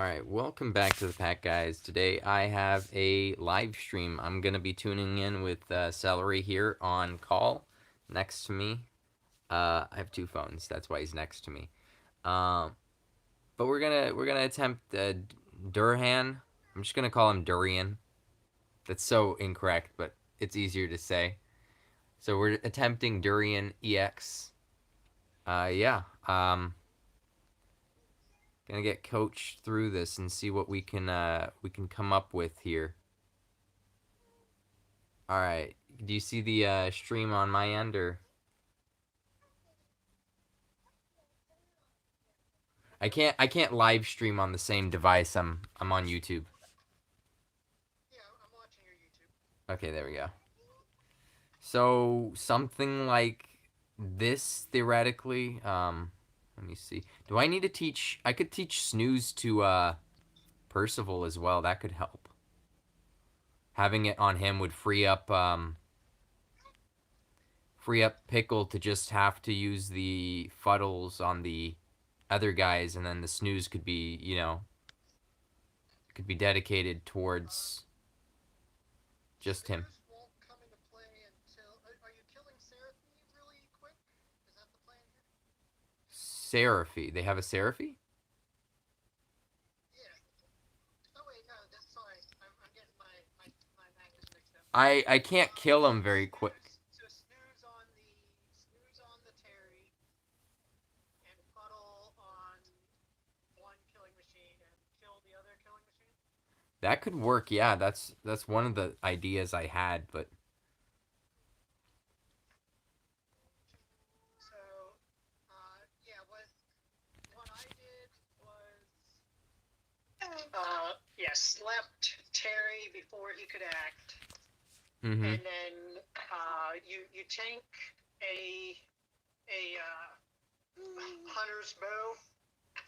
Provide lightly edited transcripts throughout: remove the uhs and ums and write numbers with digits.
Alright, welcome back to the pack, guys. Today I have a live stream. I'm going to be tuning in with Celery here on call next to me. I have two phones, that's why he's next to me. But we're gonna attempt Dhuran. I'm just gonna call him Durian. That's so incorrect, but it's easier to say. So we're attempting Durian EX. Yeah. Gonna get coached through this and see what we can come up with here. All right. Do you see the stream on my end, or I can't live stream on the same device. I'm on YouTube. Yeah, I'm watching your YouTube. Okay, there we go. So something like this theoretically. Let me see. Do I need to teach? I could teach snooze to Percival as well. That could help. Having it on him would free up Pickle to just have to use the fuddles on the other guys, and then the snooze could be, could be dedicated towards just him. Snooze won't come into play until. Are you killing Seraphine really quick? Is that the plan here? Seraphy. They have a Seraphy? Yeah. Oh wait, no, that's sorry. I'm getting my magnets mixed up. I can't kill him very quick. Snooze on the Terry, and puddle on one killing machine, and kill the other killing machine. That could work. Yeah, that's one of the ideas I had, but So, yeah, what I did was yeah, slept Terry before he could act, mm-hmm. and then you tank a hunter's bow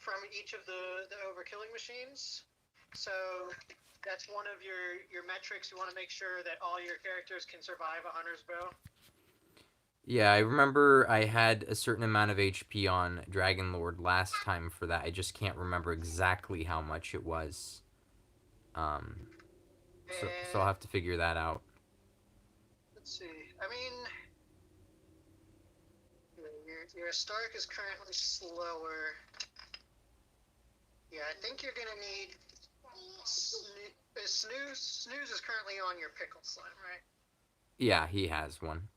from each of the overkilling machines. So that's one of your metrics. You want to make sure that all your characters can survive a hunter's bow. Yeah, I remember I had a certain amount of HP on Dragon Lord last time for that. I just can't remember exactly how much it was. Um, so I'll have to figure that out. Let's see. I mean, your Stark is currently slower. Yeah, I think you're gonna need Snooze is currently on your pickle slime, right? Yeah, he has one.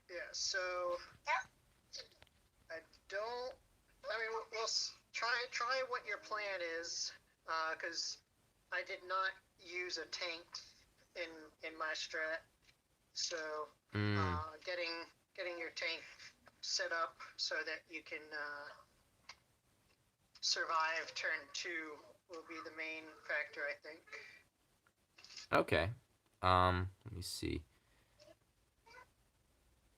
Yeah. So I don't. I mean, we'll try what your plan is, because I did not use a tank in my strat. So getting your tank set up so that you can survive turn 2 will be the main factor, I think. Okay. Let me see.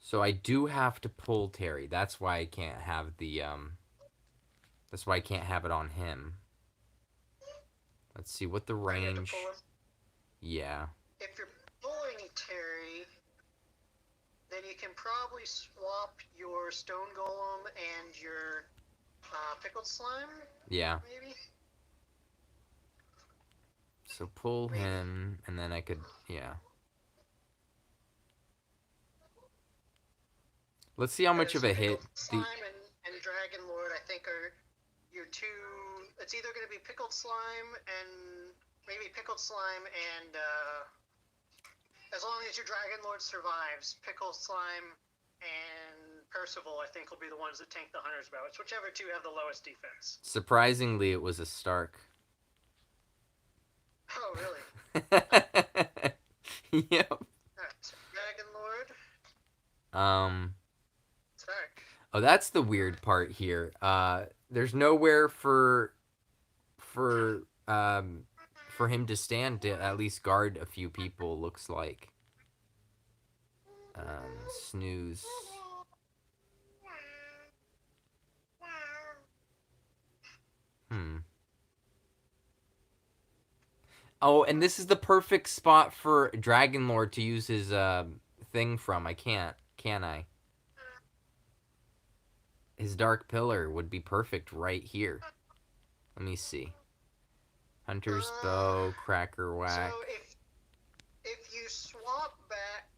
So I do have to pull Terry. That's why I can't have the That's why I can't have it on him. Let's see what the range. Yeah. If you're pulling Terry, then you can probably swap your Stone Golem and your Pickled Slime. Yeah. Maybe. So pull him, and then I could, yeah. Let's see how much of a hit. Slime and Dragon Lord, I think, are your two. It's either going to be Pickled Slime and maybe Pickled Slime and as long as your Dragon Lord survives, Pickled Slime and Percival, I think, will be the ones that tank the Hunter's Bow. It's whichever two have the lowest defense. Surprisingly, it was a Stark. Oh, really? Yep. Alright, so Dragon Lord. Stark. Oh, that's the weird part here. There's nowhere for him to stand to at least guard a few people. Looks like. Snooze. Oh, and this is the perfect spot for Dragon Lord to use his thing from. I can't, can I? His Dark Pillar would be perfect right here. Let me see. Hunter's bow, cracker So whack. if you swap back,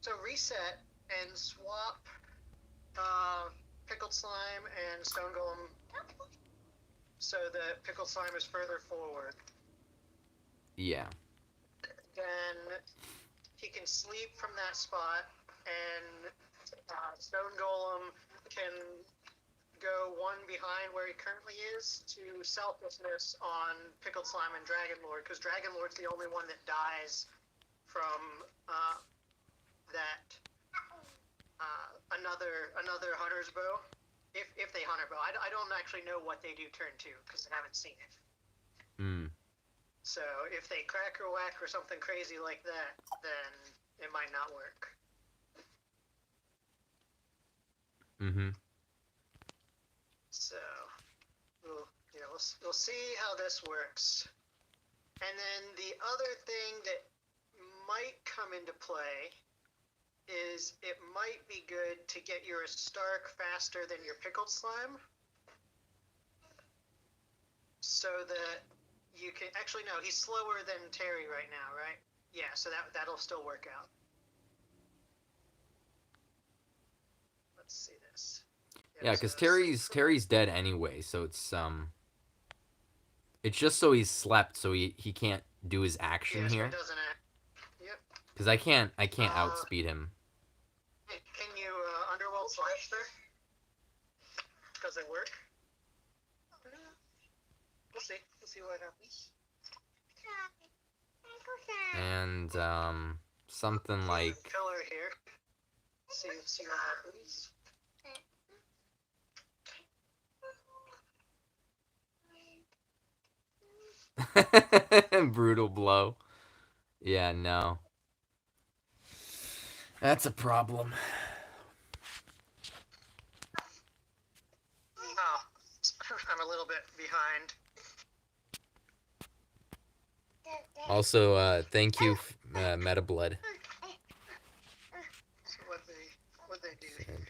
so reset and swap pickled slime and stone golem, so that pickled slime is further forward. Yeah. Then he can sleep from that spot, and stone golem can go one behind where he currently is to selflessness on pickled slime and dragon lord, because dragon lord's the only one that dies from that another hunter's bow, if they hunter bow. I don't actually know what they do turn 2 because I haven't seen it. So if they cracker whack or something crazy like that, then it might not work. So we'll see how this works. And then the other thing that might come into play is it might be good to get your Stark faster than your pickled slime, so that you can actually no, he's slower than Terry right now, right? Yeah, so that'll still work out. Let's see this. Yeah, because Terry's dead anyway, so it's just so he's slept, so he can't do his action here. So he doesn't act. Yep. Because I can't outspeed him. Can you underworld slash there? Does it work? We'll see. We'll see what happens. And something like Pillar here. See what happens. brutal blow. Yeah, no. That's a problem. Oh, I'm a little bit behind. Also, thank you, Meta Blood. So what they do here.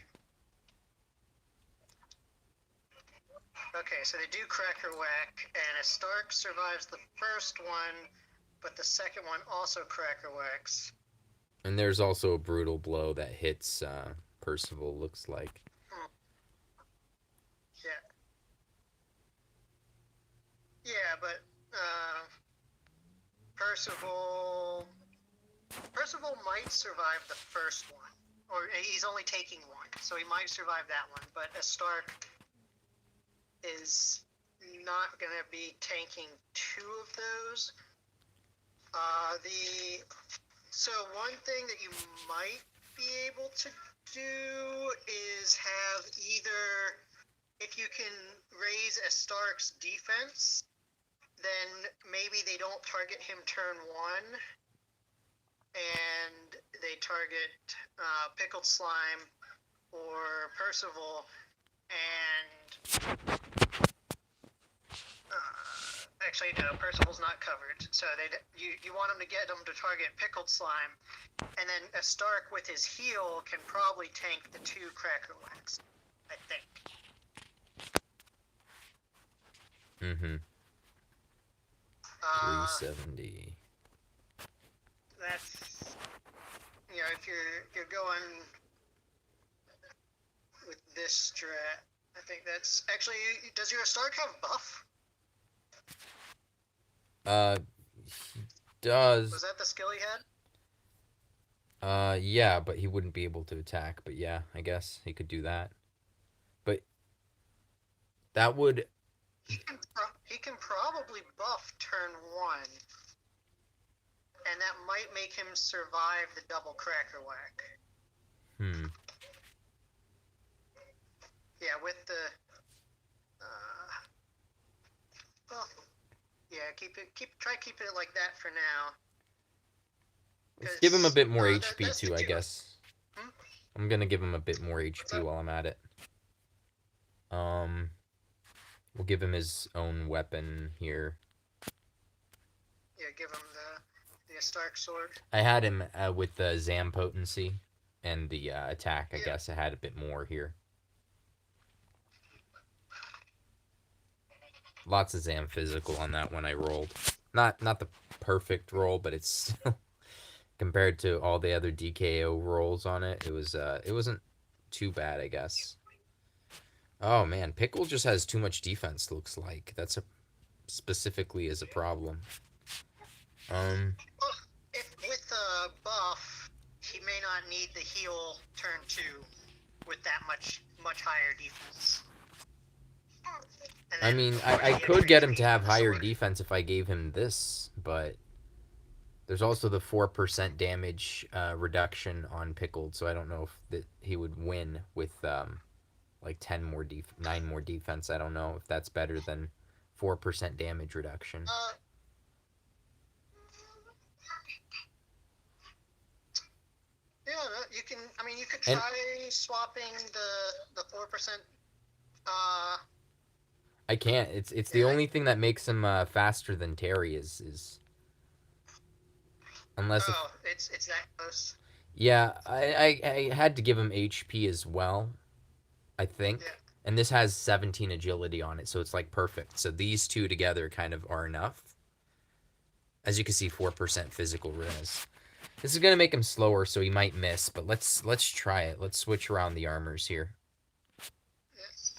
Okay, so they do cracker whack, and a Stark survives the first one, but the second one also cracker whacks. And there's also a brutal blow that hits Percival, looks like. Yeah. Yeah, but Percival might survive the first one, or he's only taking one, so he might survive that one. But a Stark is not going to be tanking 2 of those. So one thing that you might be able to do is have either, if you can raise a Stark's defense, then maybe they don't target him turn 1, and they target Pickled Slime or Percival, and actually no, Percival's not covered, so you want them to get them to target Pickled Slime, and then a Stark with his heal can probably tank the 2 cracker whacks, I think. 370. That's, if you're going with this strat, I think that's actually. Does your Stark have buff? He does. Was that the skill he had? Yeah, but he wouldn't be able to attack. But yeah, I guess he could do that. But that would. He can probably buff turn 1, and that might make him survive the double cracker whack. Yeah, with the. Well, yeah, try keeping it like that for now. Let's give him a bit more HP too, I guess. I'm gonna give him a bit more HP while I'm at it. We'll give him his own weapon here. Yeah, give him the Stark sword. I had him with the Zam potency and the attack. I guess I had a bit more here. lots of Zam physical on that one I rolled. Not the perfect roll, but it's still, compared to all the other DKO rolls on it, it wasn't too bad, I guess. Oh man, Pickle just has too much defense, looks like. That's specifically is a problem. Well, if with a buff, he may not need the heal turn 2 with that much higher defense. I mean, I could get him to have higher defense if I gave him this, but there's also the 4% damage reduction on Pickled, so I don't know if he would win with like 9 more defense. I don't know if that's better than 4% damage reduction. Yeah, you can. I mean, you could try swapping the 4%. I can't. It's the only thing that makes him faster than Terry is unless it's that close. Yeah, I had to give him HP as well, I think. Yeah. And this has 17 agility on it, so it's like perfect. So these two together kind of are enough. As you can see, 4% physical res. This is gonna make him slower, so he might miss. But let's try it. Let's switch around the armors here. Yes.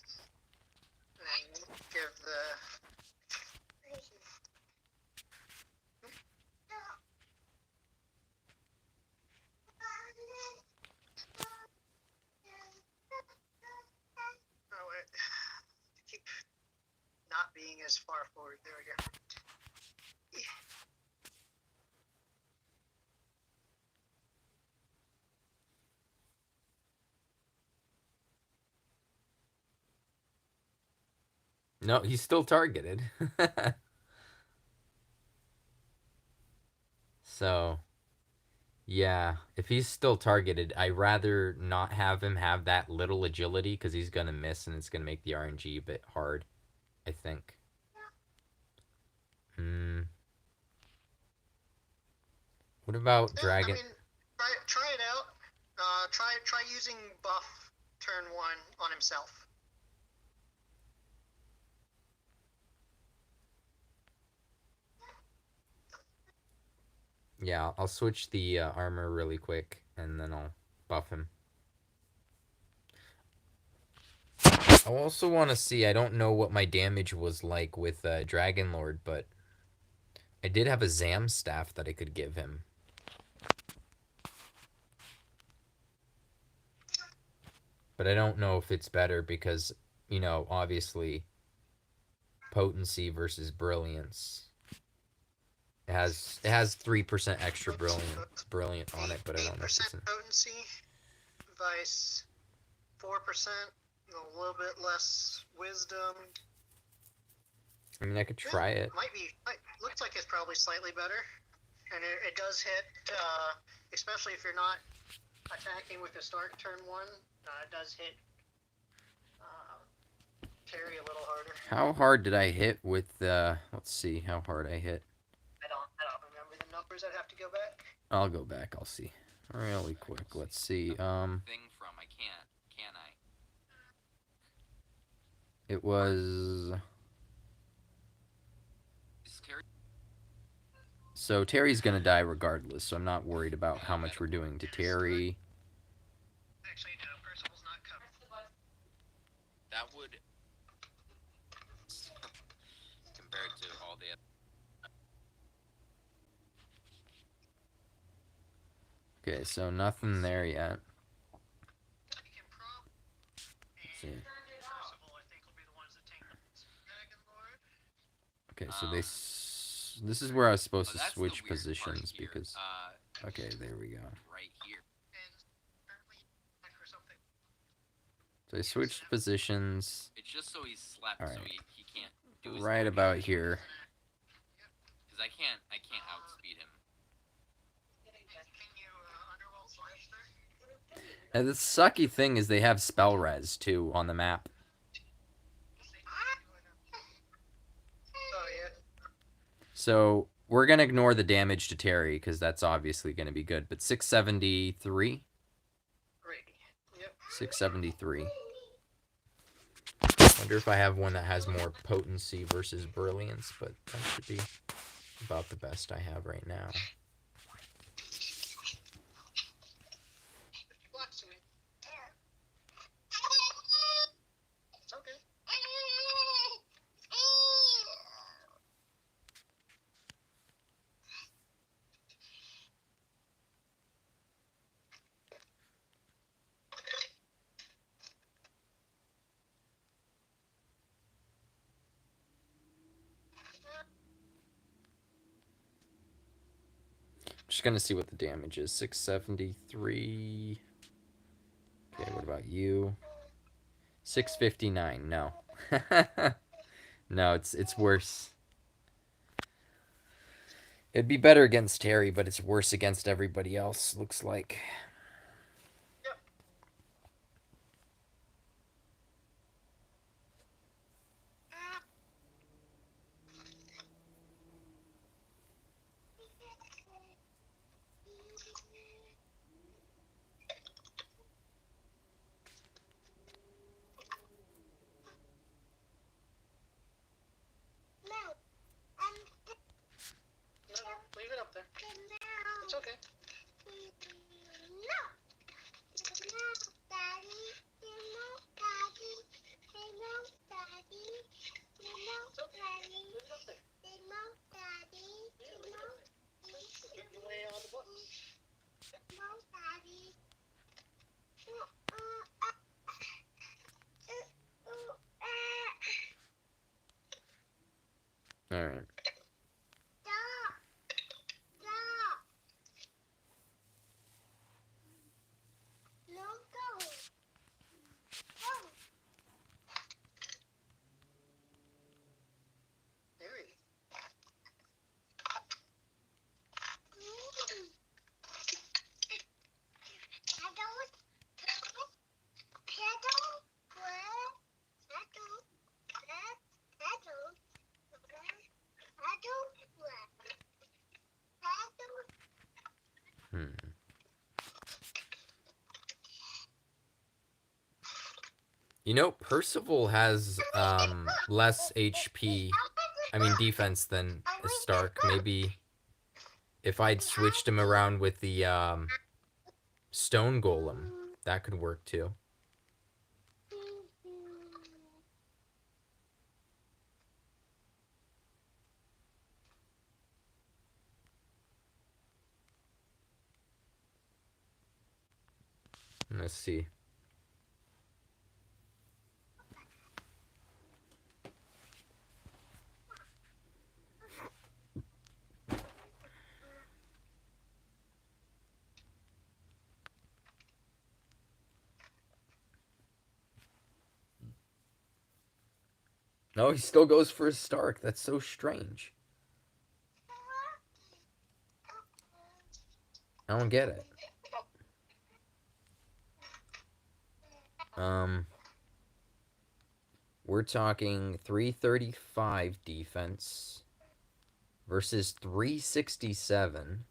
And give the. Oh wait. Keep not being as far forward. There we go. No, he's still targeted. So, yeah, if he's still targeted, I'd rather not have him have that little agility because he's going to miss and it's going to make the RNG a bit hard, I think. What about Dragon? I mean, try it out. Try using buff turn 1 on himself. Yeah, I'll switch the armor really quick, and then I'll buff him. I also want to see, I don't know what my damage was like with Dragon Lord, but I did have a Zam staff that I could give him. But I don't know if it's better because, you know, obviously, potency versus brilliance. It has 3% extra brilliant on it, but I don't know if it's potency, vice 4%, a little bit less wisdom. I mean, I could try it. Looks like it's probably slightly better, and it does hit, especially if you're not attacking with the start turn 1. It does hit Terry a little harder. How hard did I hit with the? Let's see how hard I hit. I don't remember the numbers. I'd have to go back. I'll go back. I'll see. Really quick. Let's see. Thing from I can I? It was. So Terry's gonna die regardless. So I'm not worried about how much we're doing to Terry. Actually, no. Percival's not coming. That would compared to all the. Okay, so nothing there yet. Let's see. Okay, so this is where I was supposed to switch positions because. Okay, there we go. Right here. So I switched positions. It's just so he's slept, right. so he can't do his right about here. Because I can't outspeed him. And the sucky thing is they have spell res too on the map. So we're gonna ignore the damage to Terry because that's obviously gonna be good. But 673. Yep. 673. What Wonder if I have one that has more potency versus brilliance, but that should be about the best I have right now. Blocks to me. It's okay. Just gonna see what the damage is. 673. Okay, what about you? 659. No. No, it's worse. It'd be better against Terry, but it's worse against everybody else, looks like. Yep. No, leave it up there. It's okay. It's okay. Leave it up there. Get your way on the button. Alright. Harry. Hmm. You know, Percival has less HP, I mean defense, than Stark. Maybe if I'd switched him around with the stone golem, that could work too. Let's see. No, he still goes for his Stark. That's so strange. I don't get it. We're talking 335 defense versus 367.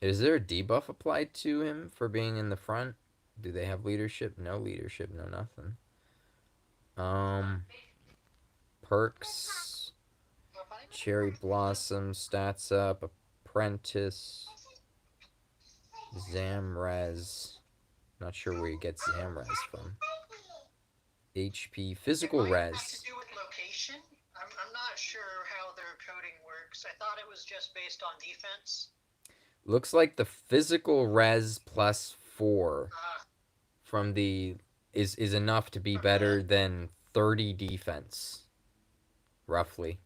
Is there a debuff applied to him for being in the front? Do they have leadership? No leadership, no nothing. Perks, Cherry Blossom, stats up, Apprentice, Zamrez. Not sure where you get Zamrez from. HP, Physical It might have Res. to do with location. I'm not sure how their coding works. I thought it was just based on defense. Looks like the Physical Res plus 4 from the is enough to be better than 30 defense, roughly.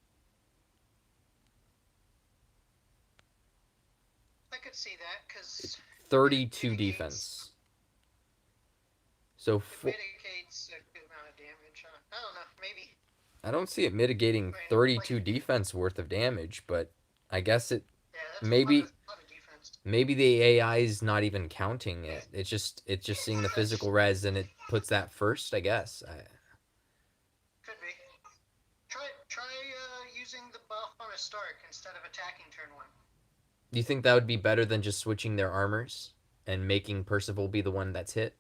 I could see that because 32 defense. So it mitigates a good amount of damage. I don't know, maybe. I don't see it mitigating 32 defense worth of damage, but I guess it maybe maybe the AI is not even counting it. It's just seeing the physical res and it puts that first, I guess. Could be. Try using the buff on a Stark instead of attacking turn 1. Do you think that would be better than just switching their armors and making Percival be the one that's hit?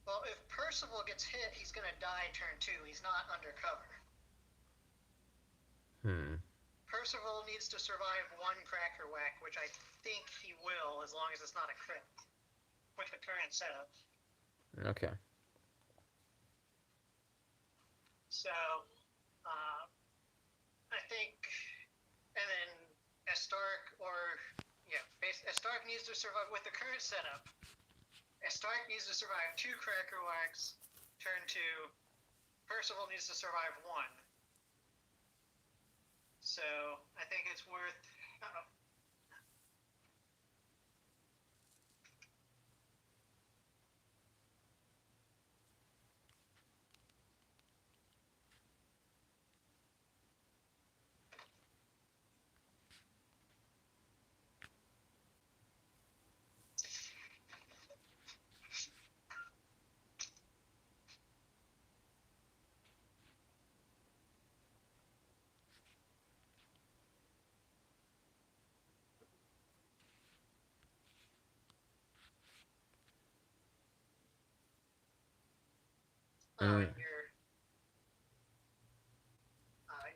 Well, if Percival gets hit, he's going to die turn 2. He's not undercover. Percival needs to survive 1 Cracker Whack, which I think he will, as long as it's not a crit, with the current setup. Okay. So, I think, and then Stark needs to survive with the current setup. Stark needs to survive 2 Cracker Whacks, turn 2. Percival needs to survive 1. So, I think it's worth...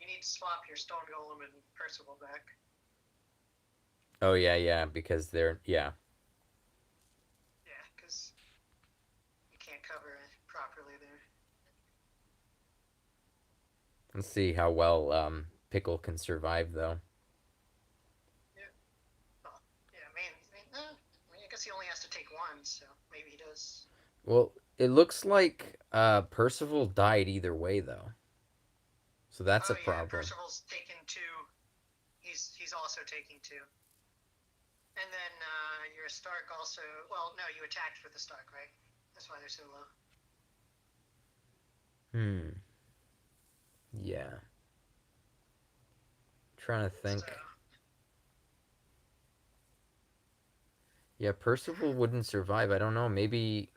You need to swap your Stone Golem and Percival back. Oh, yeah, because they're, Yeah, because you can't cover it properly there. Let's see how well Pickle can survive, though. I guess he only has to take 1, so maybe he does. Well, it looks like Percival died either way, though. So that's a problem. Percival's taken 2. He's also taking 2. And then your Stark also... Well, no, you attacked with the Stark, right? That's why they're so low. Yeah. Trying to think. So, yeah, Percival wouldn't survive. I don't know. Maybe...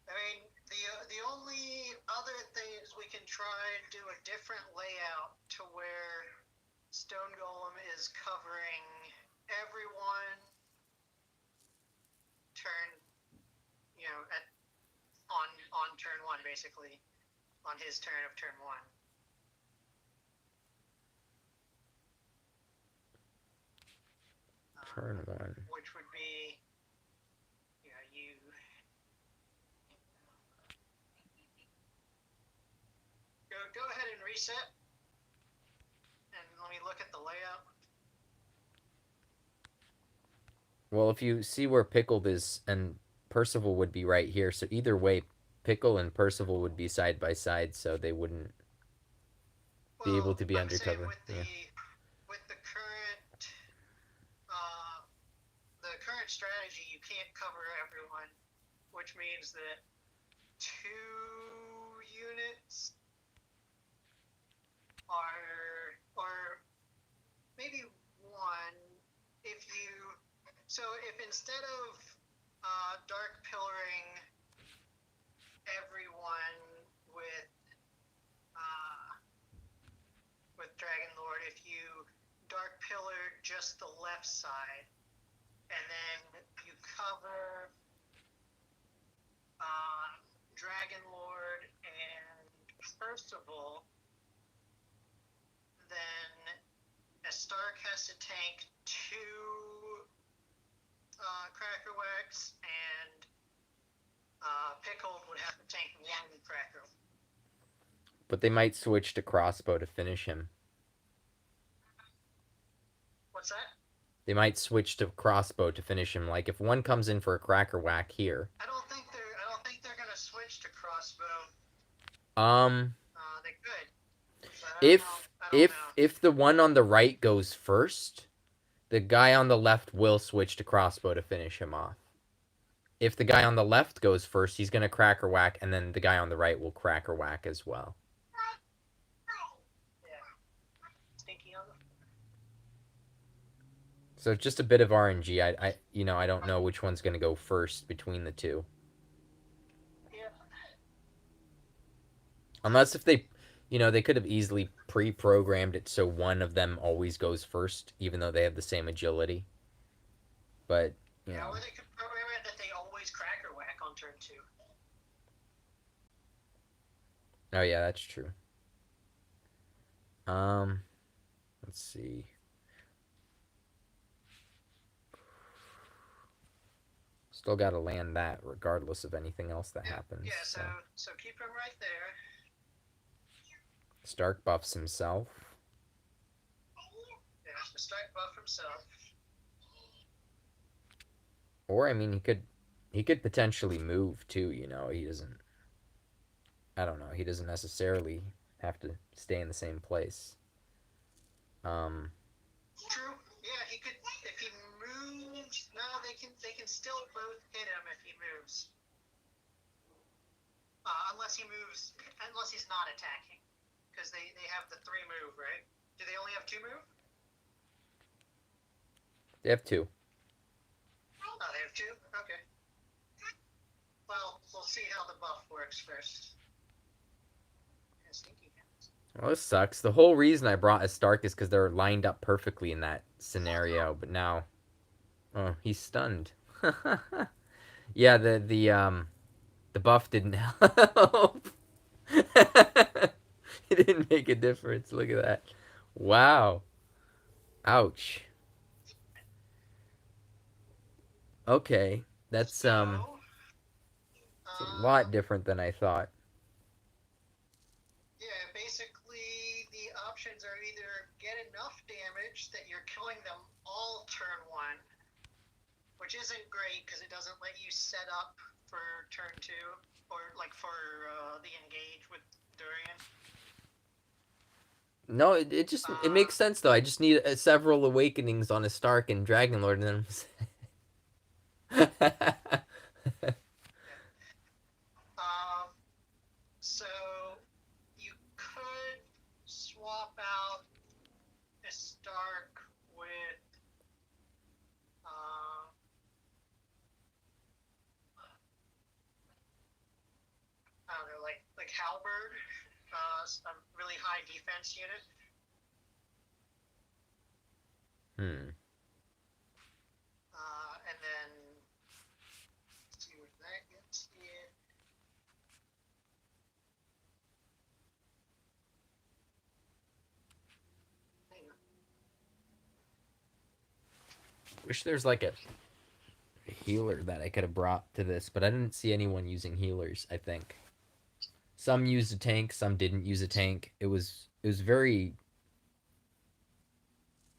I mean, the only other thing is we can try and do a different layout to where Stone Golem is covering everyone turn, on turn 1, basically, on his turn of turn 1. Turn 1. Which would be, you... Go ahead and reset, and let me look at the layout. Well, if you see where Pickled is, and Percival would be right here, so either way, Pickle and Percival would be side by side, so they wouldn't be able to be undercover. With the current strategy, you can't cover everyone, which means that 2 units are, or maybe 1, if instead of dark pillaring everyone with Dragon Lord, if you dark pillar just the left side, and then you cover Dragon Lord and Percival, then a Stark has to tank 2 Cracker Whacks, and Pickled would have to tank 1 Cracker. But they might switch to Crossbow to finish him. What's that? They might switch to Crossbow to finish him. Like if one comes in for a Cracker Whack here. I don't think they're gonna switch to Crossbow. They could. If the one on the right goes first, the guy on the left will switch to Crossbow to finish him off. If the guy on the left goes first, he's gonna Cracker Whack, and then the guy on the right will Cracker Whack as well. So it's just a bit of RNG. I don't know which one's gonna go first between the 2. Yeah. Unless if they You know, they could have easily pre-programmed it so one of them always goes first, even though they have the same agility. But, you Yeah, know. or they could program it that they always cracker whack on turn 2. Oh, yeah, that's true. Let's see. Still got to land that regardless of anything else that happens. Yeah, so keep him right there. Stark buffs himself. Yeah, the Stark buff himself. Or I mean, he could potentially move too. You know, he doesn't. I don't know. He doesn't necessarily have to stay in the same place. True. Yeah, he could if he moves. No, they can still both hit him if he moves. Unless he's not attacking, because they have the 3 move, right? Do they only have 2 move? They have 2. Oh, they have 2. Okay. Well, we'll see how the buff works first. Well, this sucks. The whole reason I brought a Stark is because they're lined up perfectly in that scenario. But now, oh, he's stunned. Yeah, the buff didn't help. It didn't make a difference. Look at that. Wow. Ouch. Okay, that's it's a lot different than I thought. Yeah, basically the options are either get enough damage that you're killing them all turn 1, which isn't great because it doesn't let you set up for turn 2 or like for the engage with Dhuran. No, it just it makes sense though. I just need several awakenings on a Stark and Dragonlord, and then So you could swap out a Stark with I don't know, like Halberd, a really high defense unit. And then let's see where that gets you. Wish there's like a healer that I could have brought to this, but I didn't see anyone using healers. I think some used a tank, some didn't use a tank. It was very.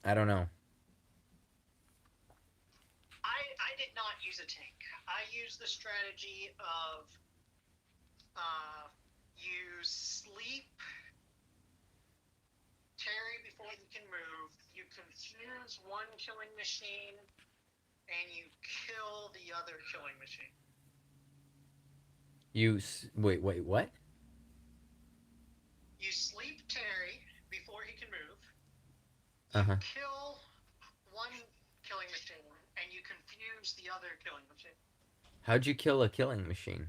I don't know. I did not use a tank. I used the strategy of you sleep Terry before you can move. You confuse one killing machine, and you kill the other killing machine. Wait, what? You sleep Terry before he can move. You kill one killing machine, and you confuse the other killing machine. How'd you kill a killing machine?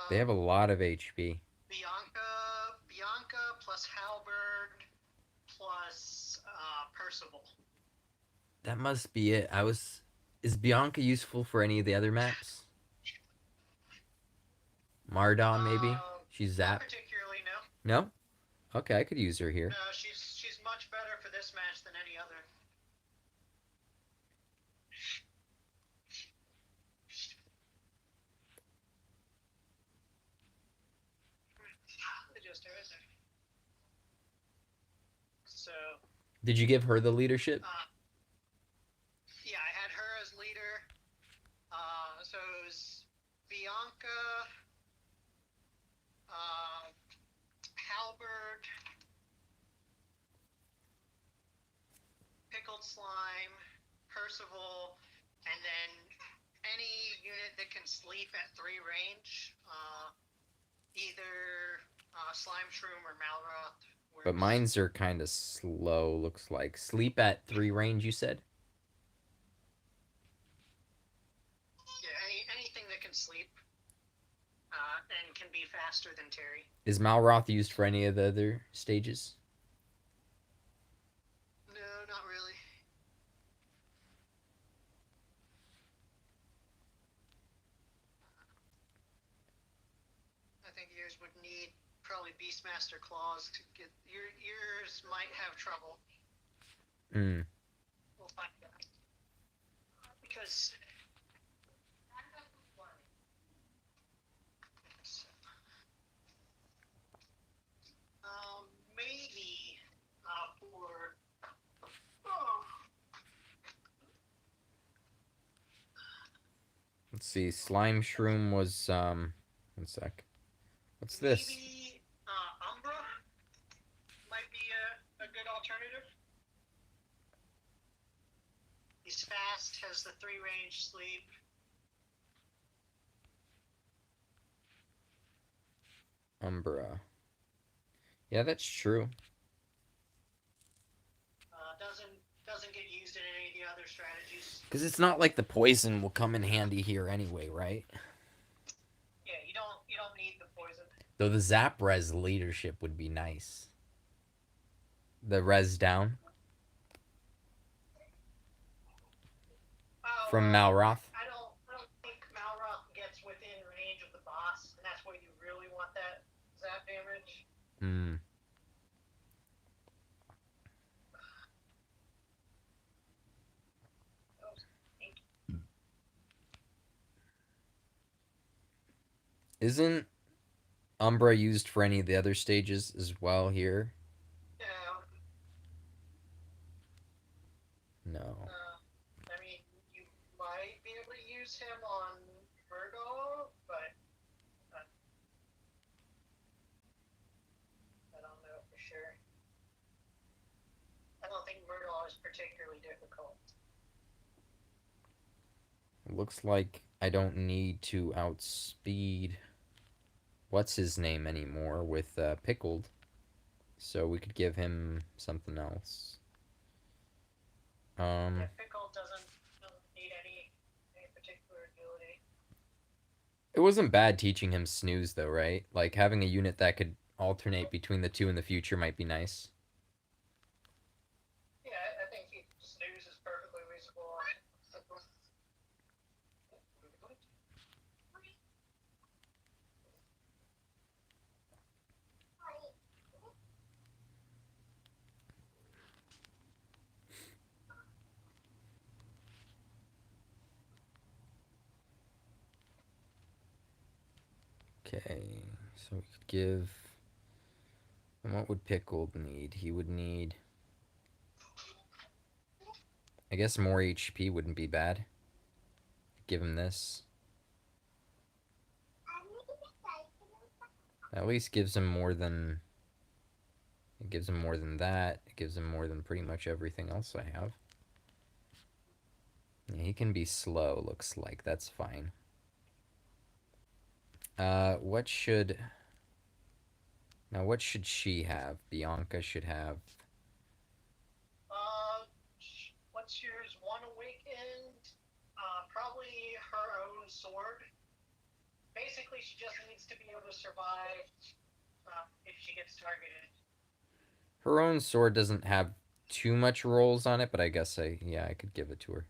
They have a lot of HP. Bianca plus Halberd plus Percival. That must be it. Is Bianca useful for any of the other maps? Murdaw, maybe? She's zapped. Not particularly, no. No? Okay, I could use her here. No, she's much better for this match than any other. So. Did you give her the leadership? Yeah, I had her as leader. So it was Bianca, Halberd, Pickled Slime, Percival, and then any unit that can sleep at 3 range, either Slime Shroom or Malroth. But mines are kind of slow, looks like. Sleep at 3 range, you said? Yeah, anything that can sleep and can be fast faster than Terry. Is Malroth used for any of the other stages? No, not really. I think yours would need probably Beastmaster claws to get yours might have trouble. Hmm. We'll find out. Because maybe for Let's see. Slime Shroom was one sec. What's this? maybe Umbra might be a good alternative. He's fast, has the 3-range sleep. Umbra. Yeah, that's true. Doesn't get used in any of the other strategies. Because it's not like the poison will come in handy here anyway, right? Yeah, you don't need the poison. Though the Zap Res leadership would be nice. The res down from Malroth. I don't think Malroth gets within range of the boss, and that's where you really want that zap damage. Hmm. Isn't Umbra used for any of the other stages as well here? No. I mean, you might be able to use him on Murdaw, but I don't know for sure. I don't think Murdaw is particularly difficult. Looks like I don't need to outspeed what's his name anymore with Pickled. So we could give him something else. Yeah, Pickled doesn't need any particular ability. It wasn't bad teaching him Snooze though, right? Like having a unit that could alternate between the two in the future might be nice. Yeah, I think Snooze is perfectly reasonable. Okay, so we could give. And what would Pickled need? He would need. I guess more HP wouldn't be bad. Give him this. At least gives him more than. It gives him more than that. It gives him more than pretty much everything else I have. Yeah, he can be slow, looks like. That's fine. What should... Now, what should she have? Bianca should have... What's yours? One Awakened? Probably her own sword. Basically, she just needs to be able to survive if she gets targeted. Her own sword doesn't have too much rolls on it, but I guess I could give it to her.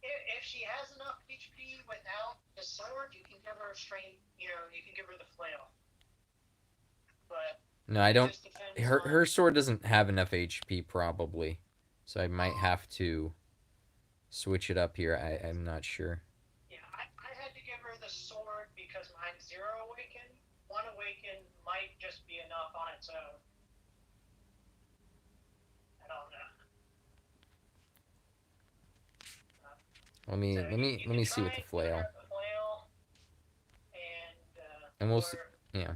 If she has enough HP without the sword, you can give her straight, you can give her the flail. But no, I don't. Her sword doesn't have enough HP probably, so I might have to switch it up here. I'm not sure. Yeah, I had to give her the sword because mine's 0 Awaken. 1 Awaken might just be enough on its own. I don't know. Let me see with the flail. And we'll see. Yeah.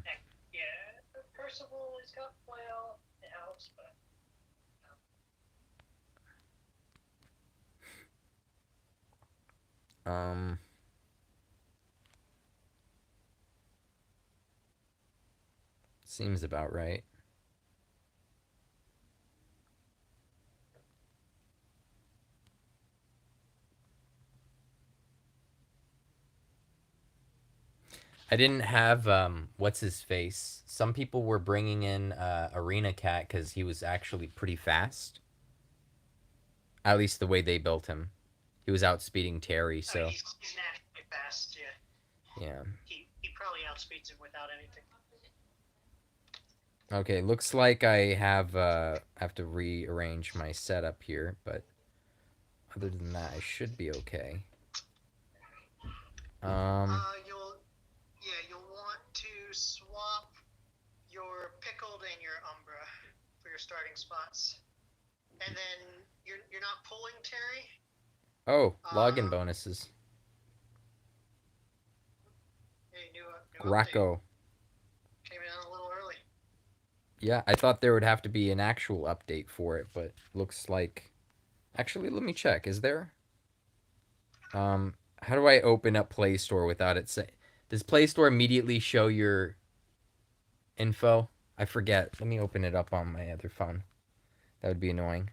Yeah, Percival has got flail. It helps, but. Seems about right. I didn't have what's his face. Some people were bringing in Arena Cat because he was actually pretty fast. At least the way they built him, he was outspeeding Terry. I mean, So he's naturally fast. Yeah. yeah. He probably outspeeds him without anything. Okay, looks like I have to rearrange my setup here, but other than that, I should be okay. You'll want to swap your pickled and your umbra for your starting spots, and then you're not pulling Terry. Oh, login bonuses. Hey, new Gracos. came in a little early. Yeah, I thought there would have to be an actual update for it, but looks like. Actually, let me check. Is there? How do I open up Play Store without it say? Does Play Store immediately show your info? I forget. Let me open it up on my other phone. That would be annoying.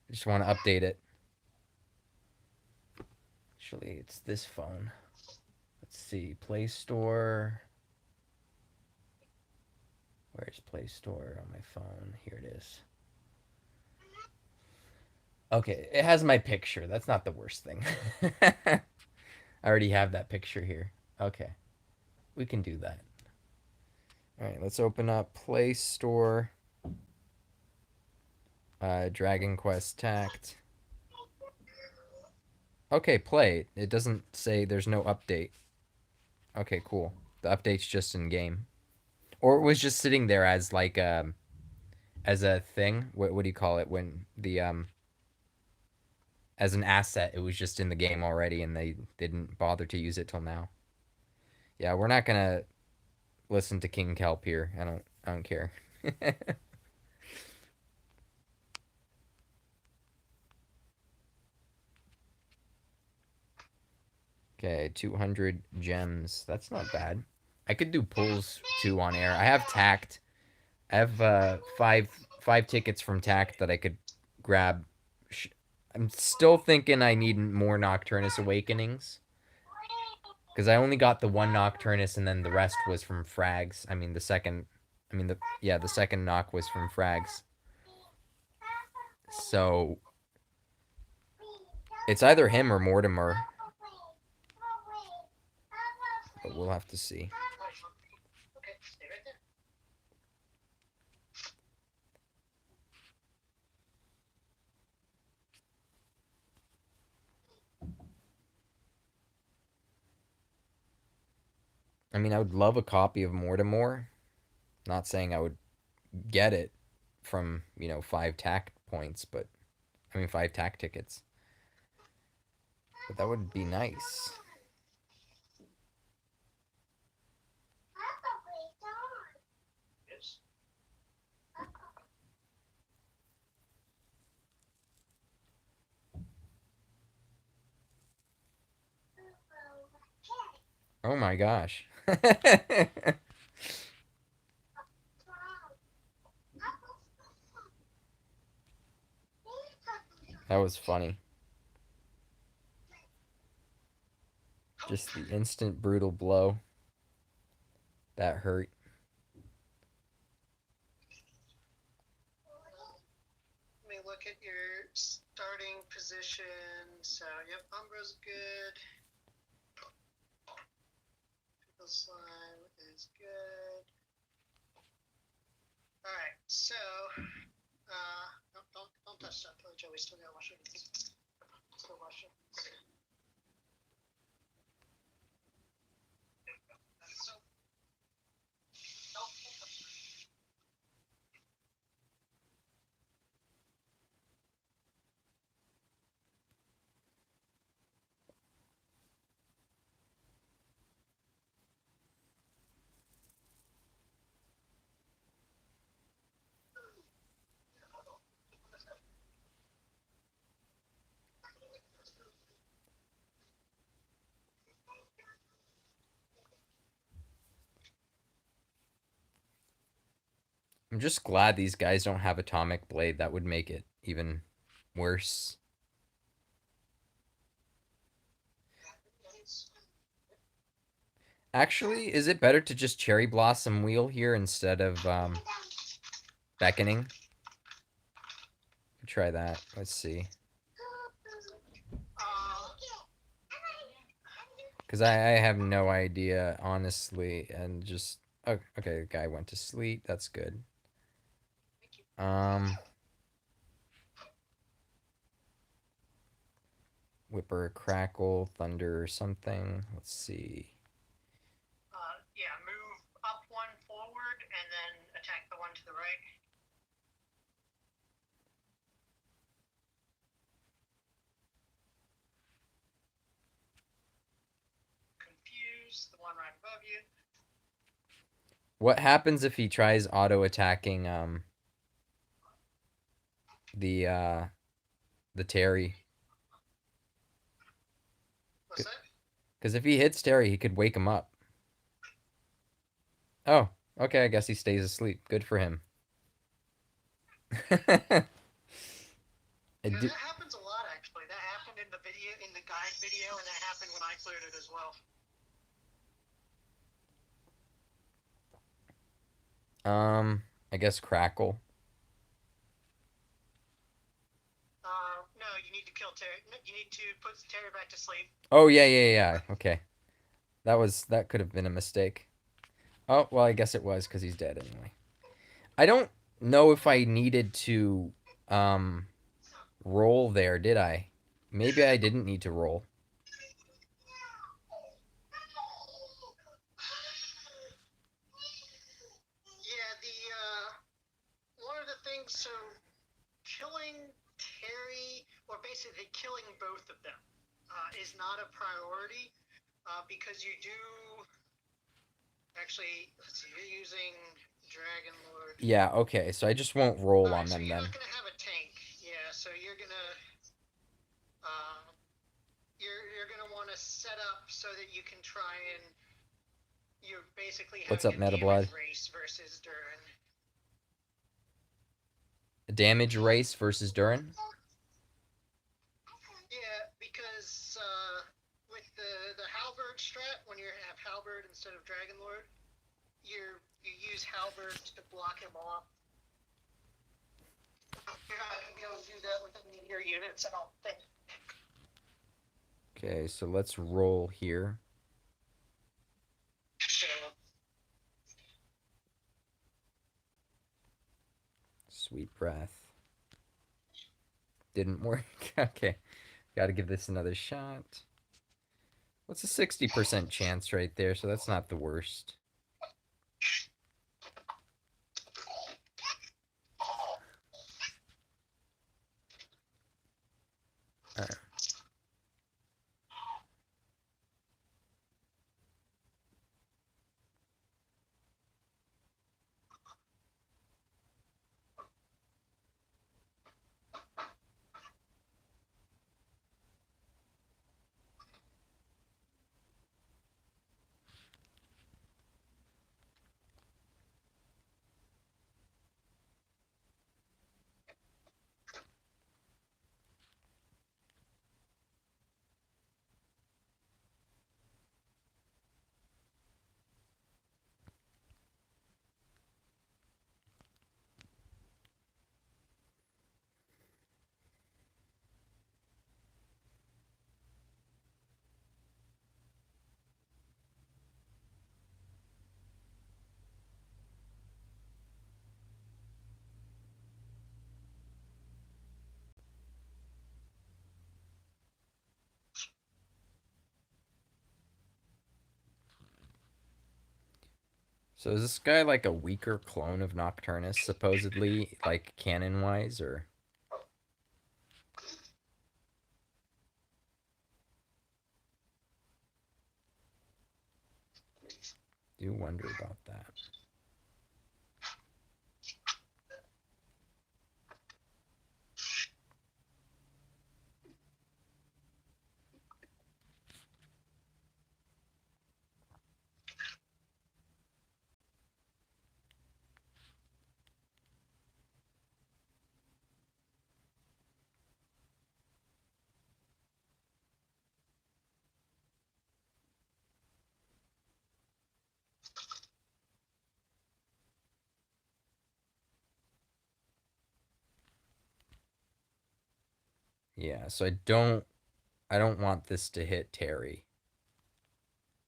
I just want to update it. Actually, it's this phone. Let's see. Play Store. Where's Play Store on my phone? Here it is. Okay, it has my picture. That's not the worst thing. I already have that picture here. Okay, we can do that. All right, let's open up Play Store. Dragon Quest Tact. Okay, play. It doesn't say there's no update. Okay, cool. The update's just in game, or it was just sitting there as like as a thing. What do you call it when the as an asset? It was just in the game already, and they didn't bother to use it till now. Yeah, we're not gonna listen to King Kelp here. I don't care. Okay, 200 gems. That's not bad. I could do pulls too on air. I have tact. I have five tickets from tact that I could grab. I'm still thinking I need more Nocturnus Awakenings. Because I only got the one Nocturnus and then the rest was from frags. I mean the second the second knock was from frags. So it's either him or Mortimer. But we'll have to see. Okay, stay right there. I mean, I would love a copy of Mortimer. Not saying I would get it from, 5 tack points, but I mean 5 tack tickets. But that would be nice. Yes. Oh my gosh. That was funny. Just the instant brutal blow. That hurt. Let me look at your starting position. So, yep, Umbra's good. Pickle Slime is good. Alright, so, don't touch that, Joey. Still gotta wash it. Still wash it. So, I'm just glad these guys don't have Atomic Blade. That would make it even worse. Actually, is it better to just cherry blossom wheel here instead of beckoning? Try that. Let's see. Because I have no idea, honestly, and just... Oh, okay, the guy went to sleep. That's good. Whipper, crackle, thunder, something. Let's see. Yeah, move up one forward and then attack the one to the right. Confuse the one right above you. What happens if he tries auto attacking the Terry? What's that? Because if he hits Terry, he could wake him up. Oh, okay, I guess he stays asleep. Good for him. Yeah, that happens a lot, actually. That happened in the video, in the guide video, and that happened when I cleared it as well. I guess crackle. No, you need to kill Terry. You need to put Terry back to sleep. Oh yeah. Okay, that could have been a mistake. Oh well, I guess it was because he's dead anyway. I don't know if I needed to roll there, did I? Maybe I didn't need to roll. Yeah, one of the things, so killing Terry, or basically killing both of them, is not a priority, because you do... Actually, let's see, you're using Dragon Lord. Yeah, okay, so I just won't roll on them so you're then. not going to have a tank. Yeah, so you're going to... you're going to want to set up so that you can try and... You're basically having What's up, Metablood? race versus Dhuran. Damage race versus Dhuran? Yeah, because with the halberd strat, when you have halberd instead of Dragon Lord, you use halberd to block him off. You're not going to be able to do that with any of your units, I don't think. Okay, so let's roll here. So, Sweet breath. Didn't work. Okay. Gotta give this another shot. What's a 60% chance right there? So that's not the worst. Alright. So is this guy like a weaker clone of Nokturnus, supposedly, like canon-wise, or? Do wonder about that. Yeah, so I don't want this to hit Terry.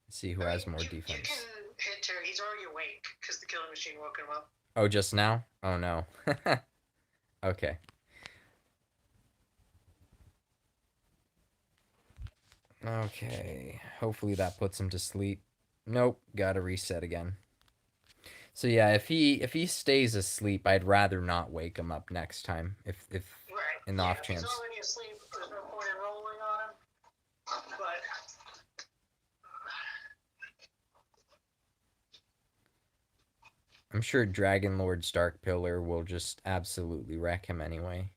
Let's see who has more You defense. can hit Terry. He's already awake because the killing machine woke him up. Oh, just now? Oh no. Okay. Okay. Hopefully that puts him to sleep. Nope, gotta reset again. So yeah, if he stays asleep, I'd rather not wake him up next time. If Right. in the off If he's chance. already asleep, there's no point in rolling on him. But I'm sure Dragon Lord Starkpillar will just absolutely wreck him anyway.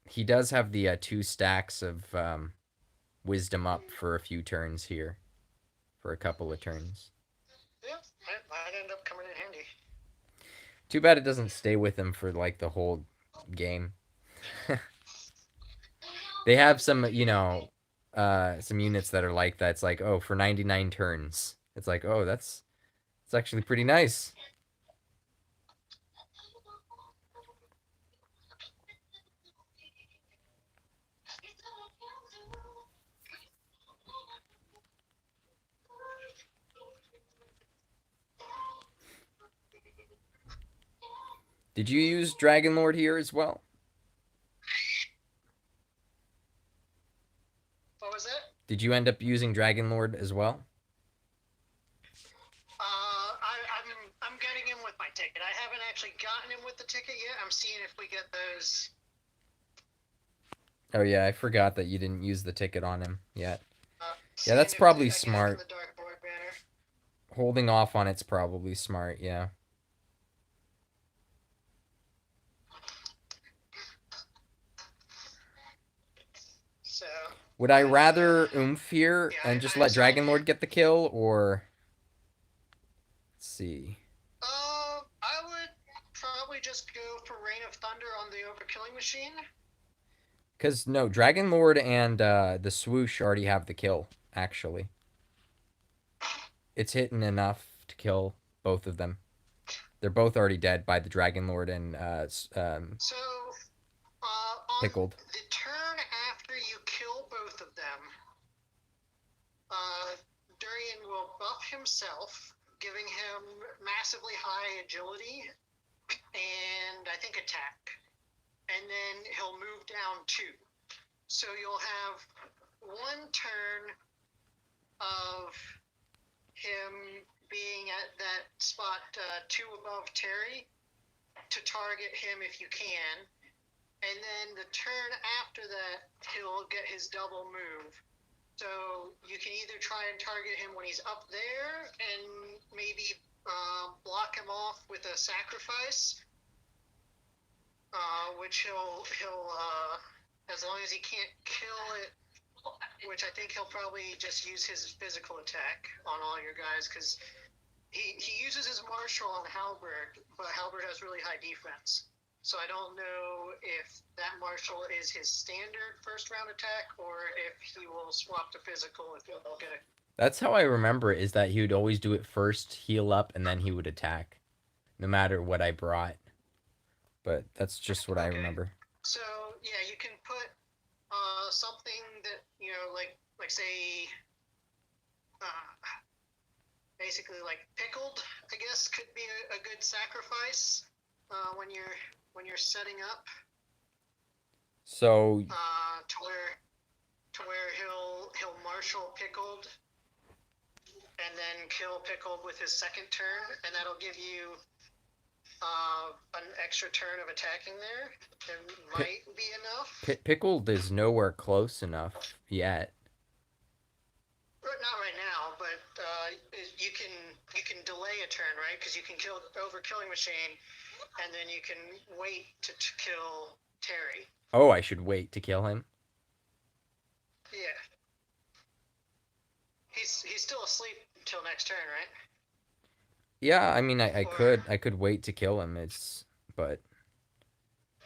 He does have the 2 stacks of wisdom up for a few turns here. For a couple of turns. yeah, that might end up coming in handy. Too bad it doesn't stay with him for like the whole game. They have some, you know, some units that are like that. It's like, oh, for 99 turns. It's like, oh, it's actually pretty nice. Did you use Dragon Lord here as well? What was that? Did you end up using Dragon Lord as well? I'm getting him with my ticket. I haven't actually gotten him with the ticket yet. I'm seeing if we get those. Oh yeah, I forgot that you didn't use the ticket on him yet. Seeing that's if probably I get smart. The Dark Board banner. Holding off on it's probably smart, yeah. So. Would I rather oomph here Yeah, and just let Dragon Lord get the kill, or let's see. I would probably just go for Rain of Thunder on the Overkilling Machine. Because, no, Dragon Lord and the Swoosh already have the kill, actually. It's hitting enough to kill both of them. They're both already dead by the Dragon Lord and on Pickled. The turn after you kill both of them, Durian will buff himself, giving him massively high agility and I think attack. And then he'll move down 2. So you'll have 1 turn of him being at that spot 2 above Terry to target him if you can. And then the turn after that, he'll get his double move. So you can either try and target him when he's up there and maybe block him off with a sacrifice, which he'll as long as he can't kill it, which I think he'll probably just use his physical attack on all your guys, because he uses his martial on Halberd, but Halberd has really high defense. So I don't know if that martial is his standard first round attack or if he will swap to physical if he'll get it. That's how I remember it, is that he would always do it first, heal up, and then he would attack, no matter what I brought. But that's just what I remember. So yeah, you can put something that, you know, like say basically like Pickled, I guess, could be a good sacrifice when you're setting up. So to where he'll marshal Pickled and then kill Pickled with his second turn, and that'll give you an extra turn of attacking there. It might be enough. Pickled is nowhere close enough yet. Not right now, but you can delay a turn, right? Because you can kill Overkilling Machine, and then you can wait to kill Terry. Oh, I should wait to kill him? Yeah. He's still asleep until next turn, right? Yeah, I mean, I could wait to kill him. But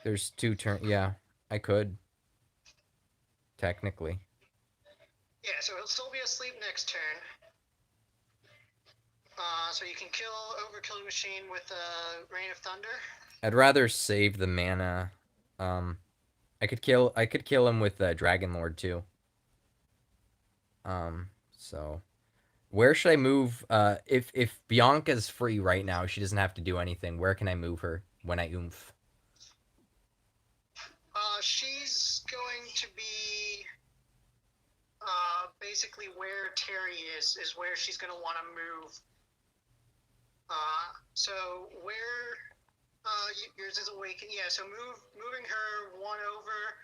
there's 2 turns. Yeah, I could. Technically. Yeah, so he'll still be asleep next turn. So you can kill Overkilling Machine with Rain of Thunder. I'd rather save the mana I could kill him with Dragon Lord too. So where should I move? If Bianca's free right now, she doesn't have to do anything. Where can I move her when I oomph? She's going to be basically where Terry is where she's going to want to move. So where yours is awakened, yeah. So moving her one over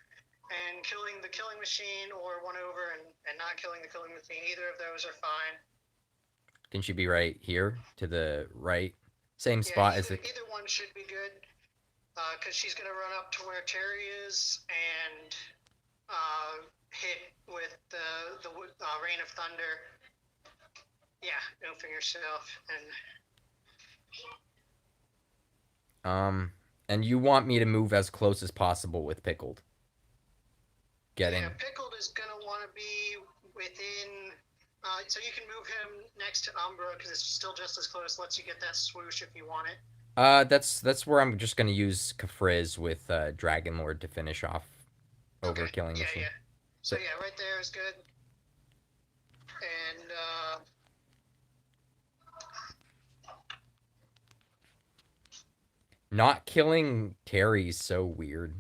and killing the killing machine, or one over and not killing the killing machine. Either of those are fine. Can she be right here to the right? Same Yeah, spot as the. either one should be good. Because she's going to run up to where Terry is and hit with the Rain of Thunder. Yeah, oofing yourself. And you want me to move as close as possible with Pickled. Yeah, Pickled is going to want to be within... so you can move him next to Umbra, because it's still just as close. Lets you get that swoosh if you want it. That's where I'm just gonna use Kafriz with Dragon Lord to finish off Overkilling Machine. Yeah. So yeah, right there is good. And not killing Terry's so weird.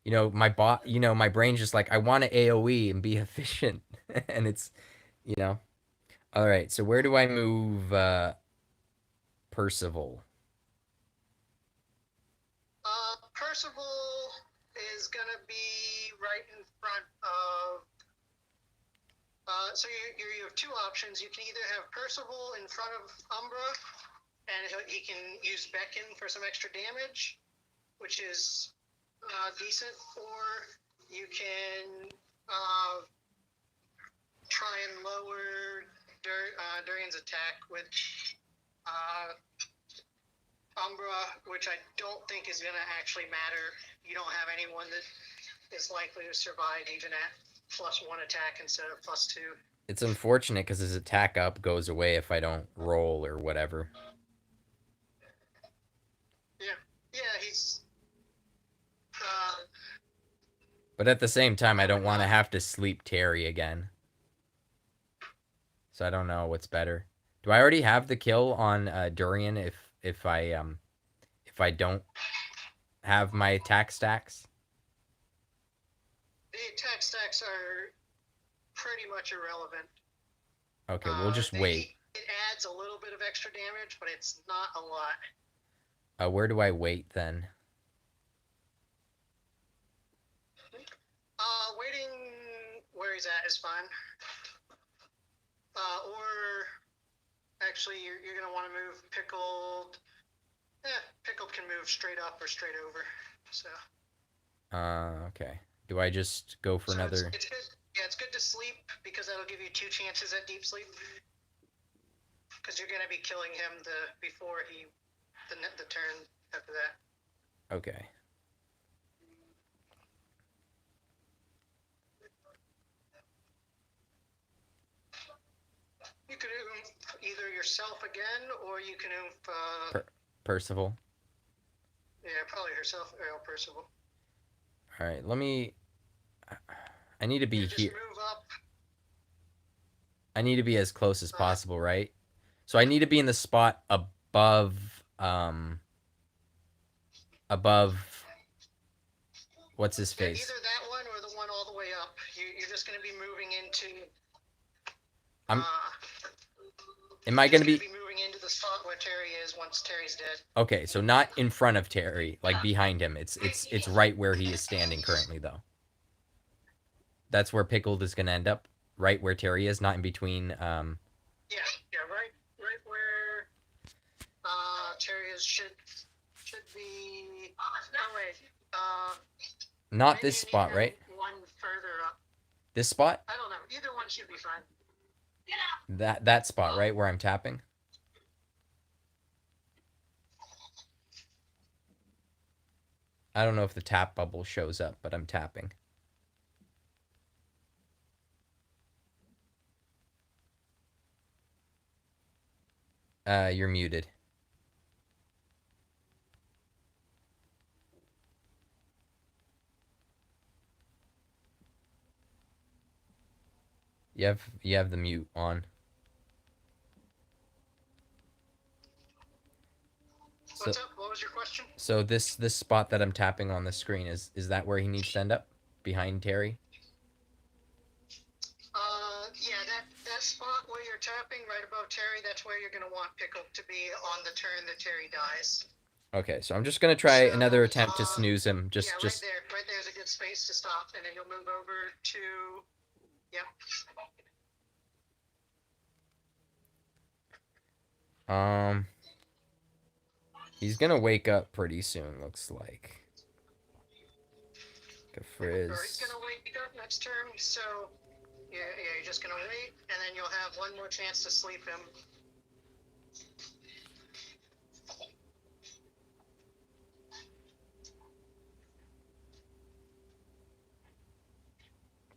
My brain's just like, I want to AoE and be efficient, and it's, All right, so where do I move Percival? Percival is going to be right in front of... so you have two options. You can either have Percival in front of Umbra, and he can use Beckon for some extra damage, which is decent, or you can try and lower Durian's attack with Umbra, which I don't think is going to actually matter. You don't have anyone that is likely to survive even at +1 attack instead of +2. It's unfortunate because his attack up goes away if I don't roll or whatever. Yeah, he's... but at the same time, I don't want to have to sleep Terry again. So I don't know what's better. Do I already have the kill on Durian if I don't have my attack stacks? The attack stacks are pretty much irrelevant. Okay, we'll just wait. It adds a little bit of extra damage, but it's not a lot. Where do I wait then? Waiting where he's at is fine. Or actually, you're gonna want to move Pickled. Pickled can move straight up or straight over. So. Okay. Do I just go for another? It's good. Yeah, it's good to sleep because that'll give you 2 chances at deep sleep. Because you're gonna be killing him before the turn after that. Okay. You could oomph either yourself again, or you can oomph... Percival? Yeah, probably herself, or Percival. Alright, let me... I need to be here. Move up. I need to be as close as possible, right? So I need to be in the spot above... What's his face? Either that one or the one all the way up. You're just going to be moving into... Am I going to be moving into the spot where Terry is once Terry's dead? Okay, so not in front of Terry, like behind him. It's right where he is standing currently, though. That's where Pickled is going to end up, right where Terry is, not in between. Yeah, right where Terry is should be. Oh wait. Not this spot, right? One further up. This spot? I don't know. Either one should be fine. That spot, right, where I'm tapping? I don't know if the tap bubble shows up, but I'm tapping. You're muted. You have the mute on. What's up? What was your question? So this spot that I'm tapping on the screen is that where he needs to end up? Behind Terry? Yeah, that spot where you're tapping right above Terry, that's where you're gonna want Pickle to be on the turn that Terry dies. Okay, so I'm just gonna try another attempt to snooze him. Yeah, right there. Right there's a good space to stop, and then you'll move over to. Yep. He's gonna wake up pretty soon. Looks like. Like a frizz. Or he's gonna wake up next turn, so yeah, you're just gonna wait, and then you'll have one more chance to sleep him.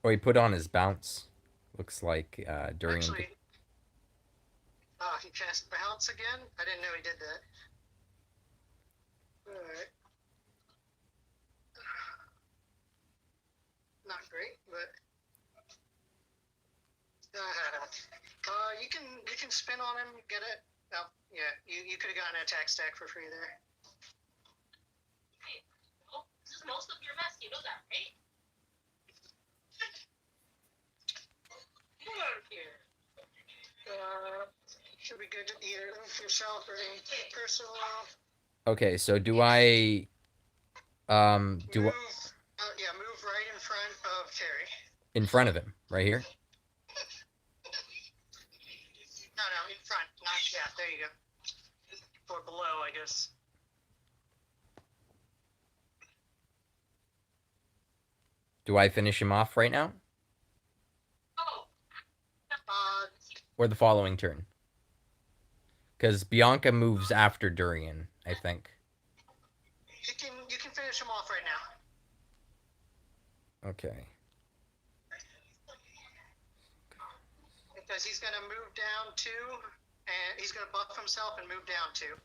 Oh, he put on his bounce. Looks like during. Actually, he cast bounce again. I didn't know he did that. All right. Not great, but you can spin on him, get it. Oh, yeah, you could have gotten an attack stack for free there. Hey, well, this is most of your mess. You know that, right? Get out of here. Should be good to either for yourself or any personal. Okay, so do I? Move right in front of Terry. In front of him, right here. No, in front. Not yeah. There you go. Or below, I guess. Do I finish him off right now? Oh. Or the following turn? Because Bianca moves after Durian, I think. You can finish him off right now. Okay. Because he's gonna move down 2, and he's gonna buff himself and move down 2.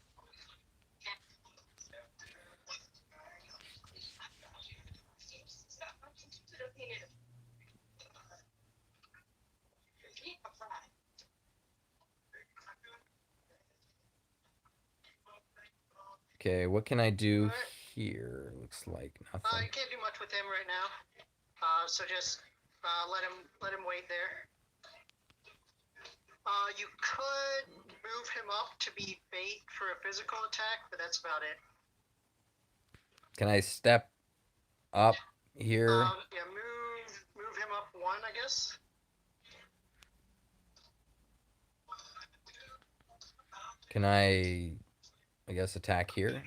Okay, what can I do here? Looks like nothing. You can't do much with him right now. So just let him wait there. You could move him up to be bait for a physical attack, but that's about it. Can I step up here? Yeah, move him up 1, I guess. Can I guess attack here? Yep.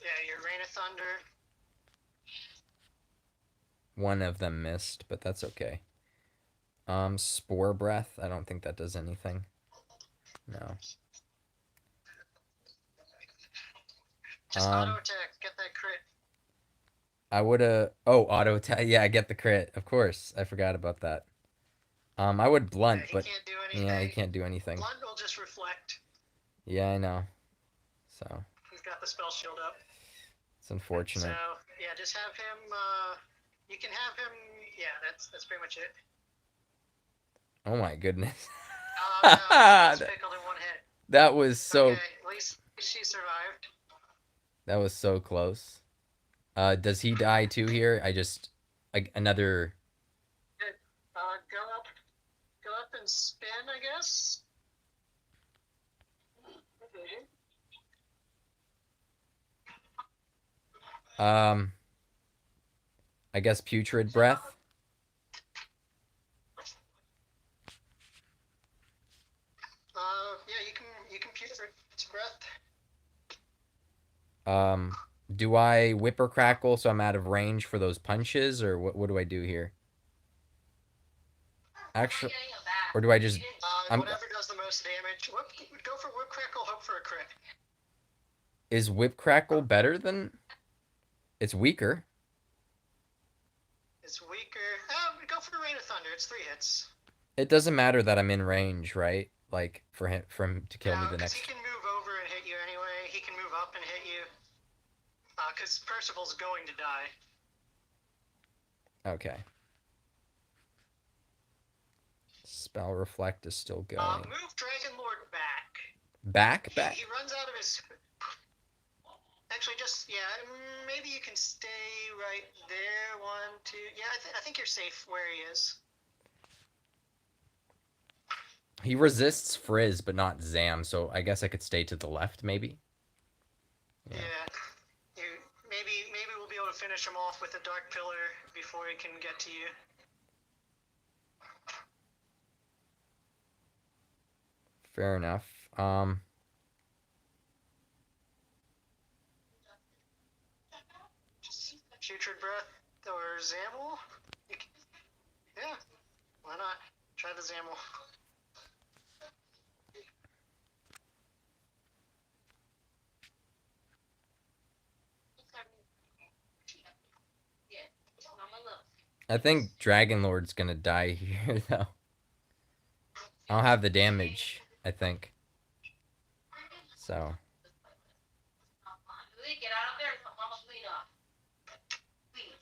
Yeah, your Rain of Thunder. One of them missed, but that's okay. Spore Breath. I don't think that does anything. No. Just auto attack. Get that crit. I woulda. Oh, auto attack. Yeah, I get the crit. Of course, I forgot about that. I would blunt, Yeah, but can't do anything. yeah, he can't do anything. Blunt will just reflect. Yeah, I know. So. He's got the spell shield up. It's unfortunate. So yeah, just have him. You can have him. Yeah, that's pretty much it. Oh my goodness. No, he's pickled in 1 hit. That was so. Okay, at least she survived. That was so close. Does he die too here? Another. Go up and spin, I guess. I guess Putrid Breath. Yeah, you can Putrid Breath. Do I whip or crackle so I'm out of range for those punches, or what do I do here? Actually, or do I just? Whatever does the most damage. Go for Whip Crackle. Hope for a crit. Is Whip Crackle better than? It's weaker. It's weaker. Go for Rain of Thunder. It's 3 hits. It doesn't matter that I'm in range, right? Like for him to kill me the next. He can move over and hit you anyway. He can move up and hit you. Because Percival's going to die. Okay. Spell Reflect is still going. Move Dragon Lord back. Back? He runs out of his... Actually, just, yeah, maybe you can stay right there. 1, 2... Yeah, I think you're safe where he is. He resists Frizz, but not Zam, so I guess I could stay to the left, maybe? Yeah. Maybe we'll be able to finish him off with a Dark Pillar before he can get to you. Fair enough. Putrid Breath or Zamel? Yeah, why not? Try the Zamel. I think Dragon Lord's gonna die here, though. I'll have the damage, I think. So. Get out of there and Mama clean up. Please.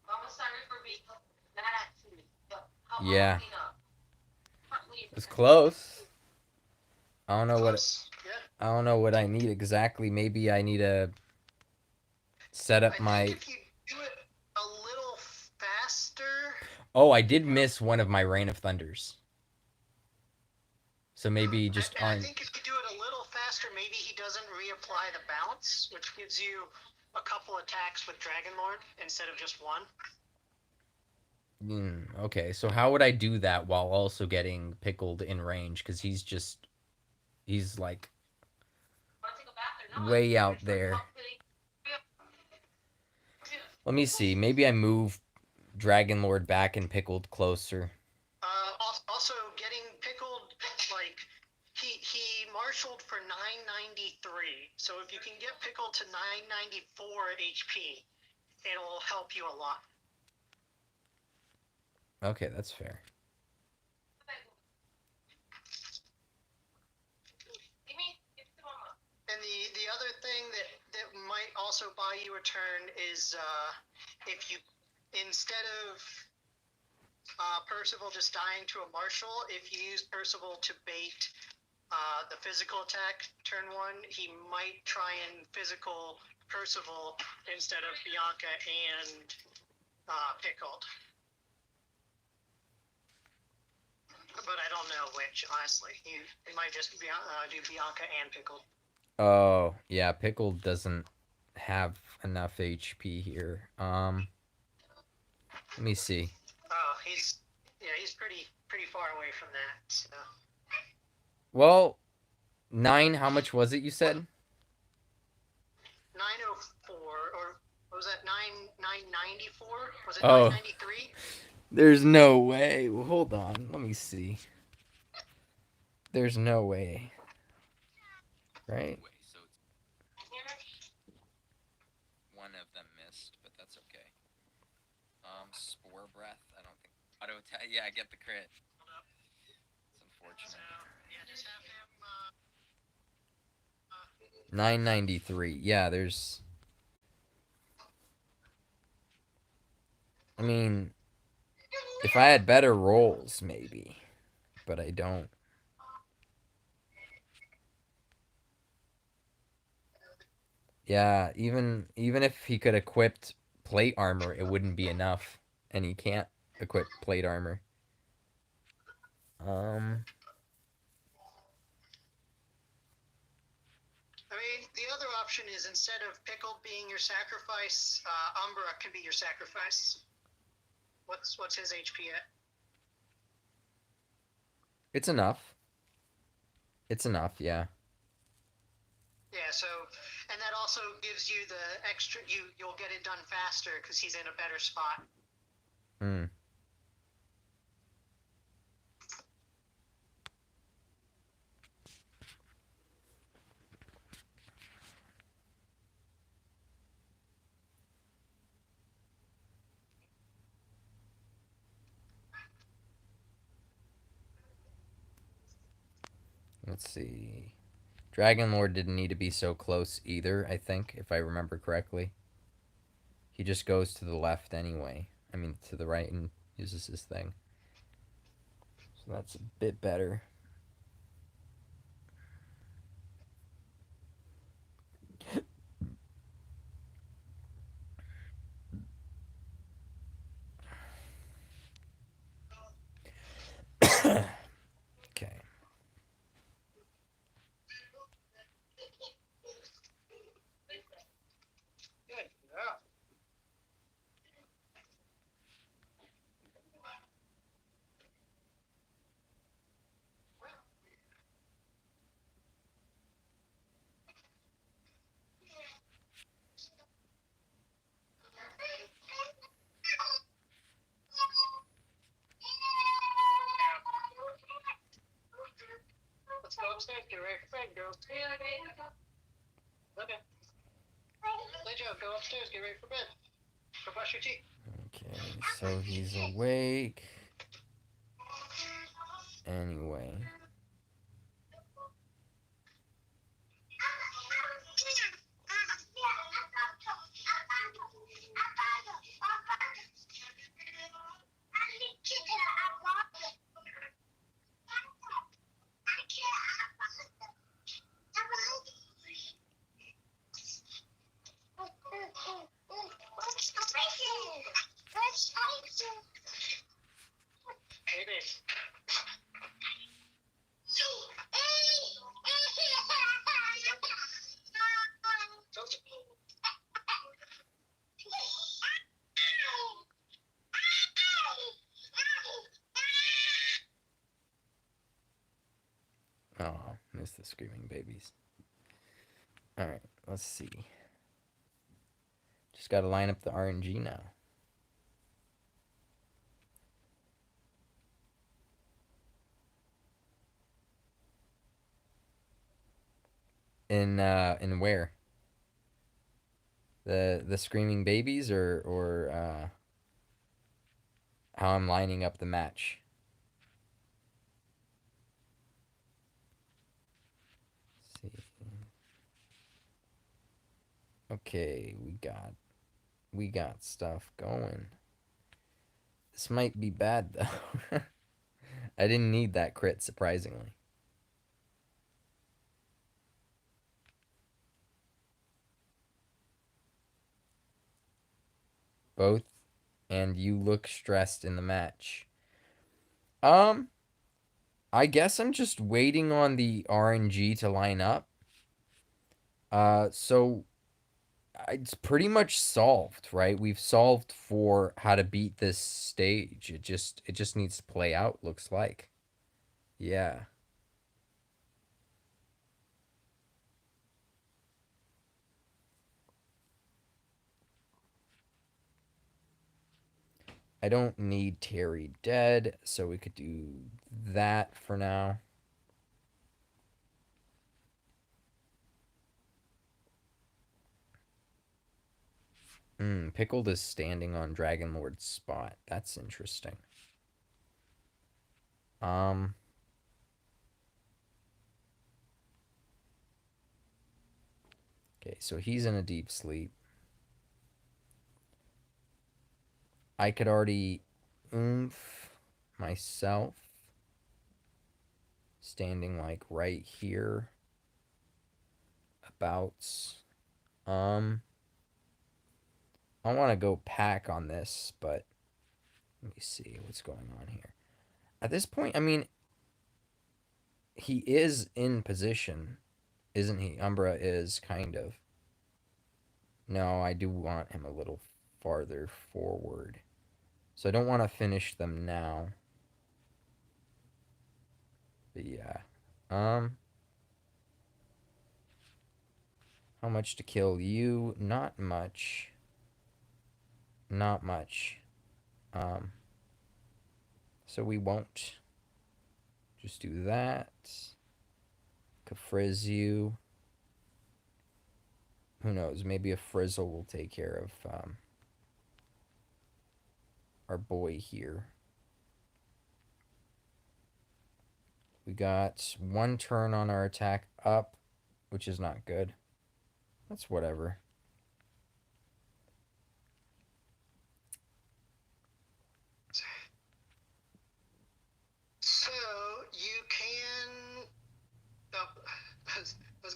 Mama, sorry for being mad at me. Yeah. It's close. I don't know what I need exactly. Maybe I need to set up my... I think if you do it a little faster... Oh, I did miss one of my Rain of Thunders. So maybe just I think if you do it a little faster, maybe he doesn't reapply the bounce, which gives you a couple attacks with Dragon Lord instead of just one. Okay, so how would I do that while also getting Pickled in range? Because he's like way out there. Let me see. Maybe I move Dragon Lord back and Pickled closer. Also, getting Pickled, like, he marshaled for 993. So if you can get Pickled to 994 HP, it'll help you a lot. Okay, that's fair. And the other thing that might also buy you a turn is if you, instead of Percival just dying to a marshal, if you use Percival to bait the physical attack turn 1, he might try and physical Percival instead of Bianca and Pickled. But I don't know which, honestly. He might just do Bianca and Pickled. Oh, yeah, Pickled doesn't have enough HP here. Let me see. Oh, he's pretty far away from that. So. Well, 9, how much was it you said? 904, or what was that, 994? Was it Oh. 993? There's no way. Well, hold on. Let me see. There's no way. Right? So one of them missed, but that's okay. Spore Breath. I don't think. Auto attack. Yeah, I get the crit. It's unfortunate. So, yeah, just have him. 993. Yeah, there's... I mean, if I had better rolls, maybe. But I don't. Yeah, even if he could equip plate armor, it wouldn't be enough. And he can't equip plate armor. I mean, the other option is instead of Pickled being your sacrifice, Umbra can be your sacrifice. What's his HP at? It's enough. It's enough, yeah. Yeah, so, and that also gives you the extra, you'll get it done faster because he's in a better spot. Hmm. Let's see. Dragon Lord didn't need to be so close either, I think, if I remember correctly. He just goes to the left anyway. I mean, to the right and uses this thing. So that's a bit better. Okay. Good. Yeah. Let's go upstairs. Get ready for bed, girls. Okay. Play Joe. Go upstairs. Get ready for bed. Go brush your teeth. Okay, so he's awake. Anyway. Hey, babe. Oh, miss the screaming babies. Alright, let's see. Just gotta line up the RNG now. In where? The screaming babies or how I'm lining up the match. Let's see. Okay, we got stuff going. This might be bad though. I didn't need that crit, surprisingly. Both, and you look stressed in the match. I guess I'm just waiting on the RNG to line up. So it's pretty much solved, right? We've solved for how to beat this stage. It just needs to play out, looks like. Yeah. I don't need Terry dead, so we could do that for now. Pickled is standing on Dragon Lord's spot. That's interesting. Okay, so he's in a deep sleep. I could already oomph myself. Standing like right here. Abouts. I want to go pack on this, but let me see what's going on here. At this point, I mean, he is in position, isn't he? Umbra is kind of. No, I do want him a little farther forward. So I don't want to finish them now. But yeah. How much to kill you? Not much. Not much. So we won't. Just do that. Kafrizz you. Who knows? Maybe a Frizzle will take care of our boy here. We got one turn on our attack up, which is not good. That's whatever.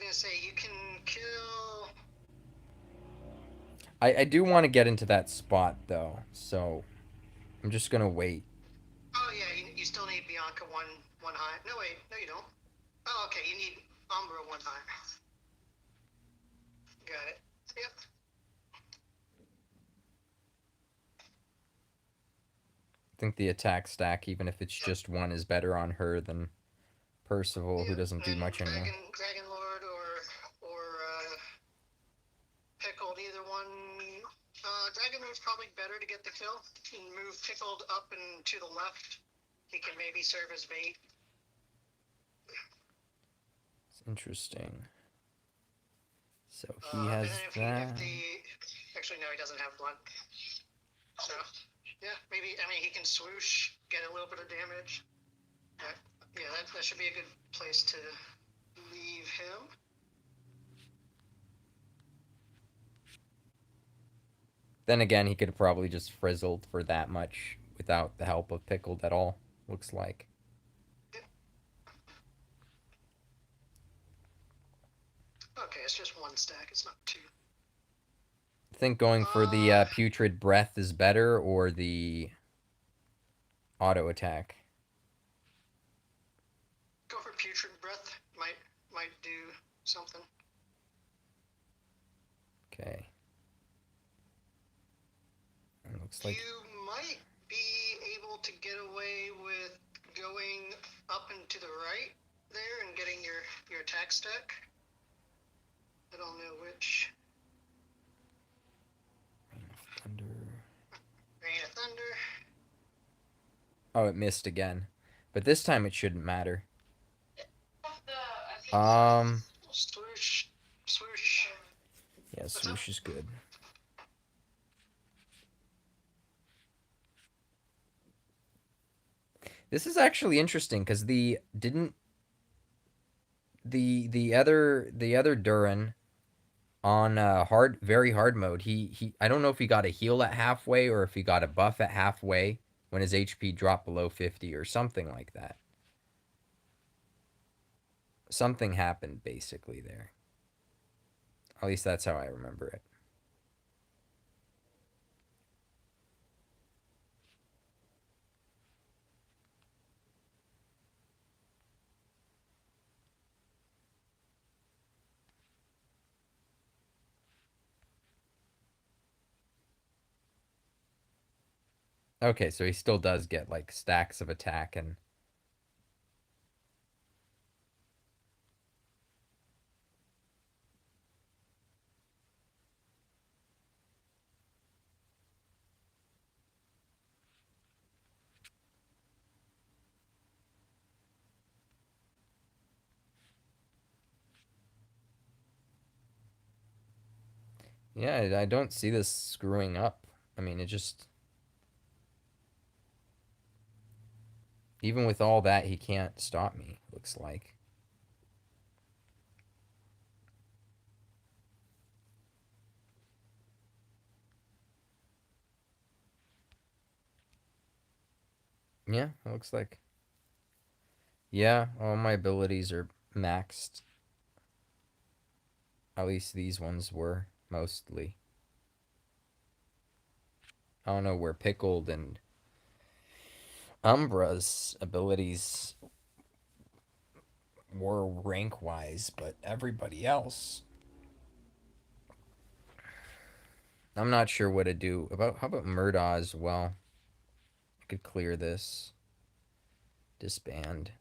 gonna say you can kill. I do want to get into that spot though, so I'm just gonna wait. Oh yeah, you still need Bianca one high. No wait, no you don't. Oh okay, you need Umbra one high. Got it. Yep. I think the attack stack, even if it's just one, is better on her than Percival, who doesn't do much anymore. Dragon Lord or Pickled, either one. Dragon Lord's probably better to get the kill. You can move Pickled up and to the left. He can maybe serve as bait. It's interesting. So he has that. Actually, no, he doesn't have blunt. So, yeah, maybe, I mean, he can swoosh, get a little bit of damage. Yeah, that should be a good place to leave him. Then again, he could have probably just frizzled for that much without the help of Pickled at all, looks like. Okay, it's just one stack, it's not two. I think going for the Putrid Breath is better, or the auto attack. Go for Putrid Breath, might do something. Okay. It looks like You might be able to get away with going up and to the right there and getting your attack stack. I don't know which. Thunder. Rain of Thunder. Oh, it missed again. But this time it shouldn't matter. Swoosh. Swoosh. Yeah, swoosh is good. This is actually interesting because the other Dhuran on very hard mode, he I don't know if he got a heal at halfway or if he got a buff at halfway when his HP dropped below 50 or something like that. Something happened basically there. At least that's how I remember it. Okay, so he still does get like stacks of attack and yeah, I don't see this screwing up. I mean, it just, even with all that, he can't stop me, looks like. Yeah, it looks like. Yeah, all my abilities are maxed. At least these ones were, mostly. I don't know where Pickled and Umbra's abilities were rank-wise, but everybody else, I'm not sure what to do. How about Murdaw as well? I could clear this. Disband.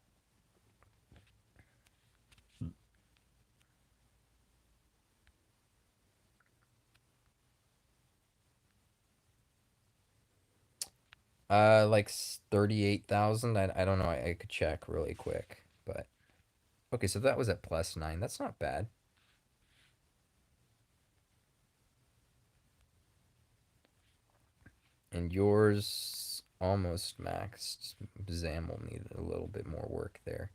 Like 38,000. I don't know. I could check really quick, but okay. So that was at +9. That's not bad. And yours almost maxed. Zam will need a little bit more work there.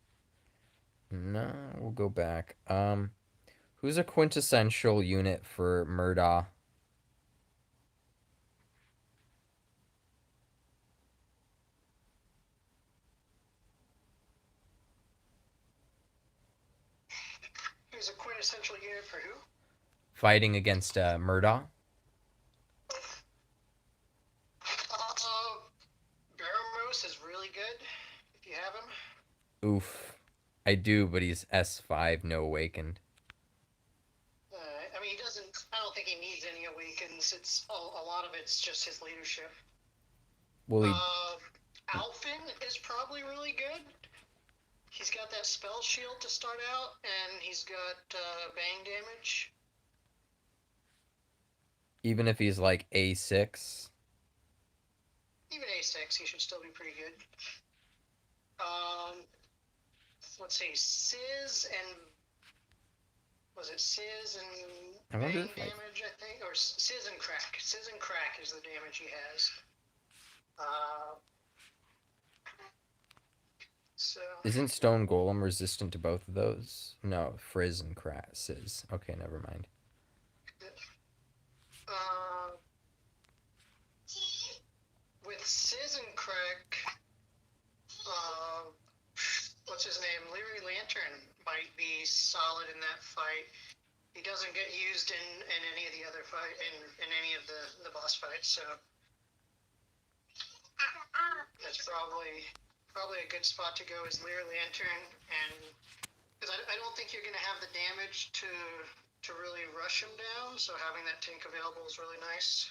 No, we'll go back. Who's a quintessential unit for Murdaw? is a quintessential unit for who? Fighting against Murdaw. Baramos is really good if you have him. Oof. I do, but he's S5, no awakened. I mean, he doesn't. I don't think he needs any awakens. It's a lot of it's just his leadership. Well, he Alphin is probably really good. He's got that spell shield to start out, and he's got bang damage. even if he's like A6. Even A6, he should still be pretty good. Let's see, Sizz and was it Sizz and I wonder bang if damage? I think, or Sizz and crack. Sizz and crack is the damage he has. So Isn't Stone Golem resistant to both of those? No, Frizz and Sizz. Okay, never mind. with Sizz and crack, what's his name? Leary Lantern might be solid in that fight. He doesn't get used in any of the other fight in any of the boss fights, so that's probably a good spot to go is Lear Lantern, and because I don't think you're going to have the damage to really rush him down, so having that tank available is really nice.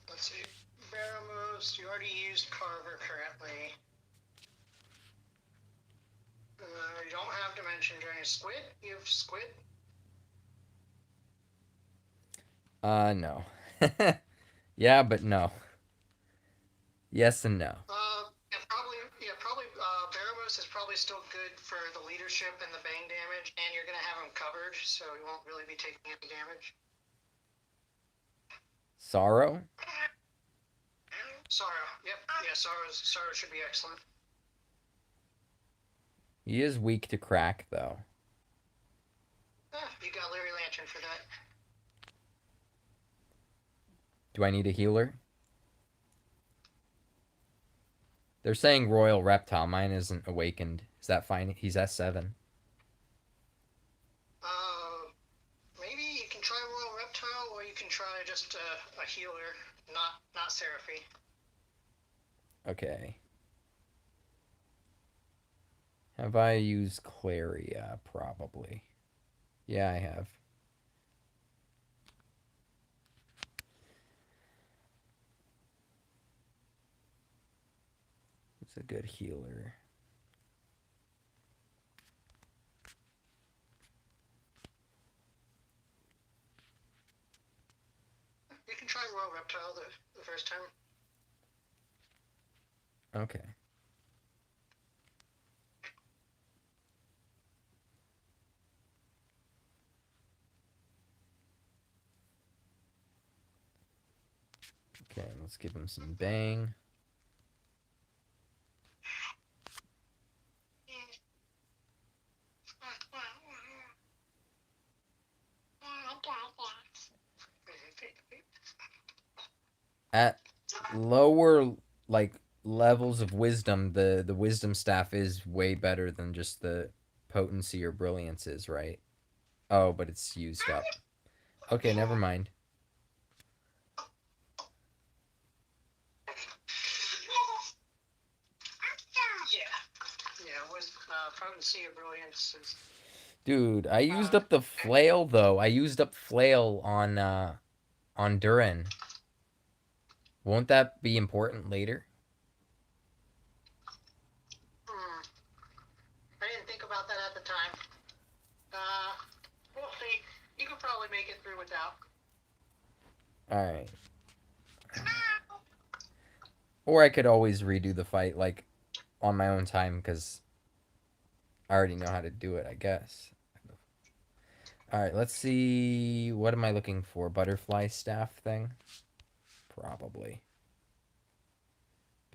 Let's see. Baramos, you already used Carver currently. You don't have Dimension Drain. Squid? You have Squid? No. Yeah, but no. Yes and no. Probably. Baramos is probably still good for the leadership and the bang damage, and you're gonna have him covered, so he won't really be taking any damage. Sorrow? Sorrow. Yep. Yeah, Sorrow should be excellent. He is weak to crack, though. You got Leary Lantern for that. Do I need a healer? They're saying Royal Reptile. Mine isn't awakened. Is that fine? He's S7. Maybe you can try Royal Reptile, or you can try just a healer, not Seraphy. Okay. Have I used Celery? Probably. Yeah, I have. It's a good healer. You can try Royal Reptile the first time. Okay. Okay, let's give him some bang. At lower levels of wisdom, the wisdom staff is way better than just the potency or brilliance is, right? Oh, but it's used up. Okay, never mind. Yeah, with potency or brilliance is... Dude, I used up the flail though. I used up flail on Dhuran. Won't that be important later? I didn't think about that at the time. We'll see. You could probably make it through without. Alright. Or I could always redo the fight, on my own time, because I already know how to do it, I guess. Alright, let's see. What am I looking for? Butterfly staff thing? Probably.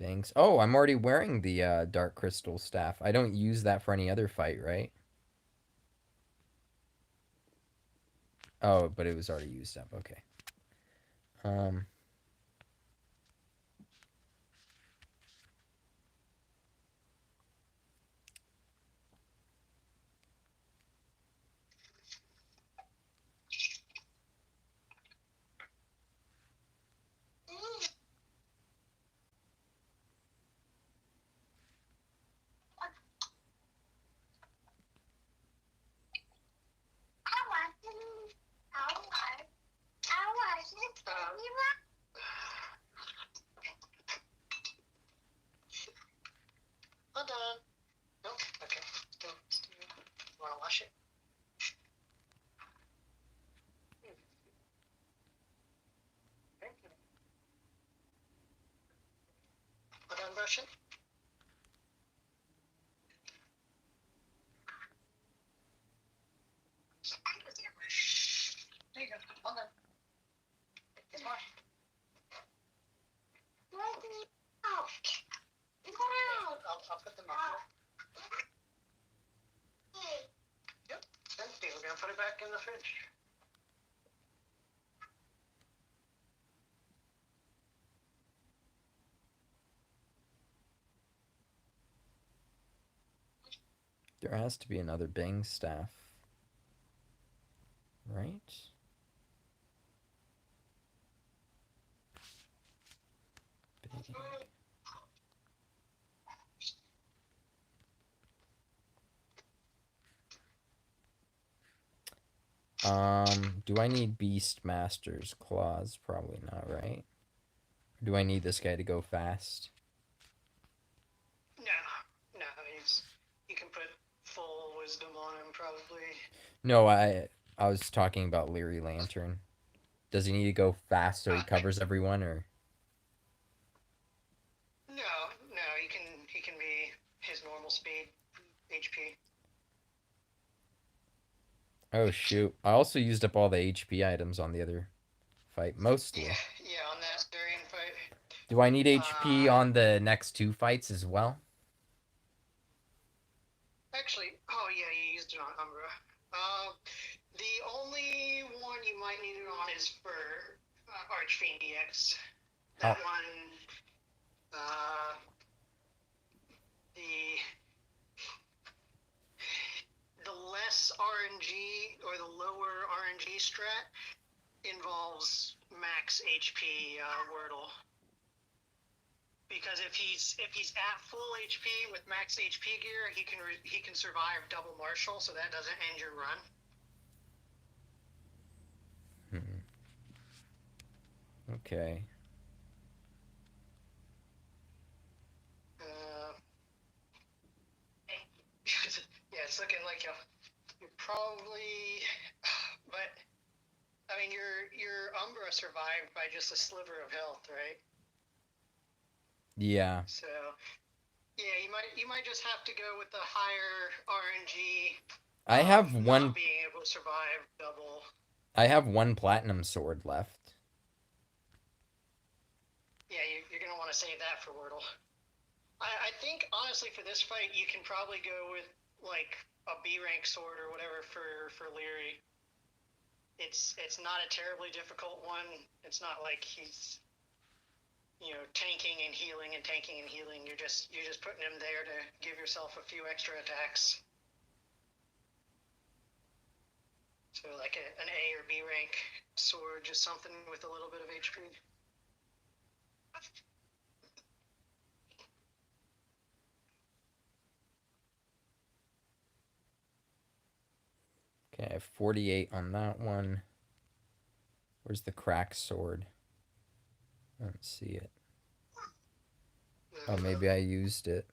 Bangs. Oh, I'm already wearing the Dark Crystal staff. I don't use that for any other fight, right? Oh, but it was already used up. Okay. Um. Hold on. Nope. Okay. Still. Want to wash it? Okay. Hold on, brush it. There you go. Hold on. It's more. I'll put them up. Yep. Empty. We're gonna put it back in the fridge. There has to be another Bing staff. Right? Bing. Do I need Beastmaster's claws? Probably not, right? Do I need this guy to go fast? No, you can put full wisdom on him probably. No, I was talking about Leary Lantern. Does he need to go fast so he covers everyone, or? No, he can be his normal speed, HP. Oh shoot! I also used up all the HP items on the other fight, mostly. Yeah, on that Durian fight. Do I need HP on the next two fights as well? Actually, oh yeah, you used it on Umbra. The only one you might need it on is for Archfiend EX. That one, the less RNG or the lower RNG strat involves max HP Wordle. Because if he's at full HP with max HP gear, he can survive double martial, so that doesn't end your run. Okay. Yeah, it's looking like you're probably, but I mean your Umbra survived by just a sliver of health, right? Yeah. So yeah, you might just have to go with the higher RNG. I have one. Not being able to survive double. I have one platinum sword left. Yeah, you're gonna want to save that for Wordle. I think honestly for this fight you can probably go with like a B rank sword or whatever for Leary. It's not a terribly difficult one. It's not like he's tanking and healing and tanking and healing. You're just putting him there to give yourself a few extra attacks. So like an A or B rank sword, just something with a little bit of HP. Okay, I have 48 on that one. Where's the crack sword? I don't see it. Oh, maybe I used it.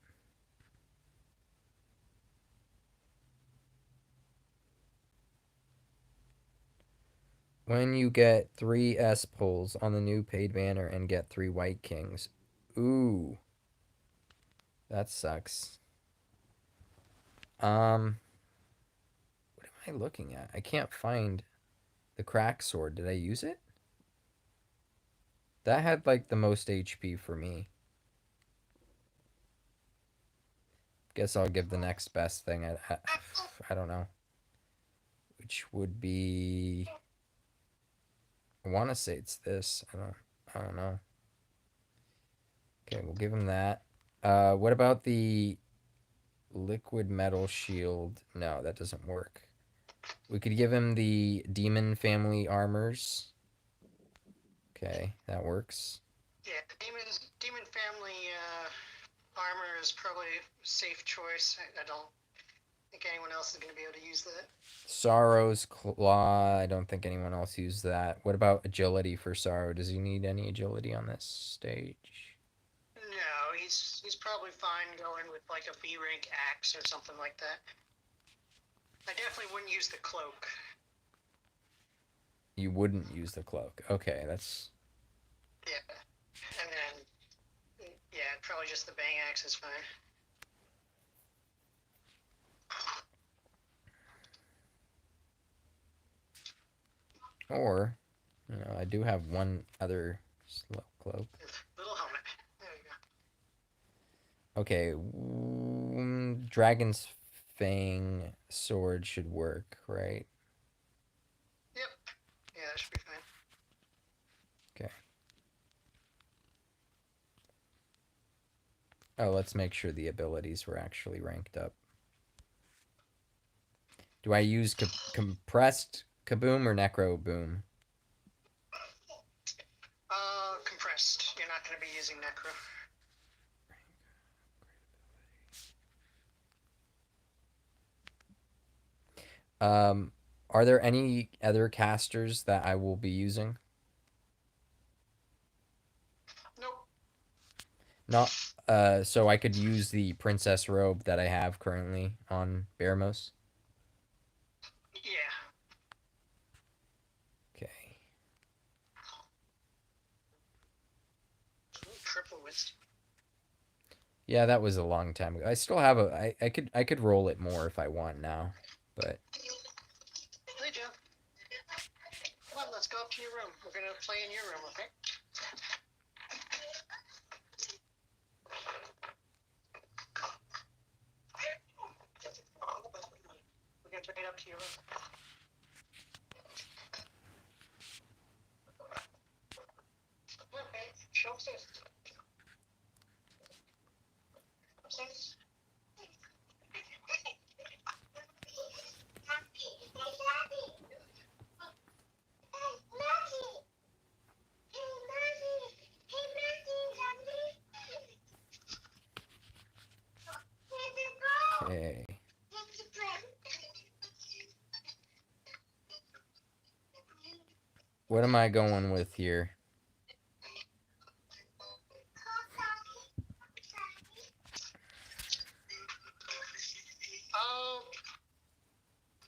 When you get 3 S pulls on the new paid banner and get 3 White Kings. Ooh. That sucks. What am I looking at? I can't find the crack sword. Did I use it? That had like the most HP for me. Guess I'll give the next best thing. I don't know. Which would be I want to say it's this. I don't know. Okay, we'll give him that. What about the liquid metal shield? No, that doesn't work. We could give him the demon family armors. Okay, that works. Yeah, the demon family armor is probably a safe choice. I don't think anyone else is going to be able to use that. Sorrow's claw. I don't think anyone else used that. What about agility for Sorrow? Does he need any agility on this stage? No, he's probably fine going with like a B rank axe or something like that. I definitely wouldn't use the cloak. You wouldn't use the cloak. Okay, that's... Yeah. And then, yeah, probably just the bang axe is fine. Or, you know, I do have one other slow cloak. Little helmet. There you go. Okay, Dragon's Fang sword should work, right? Yep. Yeah, that should be fine. Okay. Oh, let's make sure the abilities were actually ranked up. Do I use compressed kaboom or necro boom? Compressed. You're not going to be using necro. Are there any other casters that I will be using? Nope. Not, so I could use the princess robe that I have currently on Baramos? Yeah. Okay. Ooh, triple wisdom. Yeah, that was a long time ago. I still have I could roll it more if I want now, but Hey, Joe. Come on, let's go up to your room. We're going to play in your room, okay? We're going to take it up to your room. Okay, show upstairs. Upstairs. okay. What am I going with here?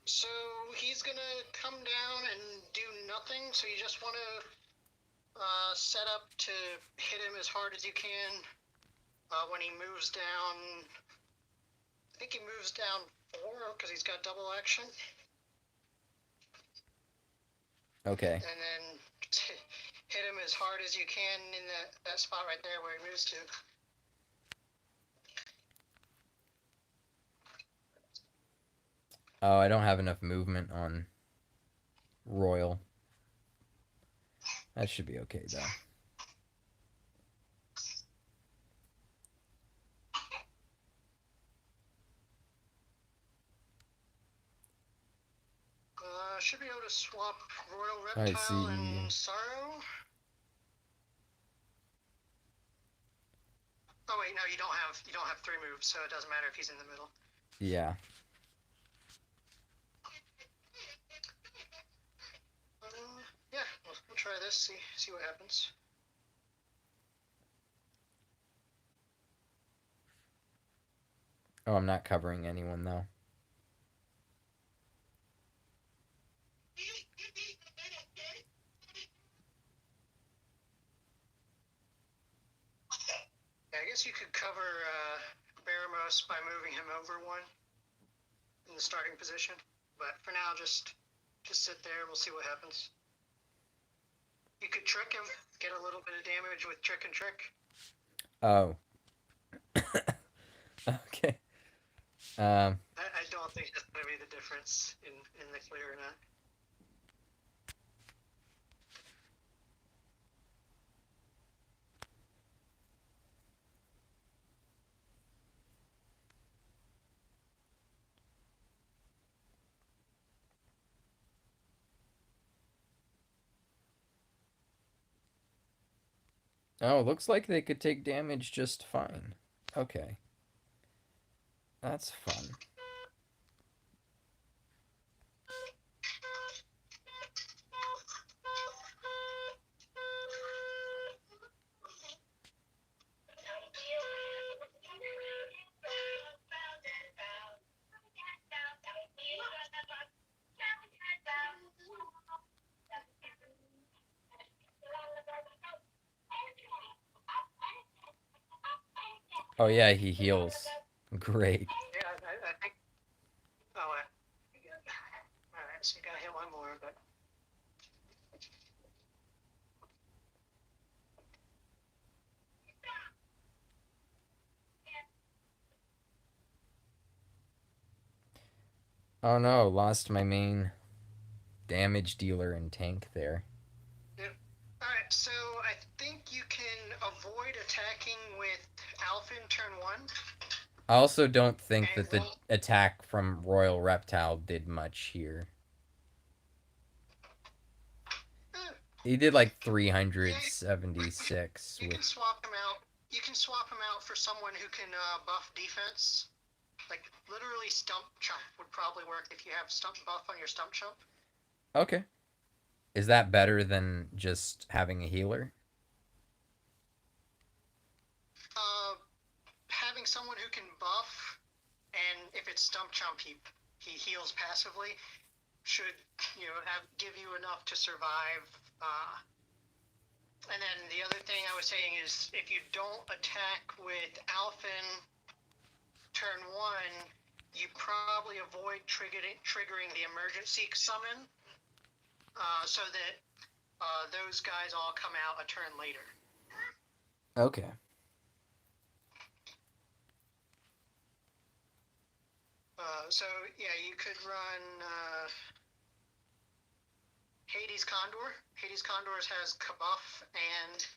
So he's gonna come down and do nothing. So you just want to set up to hit him as hard as you can when he moves down. I think he moves down 4 because he's got double action. Okay. And then hit him as hard as you can in that spot right there where he moves to. Oh, I don't have enough movement on Royal. That should be okay, though. Should be able to swap Royal I Reptile see. and Sorrow. Oh wait, no, you don't have 3 moves, so it doesn't matter if he's in the middle. Yeah. Yeah, we'll try this. See what happens. Oh, I'm not covering anyone, though. Yeah, I guess you could cover Baramos by moving him over 1 in the starting position. But for now, just sit there. We'll see what happens. You could trick him, get a little bit of damage with trick and trick. Oh. Okay. I don't think that's going to be the difference in the clear or not. Oh, looks like they could take damage just fine. Okay. That's fun. Oh yeah, he heals. Great. Yeah, I think. Oh, all right. So you gotta hit one more, but. Oh no, lost my main damage dealer and tank there. Yeah. All right. So I think you can avoid attacking with Alpha in turn 1. I also don't think And that the attack from Royal Reptile did much here. He did like 376 You with... can swap him out. You can swap him out for someone who can buff defense. Like literally, stump chump would probably work if you have stump buff on your stump chump. Okay. Is that better than just having a healer? Having someone who can buff, and if it's stump chump, he heals passively, should give you enough to survive. And then the other thing I was saying is, if you don't attack with Alphin turn 1, you probably avoid triggering the emergency summon, so that those guys all come out a turn later. Okay. So yeah, you could run Hades Condor. Hades Condors has Kabuff and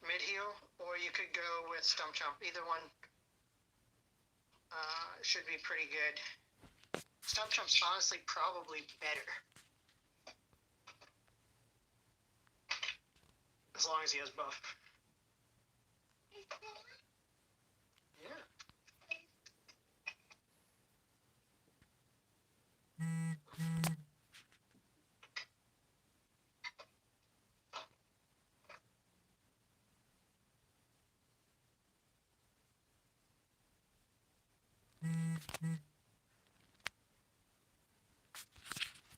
mid heal, or you could go with Stump Chump. Either one should be pretty good. Stump Chump's honestly probably better, as long as he has buff. Yeah.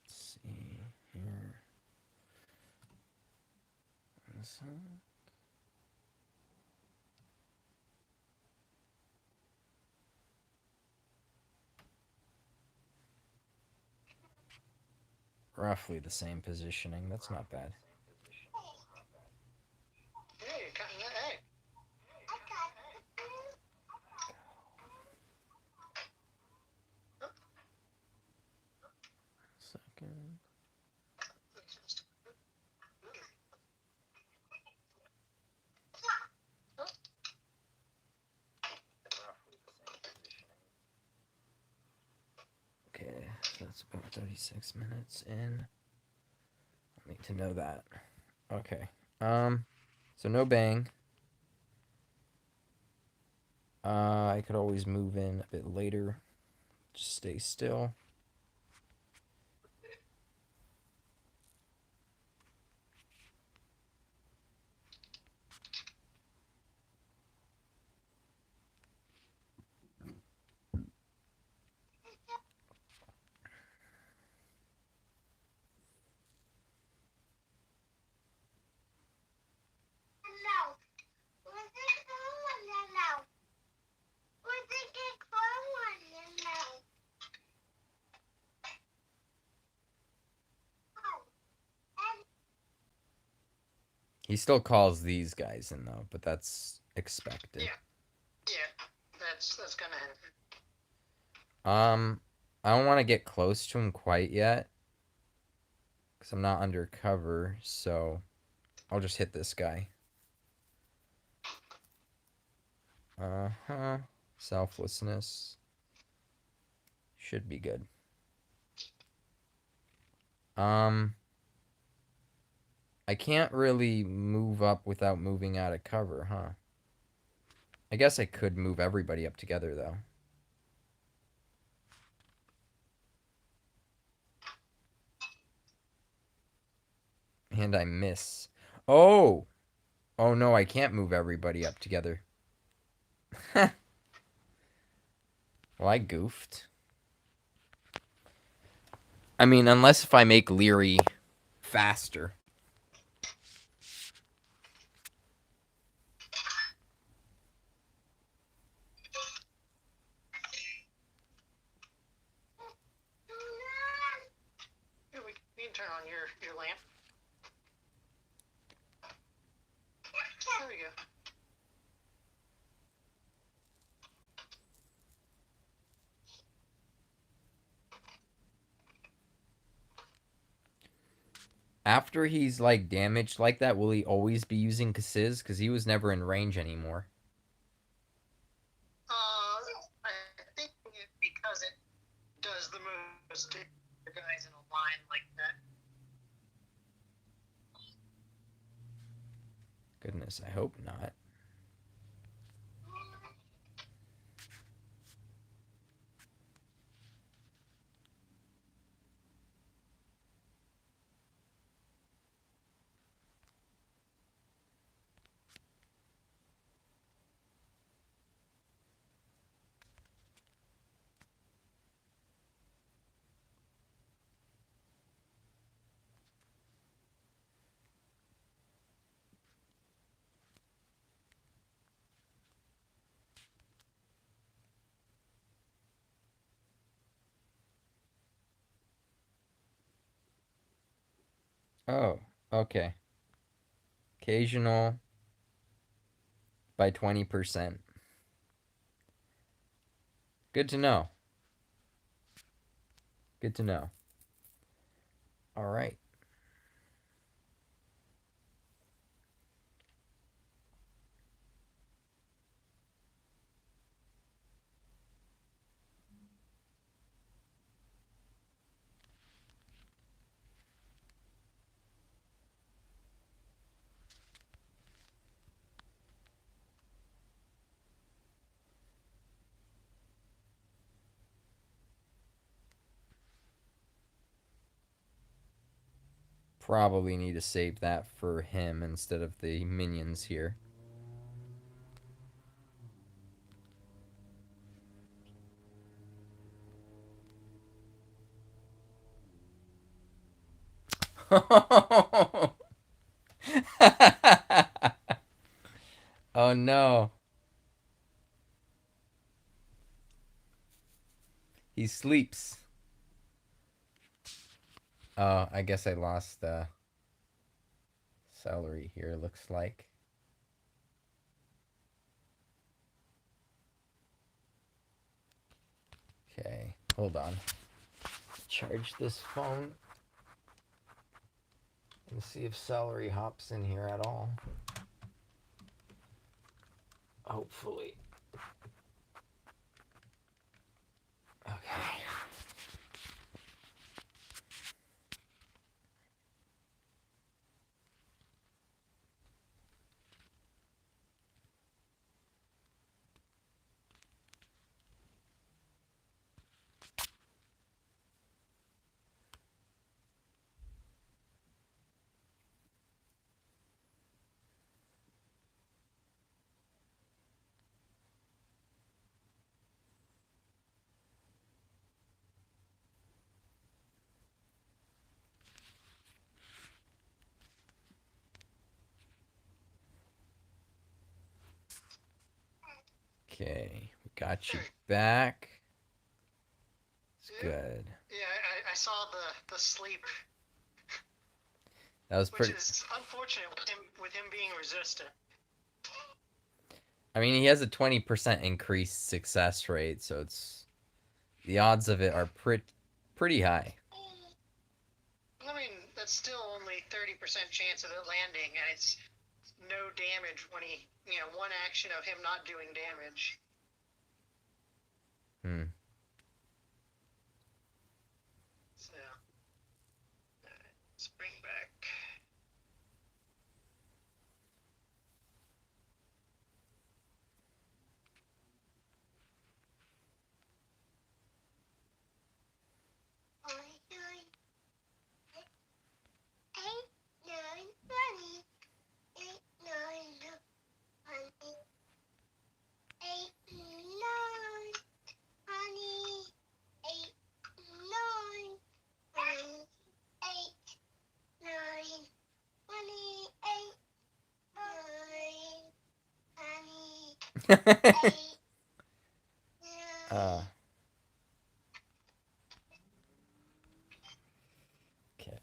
Let's see here. This one. Roughly the same positioning. That's not bad. Hey, you're cutting that egg. Second. Okay, so that's about 36 minutes in. I need to know that. Okay. So no bang. I could always move in a bit later. Just stay still. He still calls these guys in though, but that's expected. Yeah, that's gonna happen. I don't want to get close to him quite yet, because I'm not undercover, so I'll just hit this guy. Uh-huh. Selflessness. Should be good. I can't really move up without moving out of cover, huh? I guess I could move everybody up together, though. And I miss. Oh! Oh no, I can't move everybody up together. Well, I goofed. I mean, unless if I make Leary faster. Yeah, we can turn on your lamp. There we go. After he's like damaged like that, will he always be using Kasiz? Because he was never in range anymore. I think because it does the moves to your guys in a line like that. Goodness, I hope not. Oh, okay. Occasional by 20%. Good to know. Good to know. All right. Probably need to save that for him instead of the minions here. Oh no. He sleeps. Oh, I guess I lost Celery here, looks like. Okay, hold on. Charge this phone and see if Celery hops in here at all. Hopefully. Okay. Okay, we got you back. It's good. Yeah, I saw the sleep, That was which pretty. is unfortunate with him being resistant. I mean, he has a 20% increased success rate, so it's the odds of it are pretty high. I mean, that's still only 30% chance of it landing, and it's no damage when he, one action of him not doing damage. Hmm. So, let's bring back. uh, okay.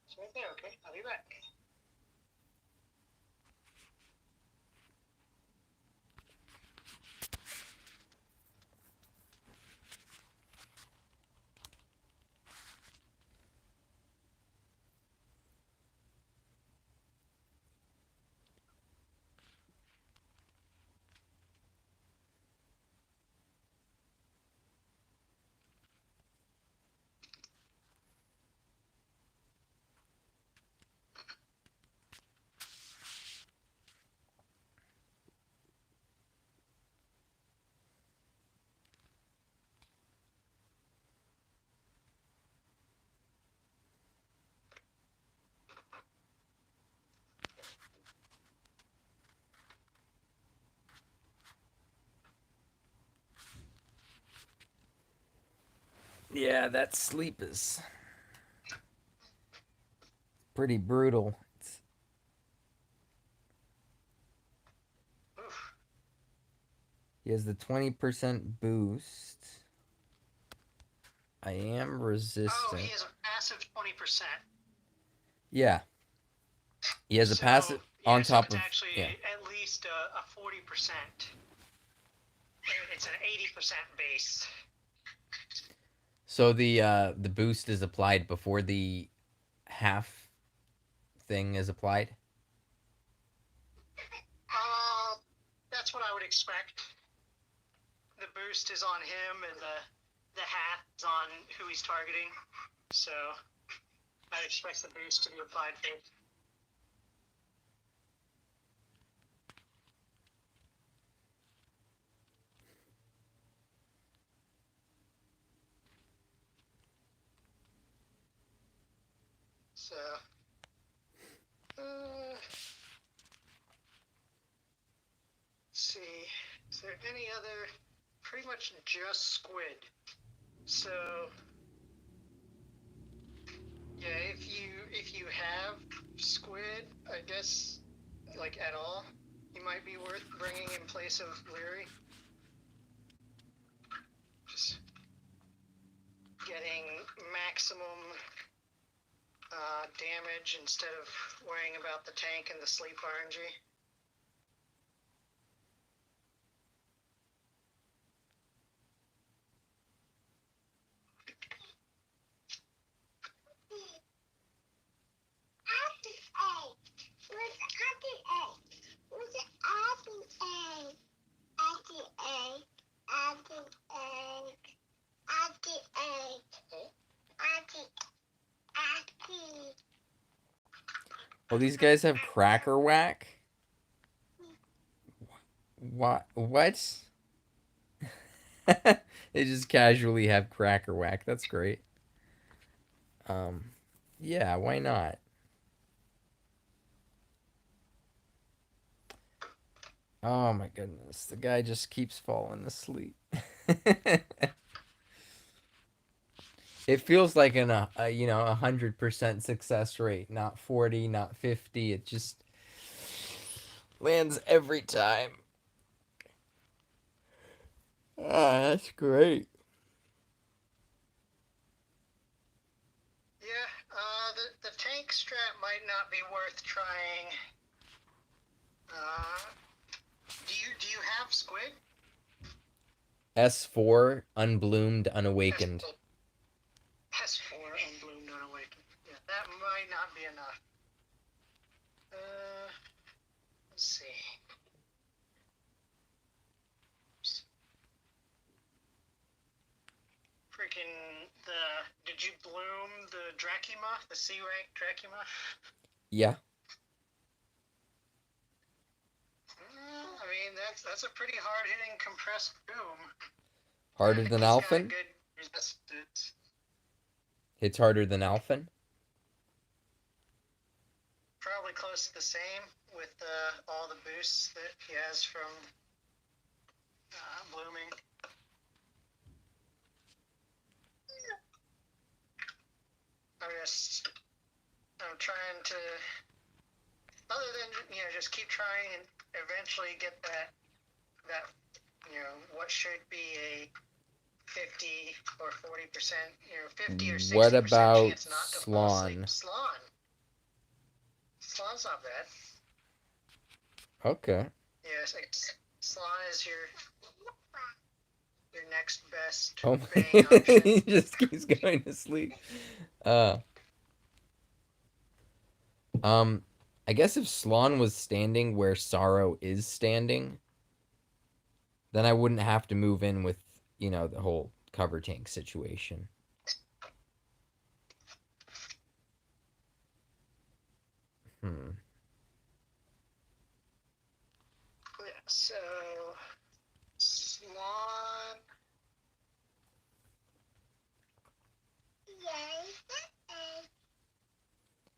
It's right there, okay? I'll be back. Yeah, that sleep is pretty brutal. Oof. He has the 20% boost. I am resistant. Oh, he has a passive 20%. Yeah. He has a So, passive yeah, on so top it's of actually yeah. at least a 40%. It's an 80% base. So the boost is applied before the half thing is applied. That's what I would expect. The boost is on him, and the hat is on who he's targeting. So I'd expect the boost to be applied first. So, let's see. Is there any other? Pretty much just squid. So, yeah, if you have squid, I guess, like at all, he might be worth bringing in place of Leary. Just getting maximum damage instead of worrying about the tank and the sleep RNG. Oh, these guys have Cracker Whack? What? What? They just casually have Cracker Whack. That's great. Yeah, why not? Oh my goodness, the guy just keeps falling asleep. It feels like a 100% success rate, not 40, not 50. It just lands every time. Ah, that's great. Yeah, the tank strap might not be worth trying. Do you have squid? S4, unbloomed, unawakened. S4 unbloomed unawakened. Yeah, that might not be enough. Let's see. Freaking did you bloom the Dracula, the C rank Dracula? Yeah. that's a pretty hard-hitting compressed boom. Harder I think than he's got Alphen? good resistance. Hits harder than Alphen? Probably close to the same with all the boosts that he has from blooming. I'm trying to, other than just keep trying and eventually get that what should be a 50 or 40%, 50 or 60% What about chance not to fall asleep. Slon? Slon's not bad. Okay. Yes, Slon is your next best Oh bang my option. he just keeps going to sleep. I guess if Slon was standing where Sorrow is standing, then I wouldn't have to move in with, the whole cover tank situation. Yeah, so Slon.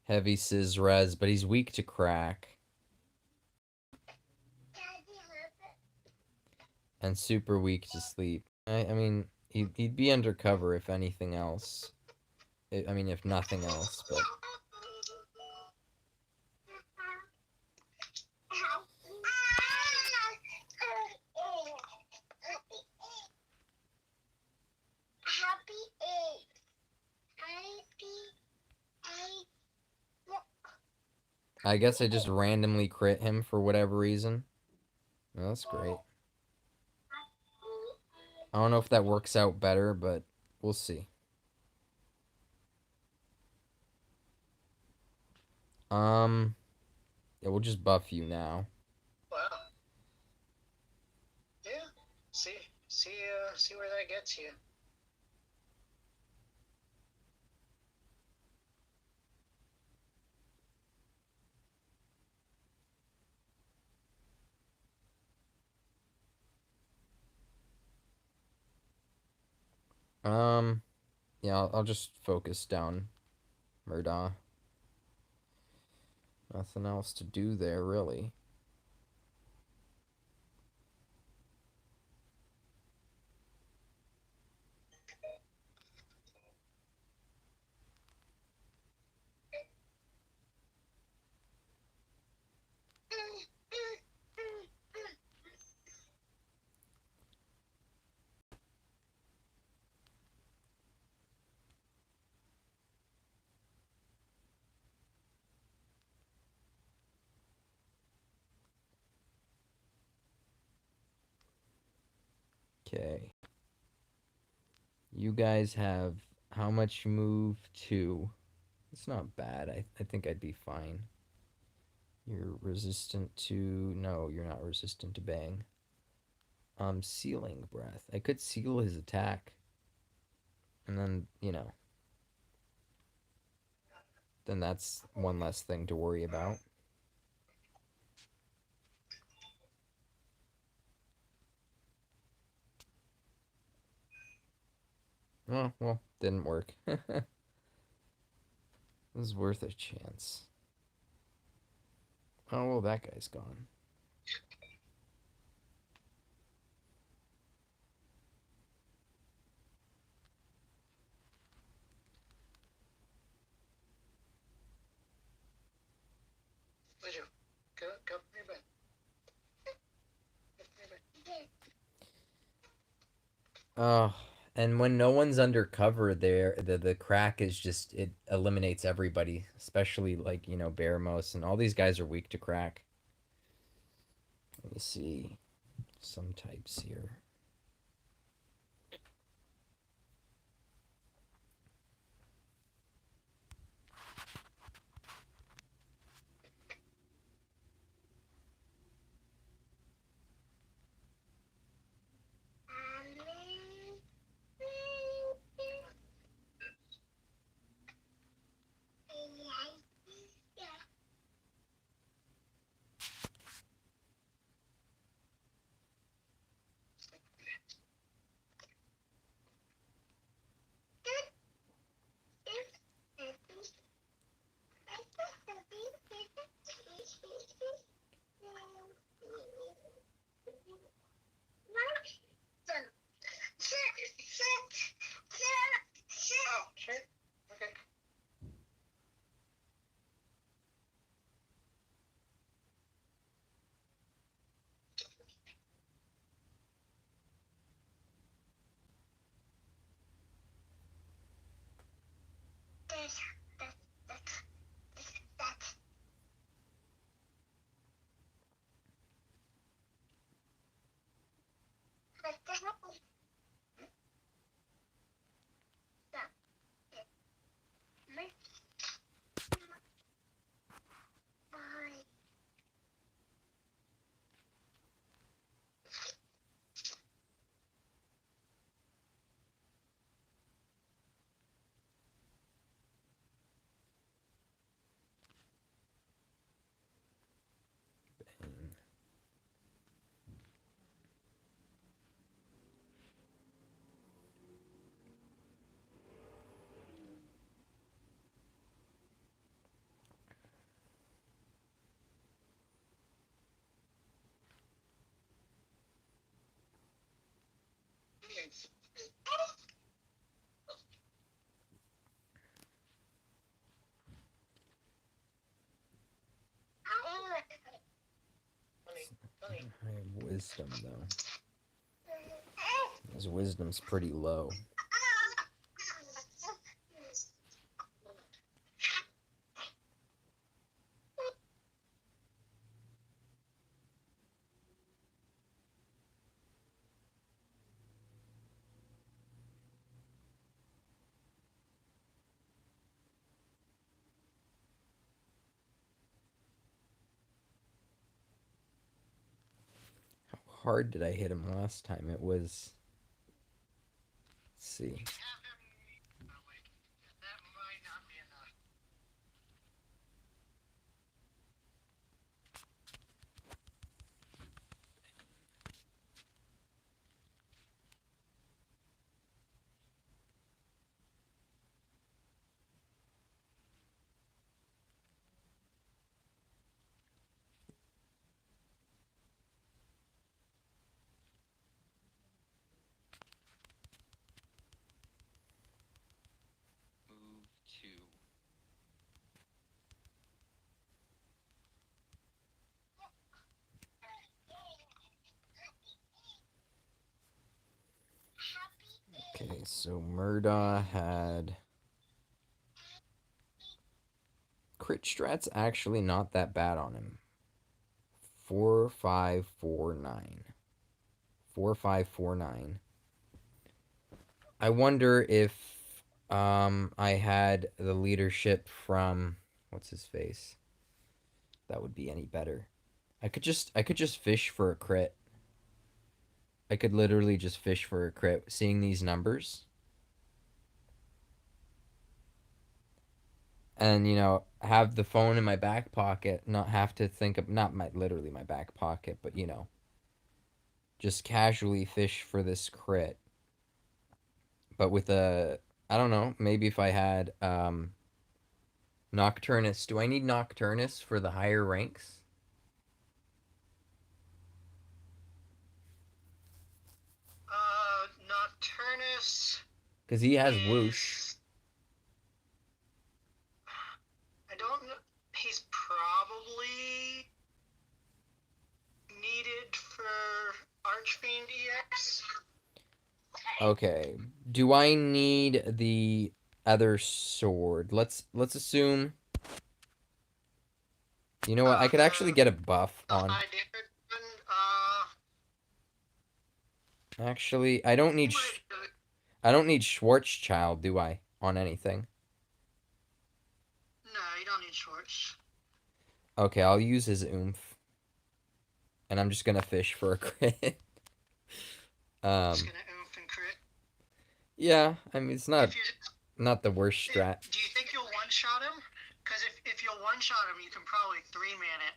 Heavy Res, but he's weak to crack. And super weak to sleep. I mean, he'd be undercover if anything else. I mean, if nothing else, but... I guess I just randomly crit him for whatever reason. Well, that's great. I don't know if that works out better, but we'll see. Yeah, we'll just buff you now. Wow. Yeah. See where that gets you. Yeah, I'll just focus down Murdaw. Nothing else to do there, really. Okay. You guys have how much move? 2. It's not bad. I think I'd be fine. You're resistant to... No, you're not resistant to bang. Sealing breath. I could seal his attack. And then, then that's one less thing to worry about. Oh, well, didn't work. It was worth a chance. Oh, well, that guy's gone. Would you go from your bed? Oh, and when no one's undercover there, the crack is just, it eliminates everybody, especially like, Baramos, and all these guys are weak to crack. Let me see some types here. I have wisdom, though. His wisdom's pretty low. How hard did I hit him last time? It was... Let's see. Move 2. Okay, so Murdaw had... Crit strat's actually not that bad on him. 4, 5, 4, 9. 4, 5, 4, 9. I wonder if I had the leadership from what's his face. That would be any better. I could just fish for a crit. I could literally just fish for a crit. Seeing these numbers. And, you know, have the phone in my back pocket, not have to think of, not literally my back pocket, but, you know, just casually fish for this crit. But with I don't know, maybe if I had Nokturnus. Do I need Nokturnus for the higher ranks? Nokturnus. Because he has whoosh. I don't know. He's probably needed for Archfiend EX. Okay. Do I need the other sword? Let's assume. You know what? I could actually get a buff on. Actually, I don't need Schwarzschild, do I? On anything. No, you don't need Schwartz. Okay, I'll use his oomph. And I'm just gonna fish for a crit. Just gonna oomph and crit. Yeah, I mean it's not the worst strat. Do you think you'll one-shot him? Because if you'll one-shot him, you can probably 3-man it.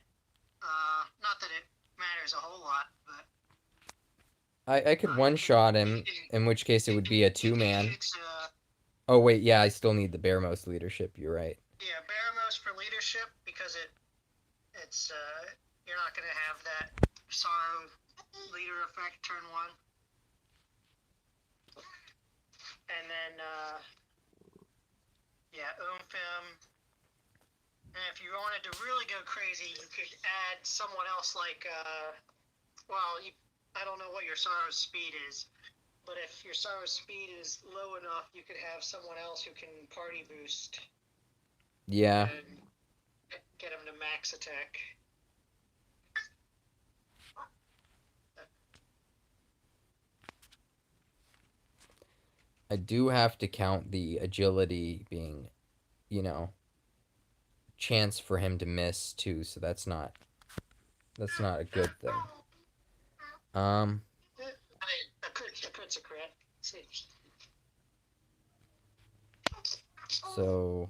Not that it matters a whole lot, but... I could one-shot him, in which case it would be a 2-man. Oh, wait, yeah, I still need the Bearmost leadership, you're right. Yeah, Bearmost for leadership, because it's you're not going to have that Sorrow leader effect turn 1. And then, yeah, oomph him. And if you wanted to really go crazy, you could add someone else like, well, I don't know what your Sorrow's speed is, but if your Sorrow's speed is low enough, you could have someone else who can party boost Yeah. And get him to max attack. I do have to count the agility being, chance for him to miss too, so that's not a good thing. Um A crit's a crit. See. so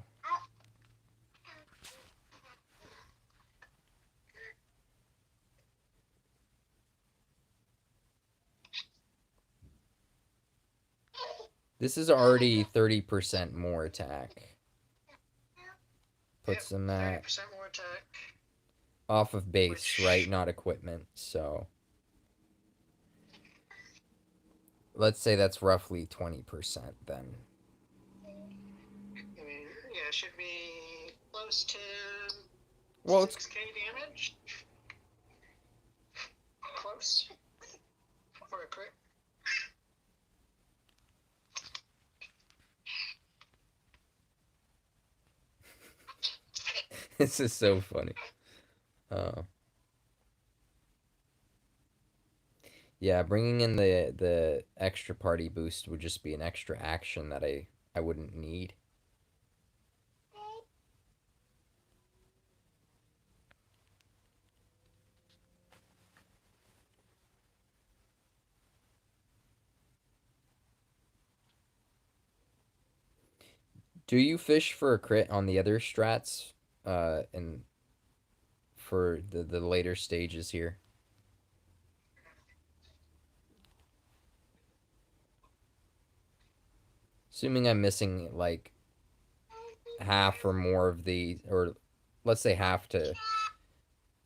this is already 30% more attack. Puts him at 30% more attack. off of base, right? Not equipment. So let's say that's roughly 20% then. I mean, yeah, it should be close to Well, it's 6k damage. Close for a crit. this is so funny. Yeah, bringing in the extra party boost would just be an extra action that I wouldn't need. Do you fish for a crit on the other strats, and for the later stages here? Assuming I'm missing like half or more of the, or let's say half to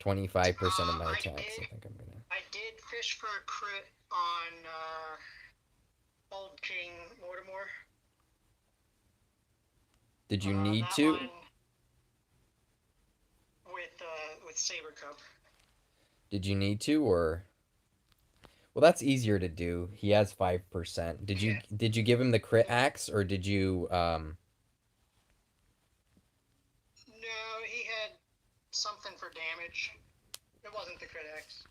25% of my attacks, I think I'm gonna. I did fish for a crit on Old King Mortimer. Did you need That to? one with Saber Cup. Did you need to, or? Well, that's easier to do. He has 5%. Did you give him the crit axe, or did you No, he had something for damage. It wasn't the crit X.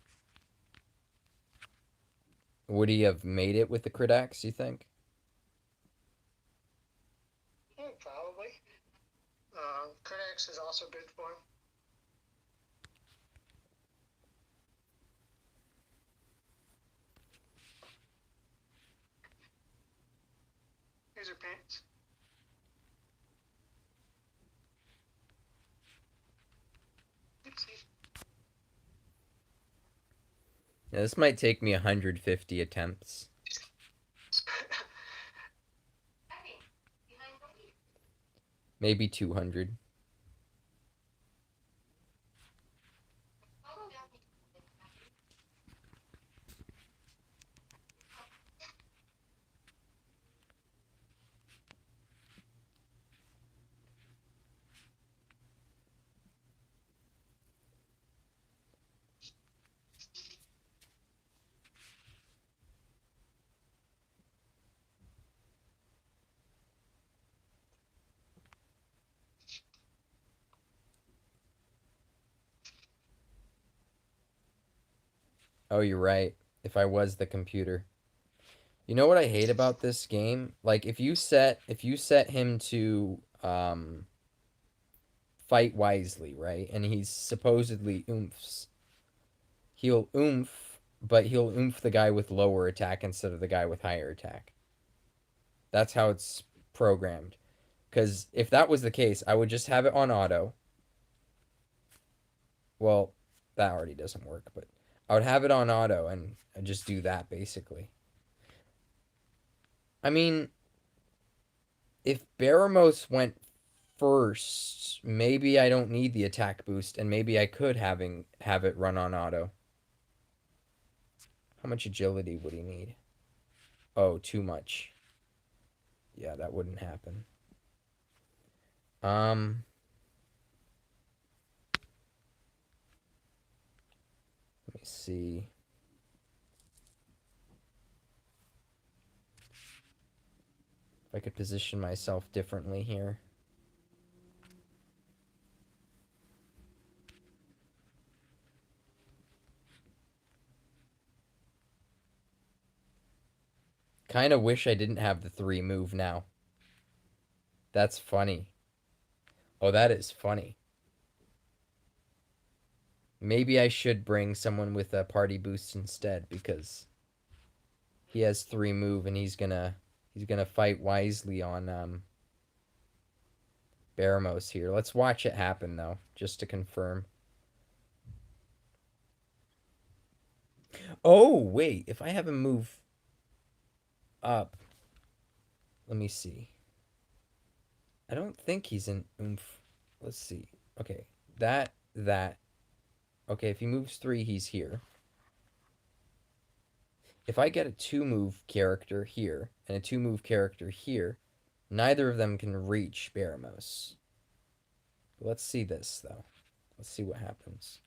would he have made it with the crit axe, you think? Probably. Crit X is also good for him. Here's your pants. Oopsie. Yeah, this might take me 150 attempts. Maybe 200. Oh, you're right. If I was the computer. You know what I hate about this game? Like if you set him to fight wisely, right? And he's supposedly oomphs. He'll oomph, but he'll oomph the guy with lower attack instead of the guy with higher attack. That's how it's programmed. Because if that was the case, I would just have it on auto. Well, that already doesn't work, but I would have it on auto and just do that basically. I mean, if Baramos went first, maybe I don't need the attack boost, and maybe I could have it run on auto. How much agility would he need? Oh, too much. Yeah, that wouldn't happen. Let me see. If I could position myself differently here. Kind of wish I didn't have the 3 move now. That's funny. Oh, that is funny. Maybe I should bring someone with a party boost instead, because he has 3 move and he's gonna fight wisely on Baramos here. Let's watch it happen though, just to confirm. Oh wait, if I have him move up, let me see. I don't think he's an oomph. Let's see. Okay, that. Okay, if he moves 3, he's here. If I get a 2-move character here and a 2-move character here, neither of them can reach Baramos. Let's see this, though. Let's see what happens.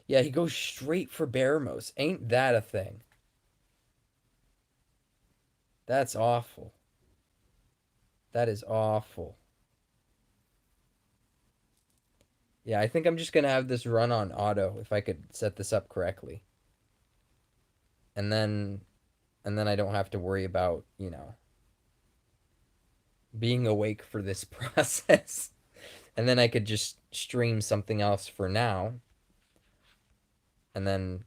Yeah, he goes straight for Baramos. Ain't that a thing? That's awful. That is awful. Yeah, I think I'm just going to have this run on auto if I could set this up correctly. And then I don't have to worry about, being awake for this process. And then I could just stream something else for now. And then,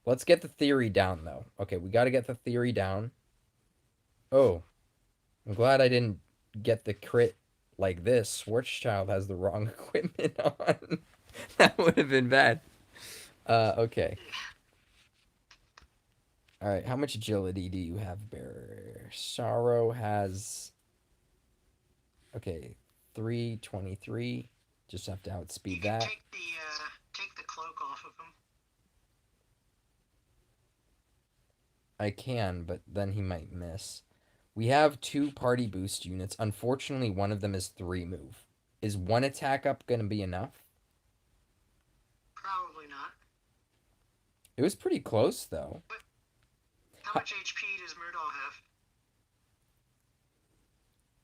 let's get the theory down, though. Okay, we got to get the theory down. Oh, I'm glad I didn't get the crit like this. Schwarzschild has the wrong equipment on. That would have been bad. Okay. All right, how much agility do you have, Bear? Sorrow has... Okay, 323. Just have to outspeed that. Take the cloak off of him. I can, but then he might miss. We have 2 party boost units. Unfortunately, one of them is 3 move. Is 1 attack up going to be enough? Probably not. It was pretty close, though. How much HP does Murdaw have?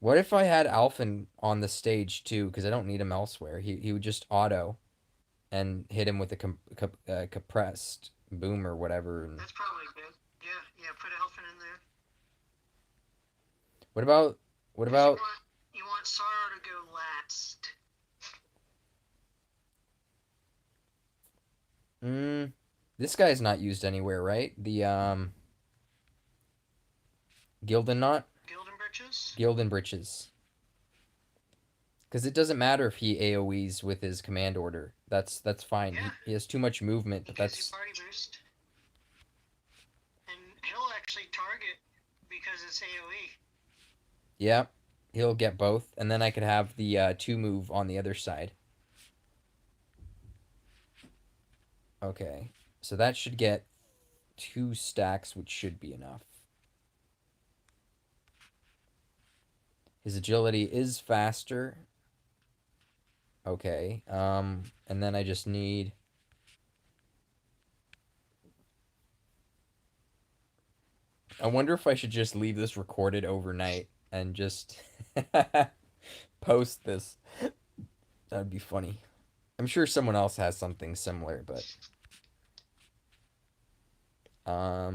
What if I had Alphen on the stage, too? Because I don't need him elsewhere. He would just auto and hit him with a compressed boom or whatever. That's probably good. Yeah, put Alphen in there. What about... You want Sorrow to go last. This guy's not used anywhere, right? The, Gildan Knot? Gildan Britches. Because it doesn't matter if he AoEs with his command order. That's fine. Yeah. He has too much movement, but that's... Party boost. And he'll actually target because it's AoE. Yeah, he'll get both. And then I could have the 2-move on the other side. Okay. So that should get 2 stacks, which should be enough. His agility is faster. Okay. And then I just need... I wonder if I should just leave this recorded overnight and just post this. That'd be funny. I'm sure someone else has something similar, but... Yeah,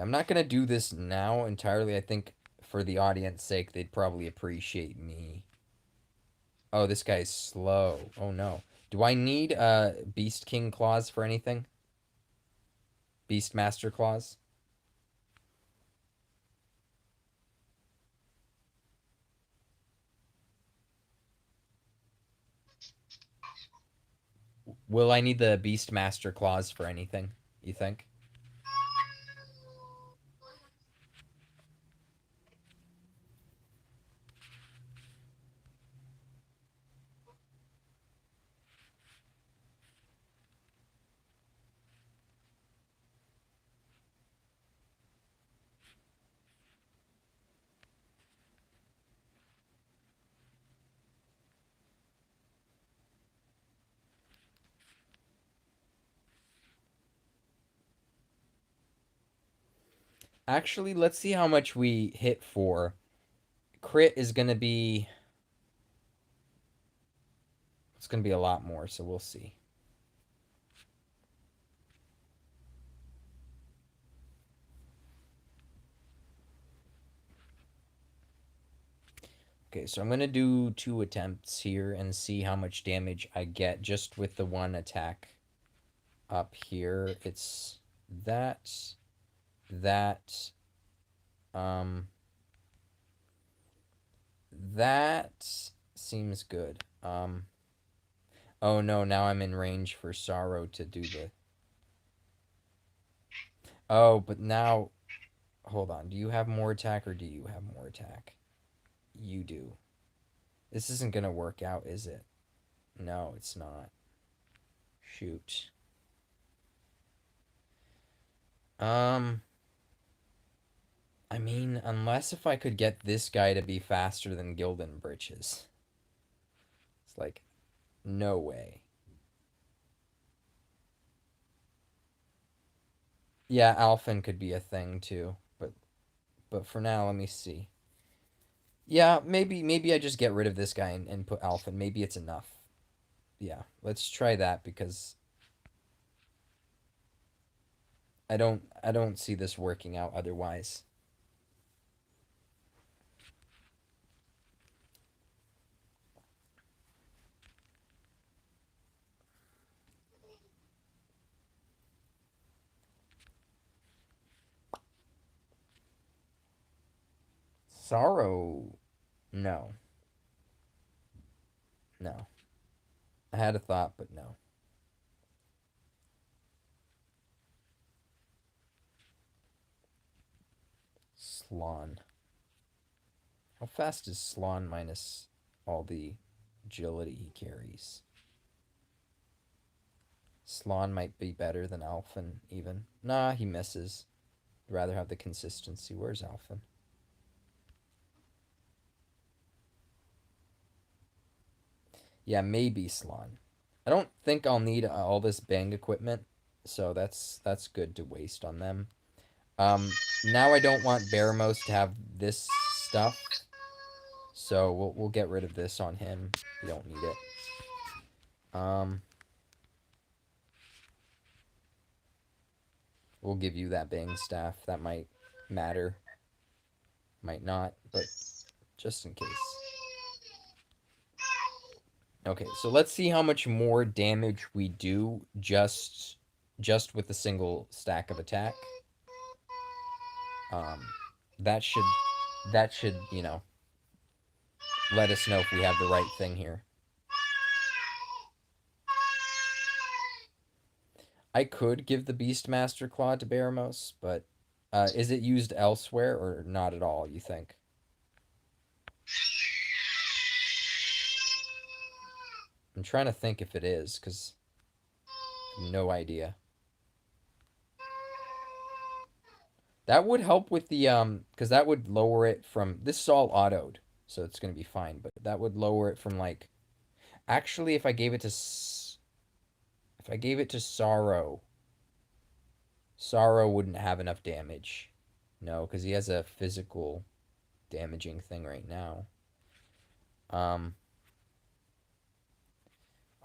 I'm not going to do this now entirely. I think for the audience sake, they'd probably appreciate me. Oh, this guy's slow. Oh, no. Do I need Beast King claws for anything? Beast Master claws? Will I need the Beast Master claws for anything, you think? Actually, let's see how much we hit for. Crit is going to be... It's going to be a lot more, so we'll see. Okay, so I'm going to do 2 attempts here and see how much damage I get just with the one attack up here. It's that, that, that seems good. Oh no, now I'm in range for Sorrow to do the... Oh, but now... Hold on, do you have more attack or do you have more attack? You do. This isn't gonna work out, is it? No, it's not. Shoot. I mean, unless if I could get this guy to be faster than Gildan Britches. It's like, no way. Yeah, Alphen could be a thing too, but for now, let me see. Yeah, maybe I just get rid of this guy and put Alphen. Maybe it's enough. Yeah, let's try that because I don't see this working out otherwise. Sorrow, no. No. I had a thought, but no. Slon. How fast is Slon minus all the agility he carries? Slon might be better than Alphen, even. Nah, he misses. I'd rather have the consistency. Where's Alphen? Yeah, maybe Slon. I don't think I'll need all this bang equipment, so that's good to waste on them. Now I don't want Baramos to have this stuff, so we'll get rid of this on him. We don't need it. We'll give you that bang staff. That might matter. Might not, but just in case. Okay, so let's see how much more damage we do just with a single stack of attack. That should, you know, let us know if we have the right thing here. I could give the Beastmaster Claw to Baramos, but is it used elsewhere or not at all, you think? I'm trying to think if it is, because I have no idea. That would help with the, because that would lower it from, this is all autoed, so it's going to be fine, but that would lower it from, like, actually, if I gave it to Sorrow, Sorrow wouldn't have enough damage. No, because he has a physical damaging thing right now.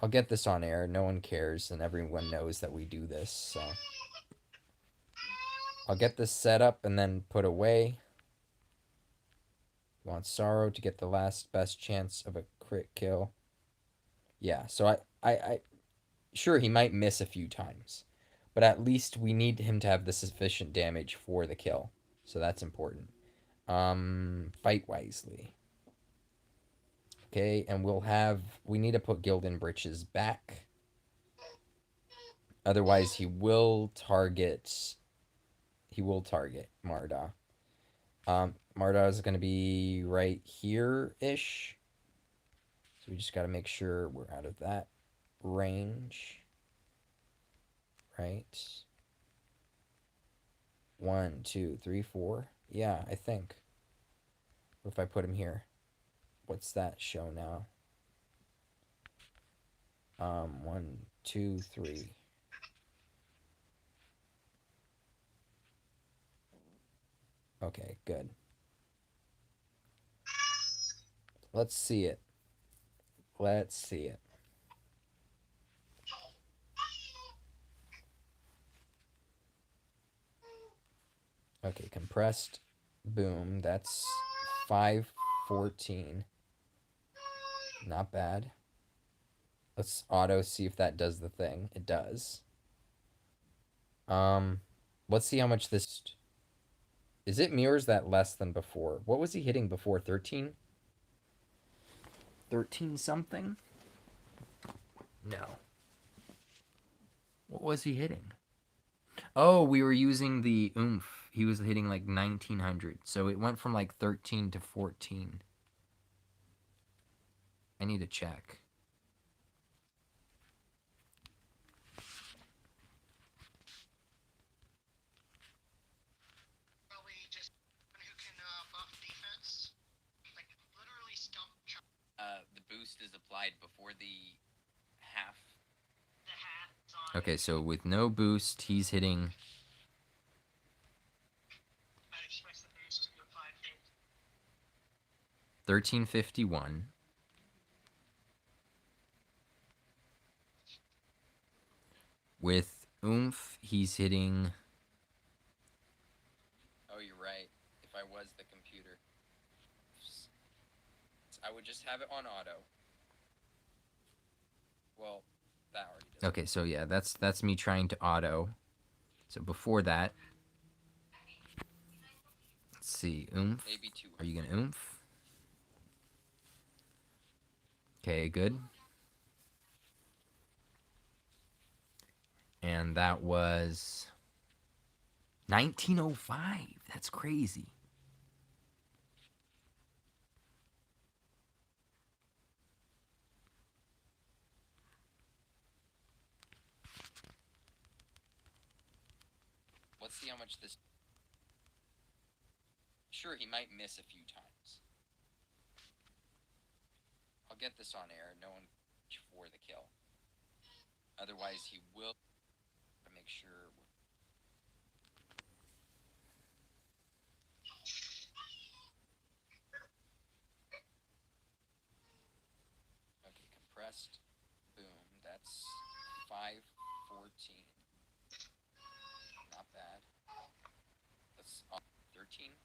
I'll get this on air. No one cares, and everyone knows that we do this, so... I'll get this set up and then put away. Want Sorrow to get the last best chance of a crit kill. Yeah, so I sure, he might miss a few times, but at least we need him to have the sufficient damage for the kill, so that's important. Fight wisely. Okay, and we need to put Gildan Britches back. Otherwise, he will target Murdaw. Murdaw is going to be right here-ish. So we just got to make sure we're out of that range. Right. 1, 2, 3, 4. Yeah, I think. What if I put him here? What's that show now? 1, 2, 3. Okay, good. Let's see it. Let's see it. Okay, compressed. Boom. That's 514. Not bad. Let's auto see if that does the thing. It does. Let's see how much this... Is it mirrors that less than before? What was he hitting before? 13? 13 something? No. What was he hitting? Oh, we were using the oomph. He was hitting like 1900. So it went from like 13 to 14. I need to check. Probably just who can buff defense. Like, literally stump chop The boost is applied before the half. the hats on. Okay, so with no boost, he's hitting... I expect the boost to be applied to 1351. With oomph, he's hitting... Oh, you're right. If I was the computer, I would just have it on auto. Well, that already does. Okay, so yeah, that's me trying to auto. So before that, let's see, oomph. Maybe two. Are you gonna oomph? Okay, good. And that was 1905. That's crazy. Let's see how much this. Sure, he might miss a few times. I'll get this on air. No one for the kill. Otherwise, he will. To make sure. Okay, compressed. Boom. That's 514. Not bad. That's 13.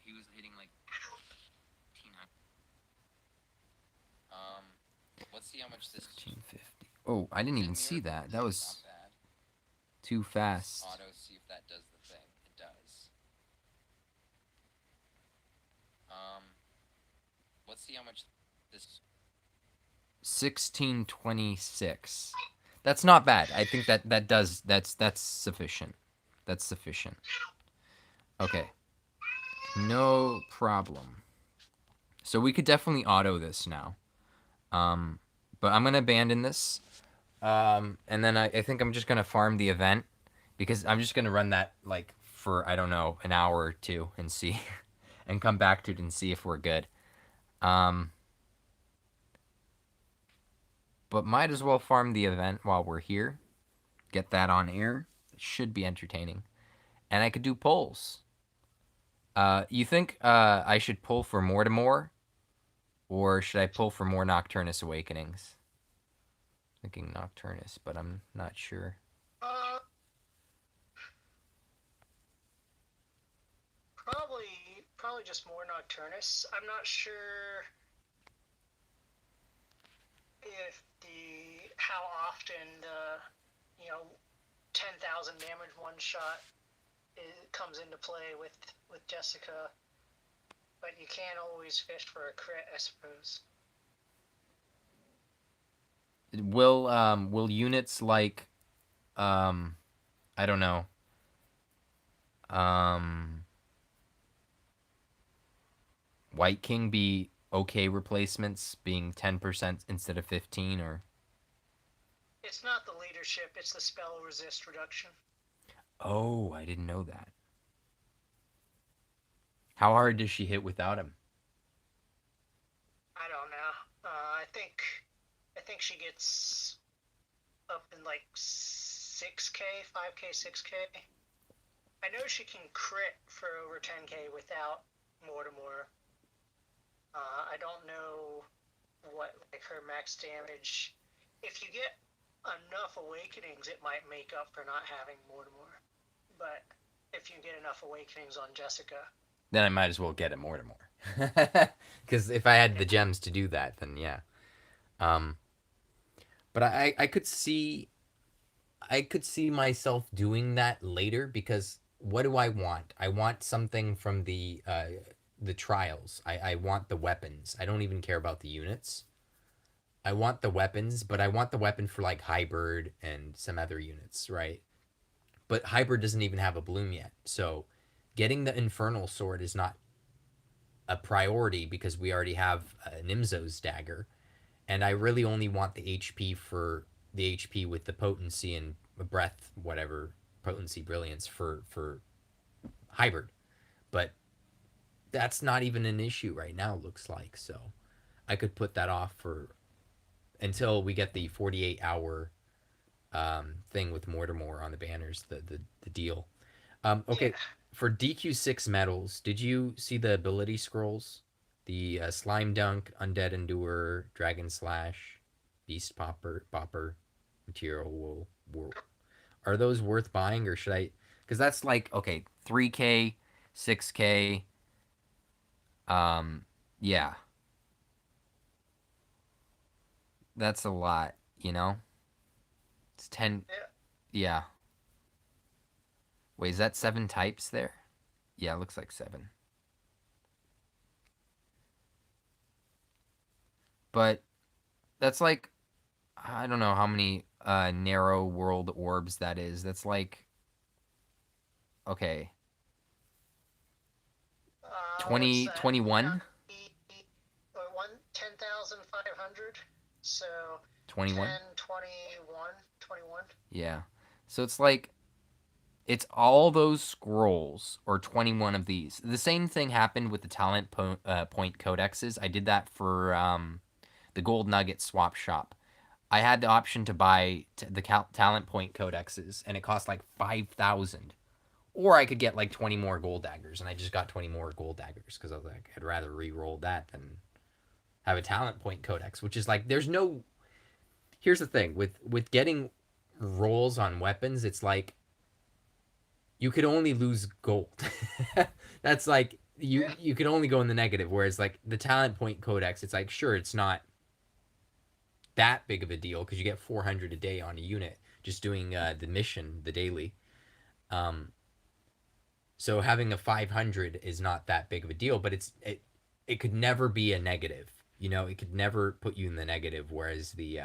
He was hitting like 1800. Let's see how much this. 1350. Oh, I didn't even see that. That was Not bad. too fast. Auto, see if that does the thing. It does. Let's see how much this. 1626. That's not bad. I think that does that's sufficient. That's sufficient. Okay. No problem. So we could definitely auto this now. But I'm gonna abandon this. And then I think I'm just gonna farm the event because I'm just gonna run that like for I don't know an hour or two and see, and come back to it and see if we're good. But might as well farm the event while we're here. Get that on air. It should be entertaining. And I could do polls. You think I should pull for Murdaw? Or should I pull for more Nokturnus Awakenings? Thinking Nokturnus, but I'm not sure. Probably just more Nokturnus. I'm not sure if how often the 10,000 damage one shot comes into play with Jessica, but you can't always fish for a crit, I suppose. Will units like I don't know White King be okay replacements being 10% instead of 15 or? It's not the leadership, it's the spell resist reduction. Oh, I didn't know that. How hard does she hit without him? I don't know. I think she gets up in like 6k, 5k, 6k. I know she can crit for over 10k without Murdaw. I don't know what like her max damage. If you get enough awakenings, it might make up for not having Murdaw. But if you get enough awakenings on Jessica, Then I might as well get a Murdaw. Because if I had the gems to do that, then yeah. Um, but I could see myself doing that later because what do I want? I want something from the trials. I want the weapons. I don't even care about the units. I want the weapons, but I want the weapon for like hybrid and some other units, right? But hybrid doesn't even have a bloom yet, so getting the infernal sword is not a priority because we already have Nimzo's dagger, and I really only want the HP for the HP with the potency and breath, whatever potency brilliance for hybrid. But that's not even an issue right now. Looks like so. I could put that off for until we get the 48-hour thing with Mortimer on the banners, the deal. Yeah. Okay, for DQ6 medals, did you see the ability scrolls? The Slime Dunk, Undead Endure, Dragon Slash, Beast Popper, Material Wool. Are those worth buying or should I? Because that's like, okay, 3K, 6K. Um, yeah, that's a lot, you know? It's 10. Yeah. Yeah. Wait, is that 7 types there? Yeah, it looks like 7. But that's like I don't know how many narrow world orbs that is. That's like okay, What's 20 that? 21 10,500. So 21. 10, 21, 21. Yeah. So it's like it's all those scrolls or 21 of these. The same thing happened with the point codexes. I did that for the gold nugget swap shop. I had the option to buy the talent point codexes and it cost like 5,000. Or I could get like 20 more gold daggers, and I just got 20 more gold daggers because I was like, I'd rather re-roll that than have a talent point codex, which is like, there's no. Here's the thing with getting rolls on weapons, it's like you could only lose gold. That's like Yeah. you could only go in the negative. Whereas like the talent point codex, it's like sure it's not that big of a deal because you get 400 a day on a unit just doing the mission, the daily. Um, So having a 500 is not that big of a deal, but it could never be a negative. You know, it could never put you in the negative, whereas the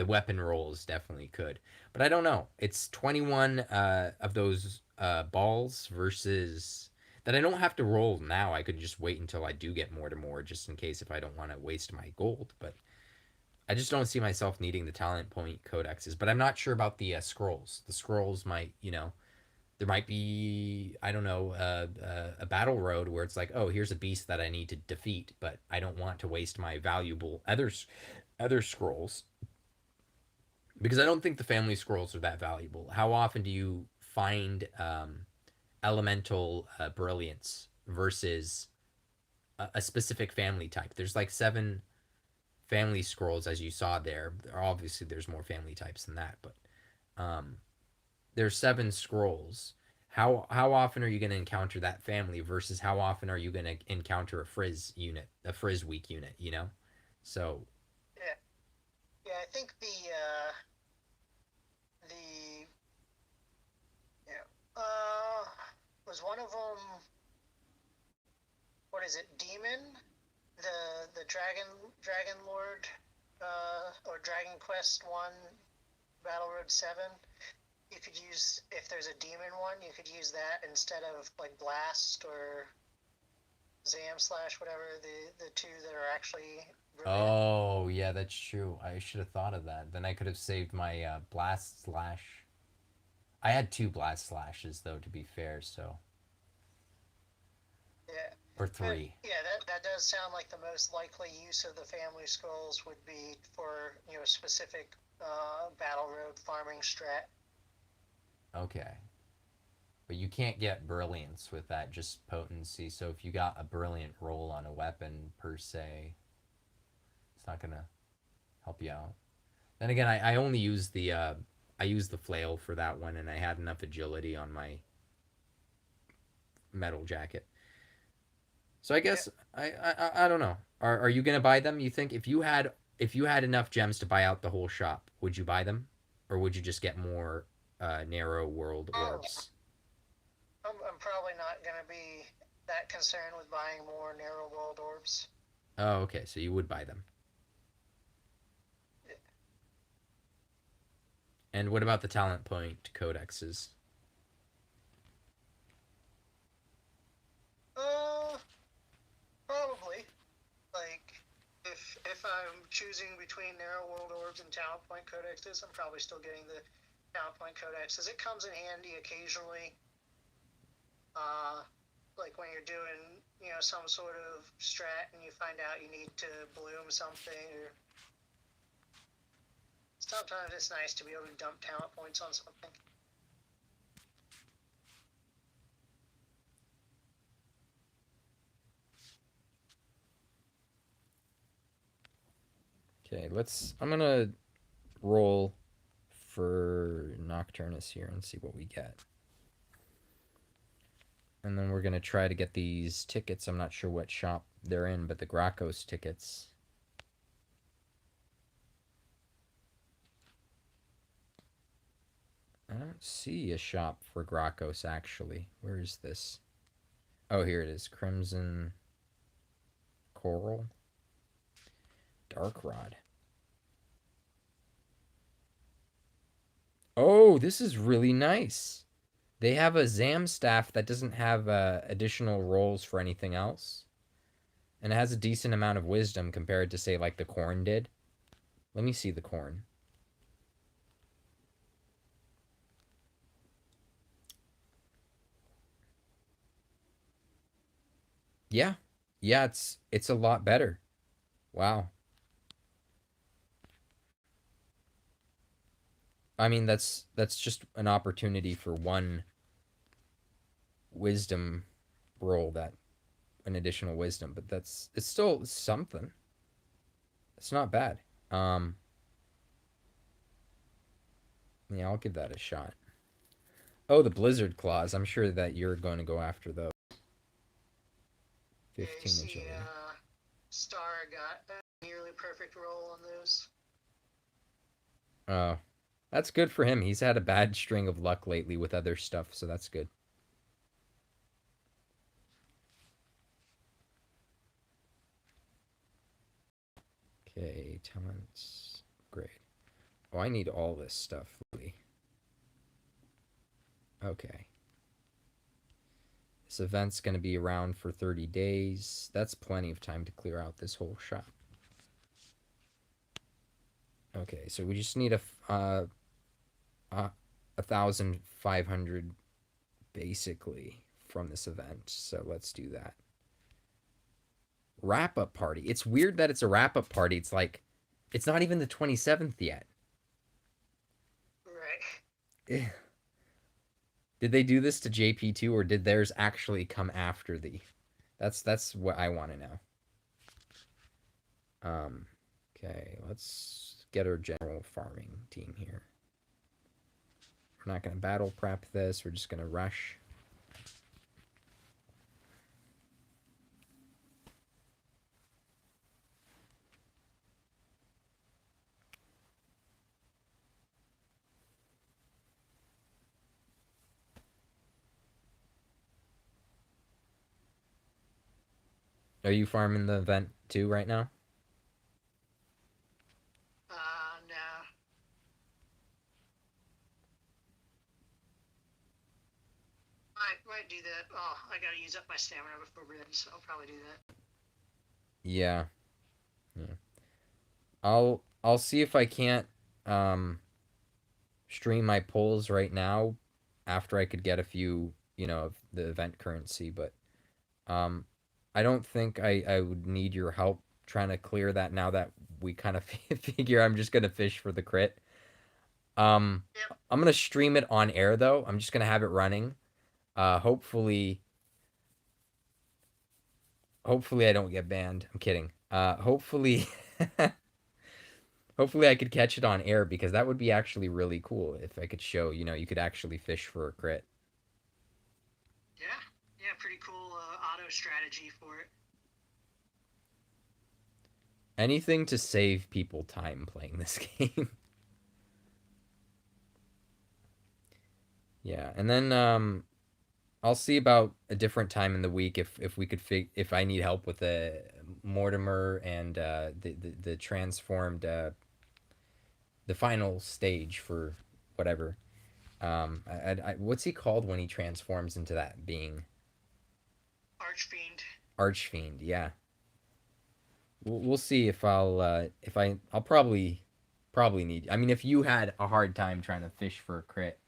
weapon rolls definitely could. But I don't know. It's 21 of those balls versus that I don't have to roll now. I could just wait until I do get more to more, just in case if I don't want to waste my gold. But I just don't see myself needing the talent point codexes. But I'm not sure about the scrolls. The scrolls might, there might be I don't know a battle road where it's like, oh, here's a beast that I need to defeat, but I don't want to waste my valuable other scrolls because I don't think the family scrolls are that valuable. How often do you find elemental brilliance versus a specific family type? There's like 7 family scrolls as you saw there. Obviously, there's more family types than that, but um, there's 7 scrolls. How often are you going to encounter that family versus how often are you going to encounter a frizz unit, a frizz weak unit, you know? So, Yeah. Yeah. I think the yeah was one of them. What is it? Demon, the Dragon Lord, or Dragon Quest 1, Battle Road 7. You could use, if there's a demon one, you could use that instead of like Blast or Zam slash whatever the 2 that are actually brilliant. oh, yeah, that's true. I should have thought of that. Then I could have saved my blast slash. I had 2 blast slashes though, to be fair, so Yeah. or 3. Yeah, that does sound like the most likely use of the family scrolls would be for specific battle road farming strat. Okay. But you can't get brilliance with that, just potency. So if you got a brilliant roll on a weapon per se, it's not gonna help you out. Then again, I only use I use the flail for that one, and I had enough agility on my metal jacket. So I guess I don't know. Are you gonna buy them? You think if you had enough gems to buy out the whole shop, would you buy them, or would you just get more narrow world Oh, orbs? I'm probably not going to be that concerned with buying more narrow world orbs. Oh, okay. So you would buy them. And what about the talent point codexes? Uh, Probably. Like, if I'm choosing between narrow world orbs and talent point codexes, I'm probably still getting the talent point codexes. It comes in handy occasionally. Like when you're doing, some sort of strat and you find out you need to bloom something, or sometimes it's nice to be able to dump talent points on something. Okay, I'm gonna roll for Nokturnus here and see what we get. And then we're gonna try to get these tickets. I'm not sure what shop they're in, but the Gracos tickets. I don't see a shop for Gracos actually. Where is this? Oh, here it is. Crimson Coral. Dark Rod. Oh, this is really nice. They have a Zam staff that doesn't have additional rolls for anything else. And it has a decent amount of wisdom compared to, say, like the corn did. Let me see the corn. Yeah. Yeah, it's a lot better. Wow. I mean, that's just an opportunity for one wisdom roll, that an additional wisdom, but it's still something. It's not bad. Yeah, I'll give that a shot. Oh, the Blizzard Claws. I'm sure that you're going to go after those. Yeah, you 15 see, agility. Star got a nearly perfect roll on those. Oh, that's good for him. He's had a bad string of luck lately with other stuff, so that's good. Okay, talents. Great. Oh, I need all this stuff. Really. Okay. This event's going to be around for 30 days. That's plenty of time to clear out this whole shop. Okay, so we just need 1,500 basically from this event. So let's do that. Wrap up party. It's weird that it's a wrap up party. It's like, it's not even the 27th yet. Right. Did they do this to JP2, or did theirs actually come after the? That's what I want to know. Okay, let's get our general farming team here. We're not gonna battle prep this. We're just gonna rush. Are you farming the event too right now? No. Might do that. Oh, I gotta use up my stamina before we're ready, so I'll probably do that. Yeah. Yeah. I'll see if I can't stream my polls right now after I could get a few, of the event currency, but um I don't think I would need your help trying to clear that now that we kind of figure I'm just gonna fish for the crit. Yep. I'm gonna stream it on air though. I'm just gonna have it running. Hopefully I don't get banned. I'm kidding. Hopefully hopefully I could catch it on air, because that would be actually really cool if I could show, you could actually fish for a crit. Yeah. Yeah, pretty cool auto strategy for it. Anything to save people time playing this game. Yeah, and then I'll see about a different time in the week if we could if I need help with the Mortimer and the transformed the final stage for whatever. What's he called when he transforms into that being? Archfiend. Archfiend. Yeah. We'll see if I'll probably need. I mean, if you had a hard time trying to fish for a crit,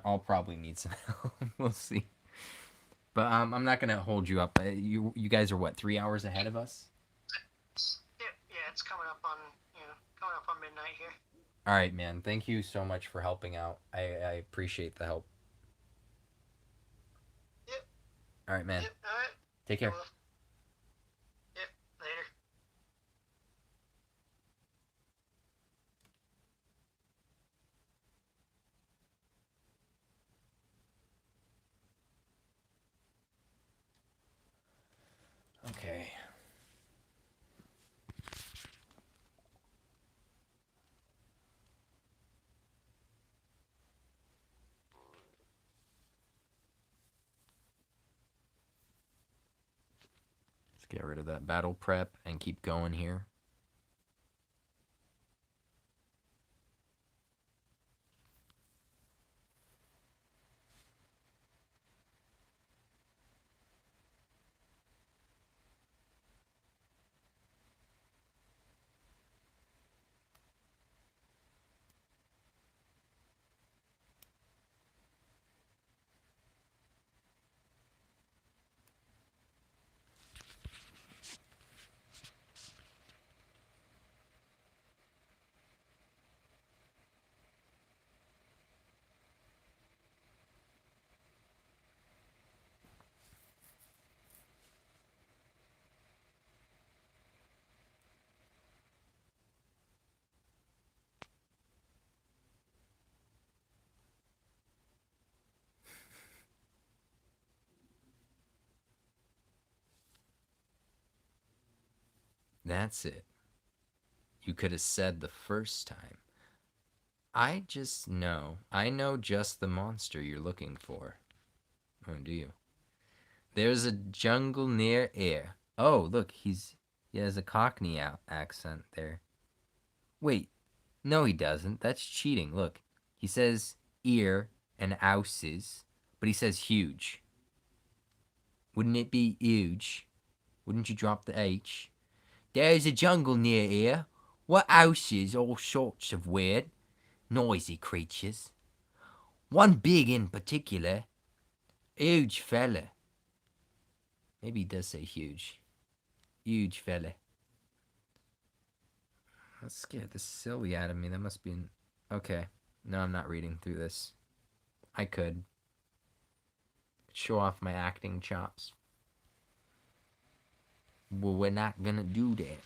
I'll probably need some help. We'll see. But I'm not gonna hold you up. You guys are what, 3 hours ahead of us? Yeah, it's coming up on midnight here. All right, man. Thank you so much for helping out. I appreciate the help. Yep. All right, man. Yep. All right. Take care. Yep. Later. Okay. Let's get rid of that battle prep and keep going here. That's it. You could have said the first time. I know just the monster you're looking for. Oh, do you? There's a jungle near here. Oh, look, he has a Cockney accent there. Wait, no he doesn't. That's cheating. Look, he says ear and ouses, but he says huge. Wouldn't it be huge? Wouldn't you drop the H? There's a jungle near here. What houses? All sorts of weird, noisy creatures. One big in particular. Huge fella. Maybe he does say huge. Huge fella. That scared the silly out of me. That must be okay. No, I'm not reading through this. I could show off my acting chops. Well, we're not gonna do that.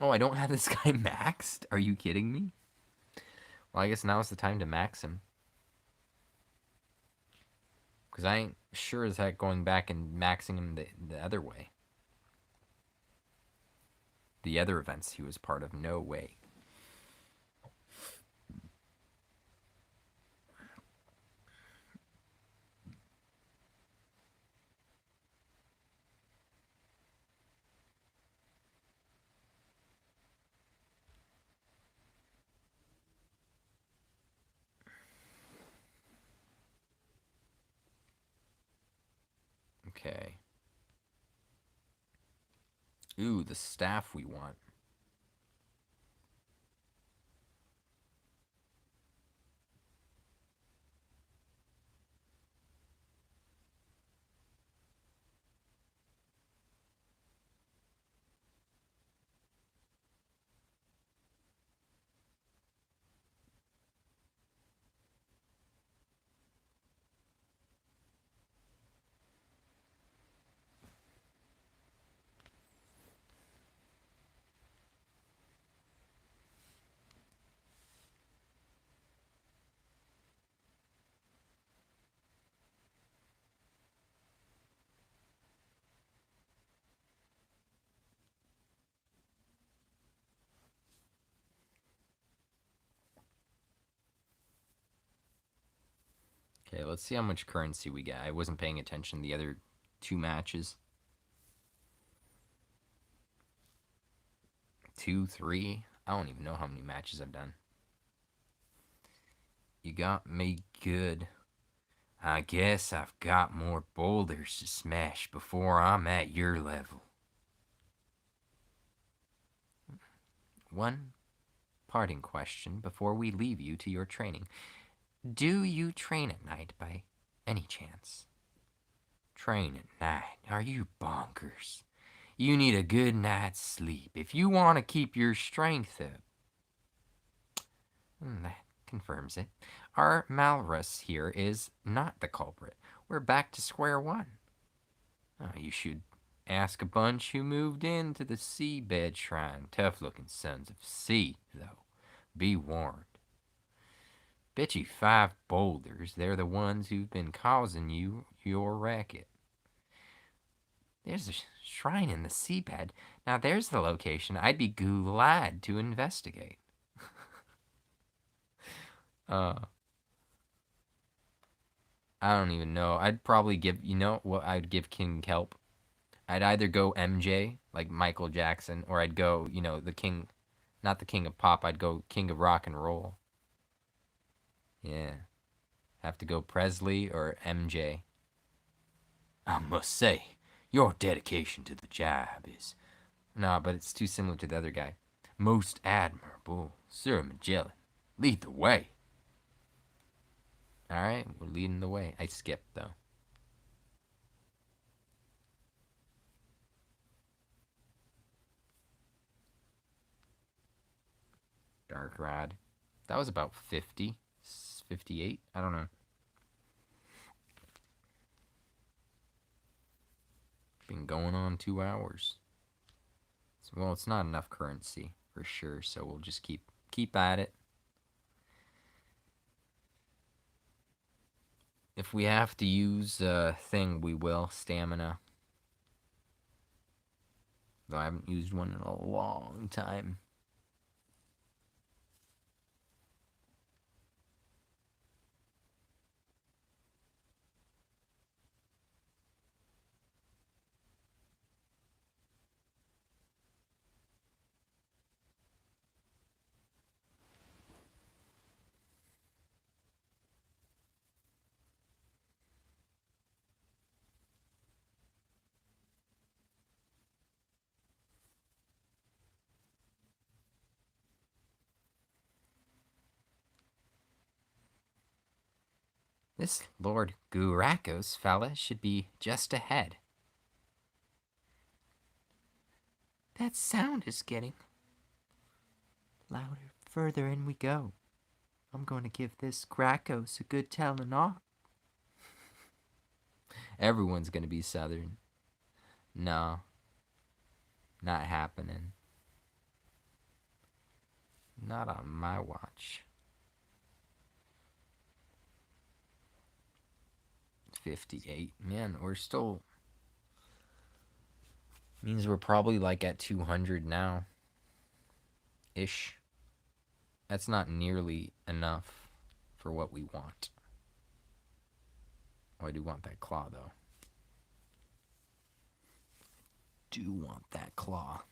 Oh, I don't have this guy maxed? Are you kidding me? Well, I guess now's the time to max him. Because I ain't sure as heck going back and maxing him the other way. The other events he was part of, no way. Okay. Ooh, the staff we want. Okay, let's see how much currency we get. I wasn't paying attention the other 2 matches. 2, 3. I don't even know how many matches I've done. You got me good. I guess I've got more boulders to smash before I'm at your level. One parting question before we leave you to your training. Do you train at night by any chance? Train at night? Are you bonkers? You need a good night's sleep if you want to keep your strength up. That confirms it. Our Malrus here is not the culprit. We're back to square one. You should ask a bunch who moved into the seabed shrine. Tough-looking sons of sea, though. Be warned. Bet you 5 boulders they're the ones who've been causing you your racket. There's a shrine in the seabed. Now there's the location I'd be glad to investigate. I don't even know. I'd probably give, you know what I'd give King Kelp? I'd either go MJ, like Michael Jackson, or I'd go, you know, the king, not the king of pop, I'd go king of rock and roll. Yeah. Have to go Presley or MJ. I must say, your dedication to the job is... Nah, but it's too similar to the other guy. Most admirable, Sir Magellan. Lead the way. Alright, we're leading the way. I skipped, though. Dark Rod. That was about 50. 58? I don't know. Been going on 2 hours. So, well, it's not enough currency, for sure, so we'll just keep at it. If we have to use a thing, we will. Stamina. Though I haven't used one in a long time. This Lord Gracos fella should be just ahead. That sound is getting louder. Further in we go. I'm going to give this Gracos a good telling off. Everyone's going to be Southern. No. Not happening. Not on my watch. 58. Man, we're still... Means we're probably like at 200 now. Ish. That's not nearly enough for what we want. Oh, I do want that claw, though. Do want that claw.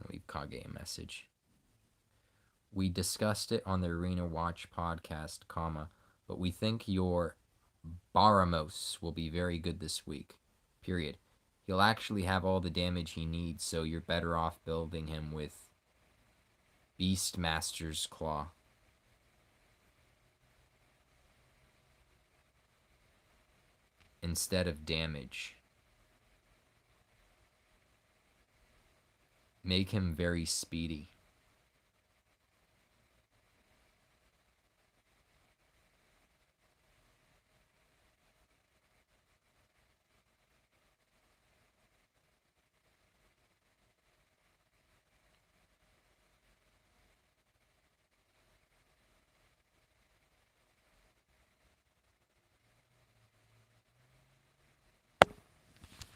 Leave Kage a message. We discussed it on the Arena Watch podcast, but we think your Baramos will be very good this week. Period. He'll actually have all the damage he needs, so you're better off building him with Beastmaster's Claw. Instead of damage. Make him very speedy.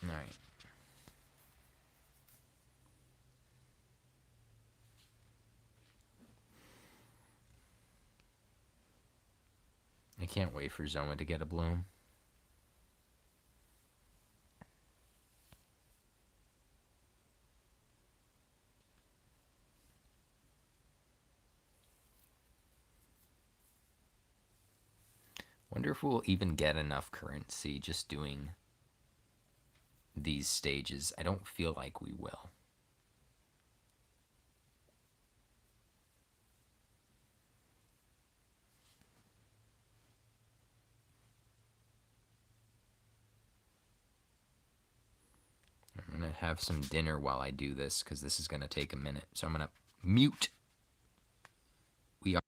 All right. I can't wait for Zoma to get a bloom. Wonder if we'll even get enough currency just doing these stages. I don't feel like we will. I'm going to have some dinner while I do this because this is going to take a minute. So I'm going to mute. We are.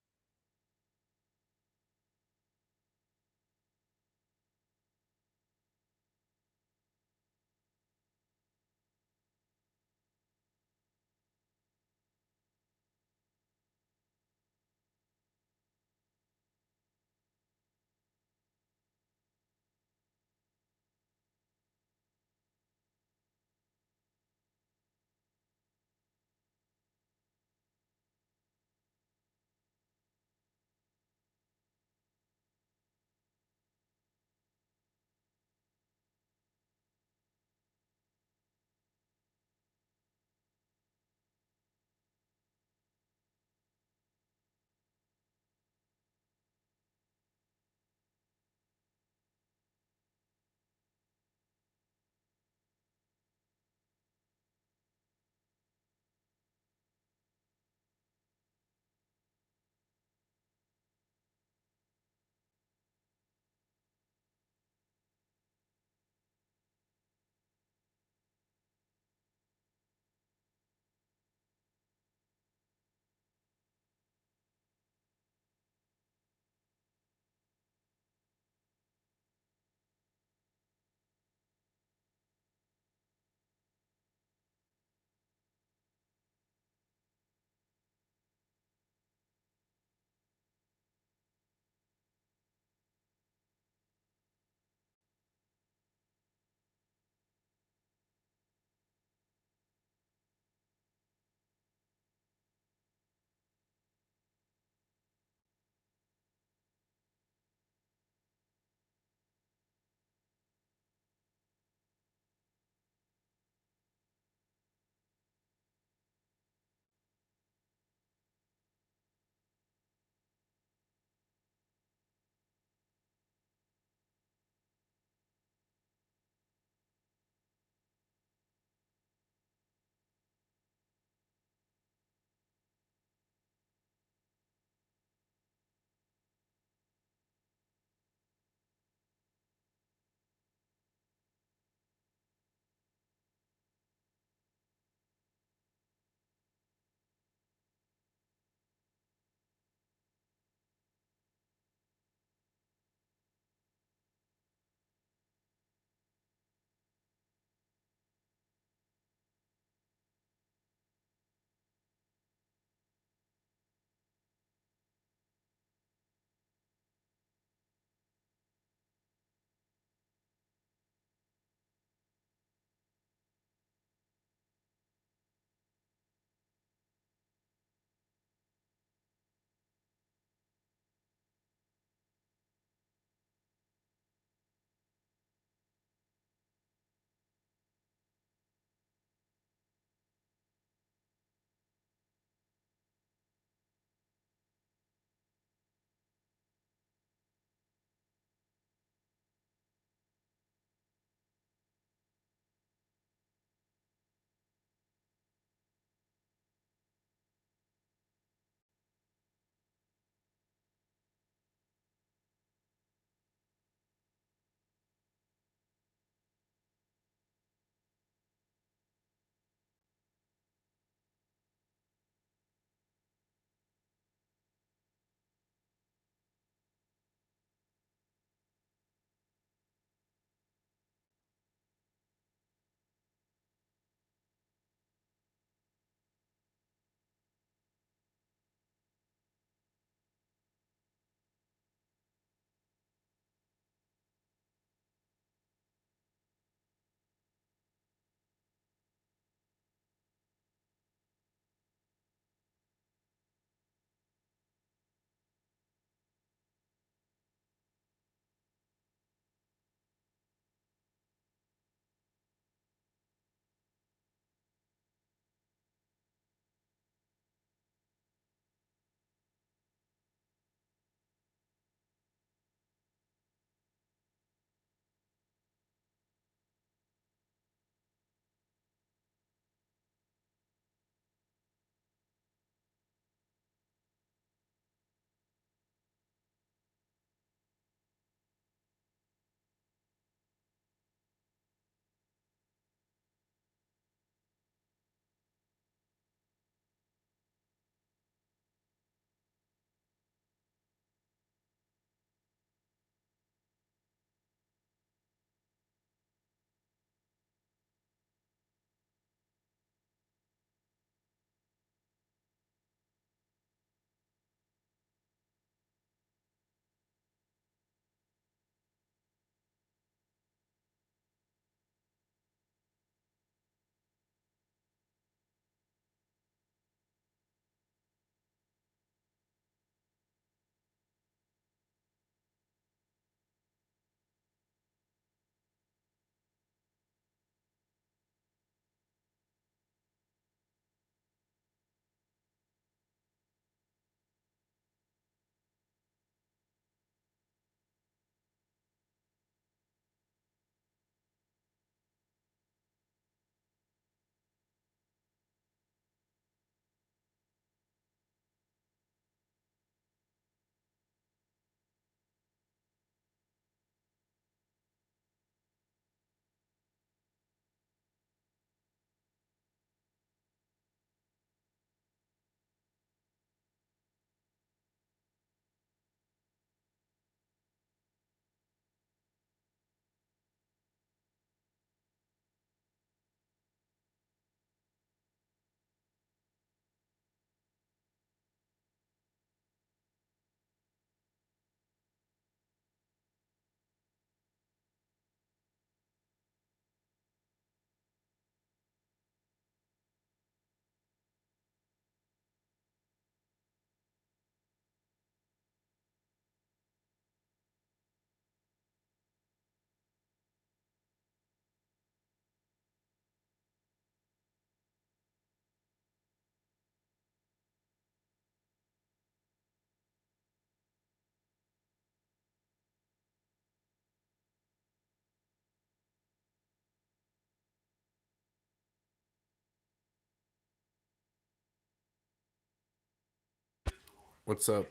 What's up?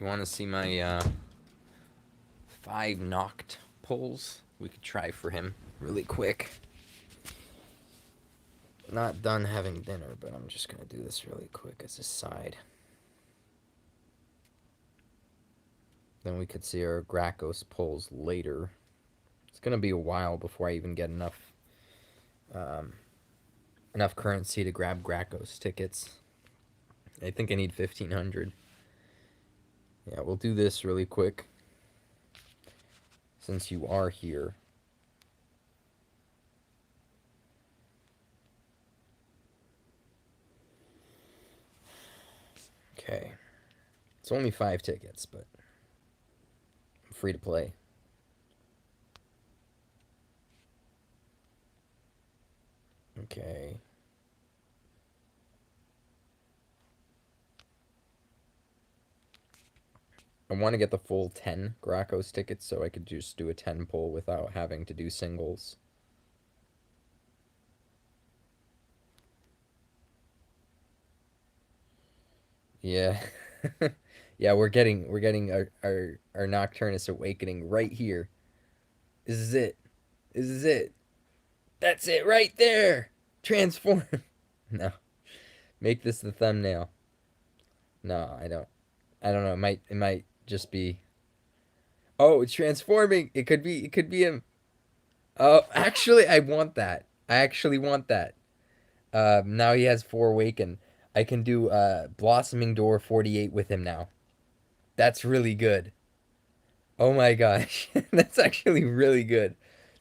You want to see my 5 Noct pulls? We could try for him really quick. Not done having dinner, but I'm just going to do this really quick as a side. Then we could see our Gracos pulls later. It's going to be a while before I even get enough currency to grab Gracos tickets. I think I need 1,500. Yeah, we'll do this really quick. Since you are here. Okay. It's only 5 tickets, but I'm free to play. Okay. I want to get the full 10 Gracos tickets so I could just do a 10 pull without having to do singles. Yeah. Yeah, we're getting our Nocturnus awakening right here. This is it. This is it. That's it right there. Transform. No. Make this the thumbnail. No, I don't. I don't know. It might just be. Oh, it's transforming. It could be him. Oh, actually, I want that. I actually want that. Now he has 4 awaken. I can do Blossoming Door 48 with him now. That's really good. Oh my gosh. That's actually really good.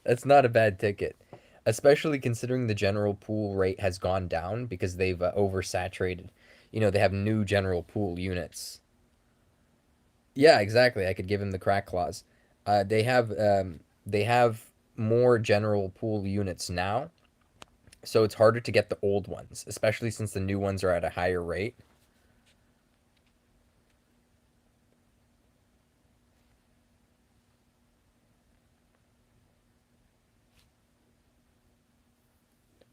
That's not a bad ticket. Especially considering the general pool rate has gone down because they've oversaturated. They have new general pool units. Yeah, exactly. I could give him the crack clause. They have more general pool units now, so it's harder to get the old ones, especially since the new ones are at a higher rate.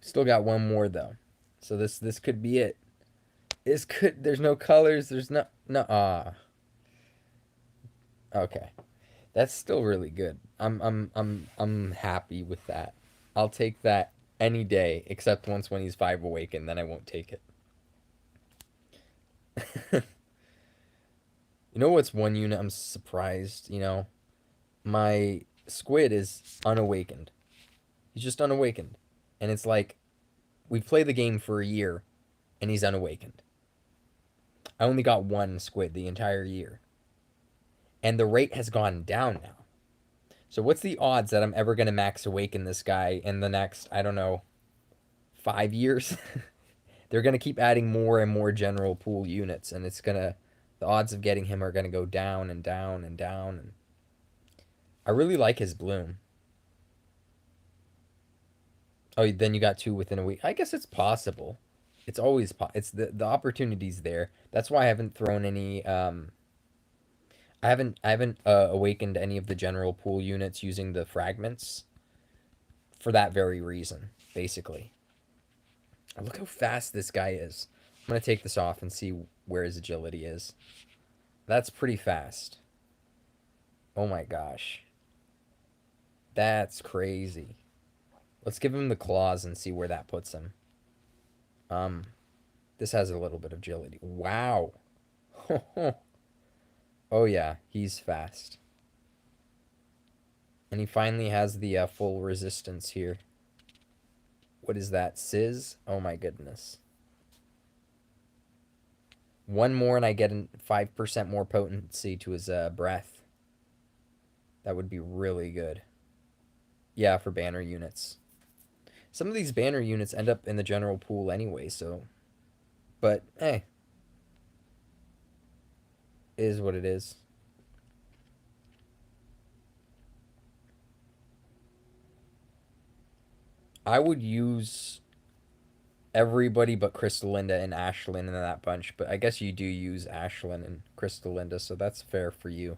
Still got one more though, so this could be it. This could. There's no colors. There's no. Ah. Okay, that's still really good. I'm happy with that. I'll take that any day, except once when he's 5 awakened, then I won't take it. You know what's one unit I'm surprised, my squid is unawakened. He's just unawakened. And it's like we've played the game for a year and he's unawakened. I only got 1 squid the entire year. And the rate has gone down now. So what's the odds that I'm ever going to max awaken this guy in the next, I don't know, 5 years? They're going to keep adding more and more general pool units and the odds of getting him are going to go down and down and down. And I really like his bloom. Oh, then you got 2 within a week. I guess it's possible. It's always it's the opportunity's there. That's why I haven't thrown any I haven't awakened any of the general pool units using the fragments for that very reason, basically. Look how fast this guy is. I'm going to take this off and see where his agility is. That's pretty fast. Oh my gosh. That's crazy. Let's give him the claws and see where that puts him. This has a little bit of agility. Wow. Oh yeah, he's fast. And he finally has the full resistance here. What is that? Sizz? Oh my goodness. One more and I get 5% more potency to his breath. That would be really good. Yeah, for banner units. Some of these banner units end up in the general pool anyway, so. But, hey. It is what it is. I would use everybody but Crystalinda and Ashlyn in that bunch, but I guess you do use Ashlyn and Crystalinda, so that's fair for you.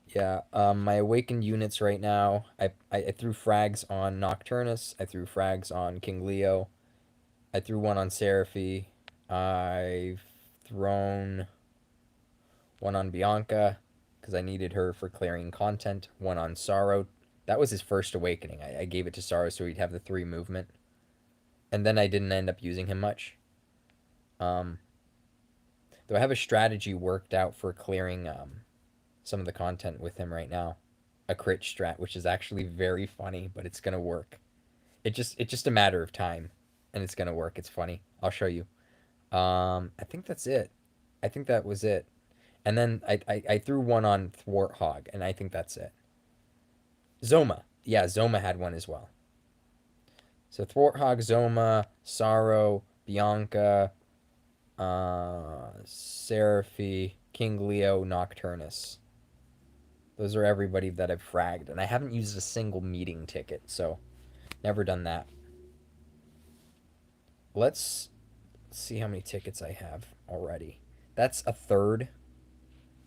Yeah, my awakened units right now, I threw frags on Nokturnus, I threw frags on King Leo, I threw one on Seraphy, I've thrown one on Bianca, because I needed her for clearing content, one on Sorrow. That was his first awakening. I gave it to Sorrow so he'd have the 3 movement. And then I didn't end up using him much. Though I have a strategy worked out for clearing some of the content with him right now. A crit strat, which is actually very funny, but it's gonna work. It's just a matter of time, and it's gonna work. It's funny. I'll show you. I think that's it. I think that was it. And then I threw one on Thwarthog, and I think that's it. Zoma. Yeah, Zoma had one as well. So Thwarthog, Zoma, Sorrow, Bianca, Seraphy, King Leo, Nokturnus. Those are everybody that I've fragged. And I haven't used a single meeting ticket, so never done that. Let's see how many tickets I have already. That's a third.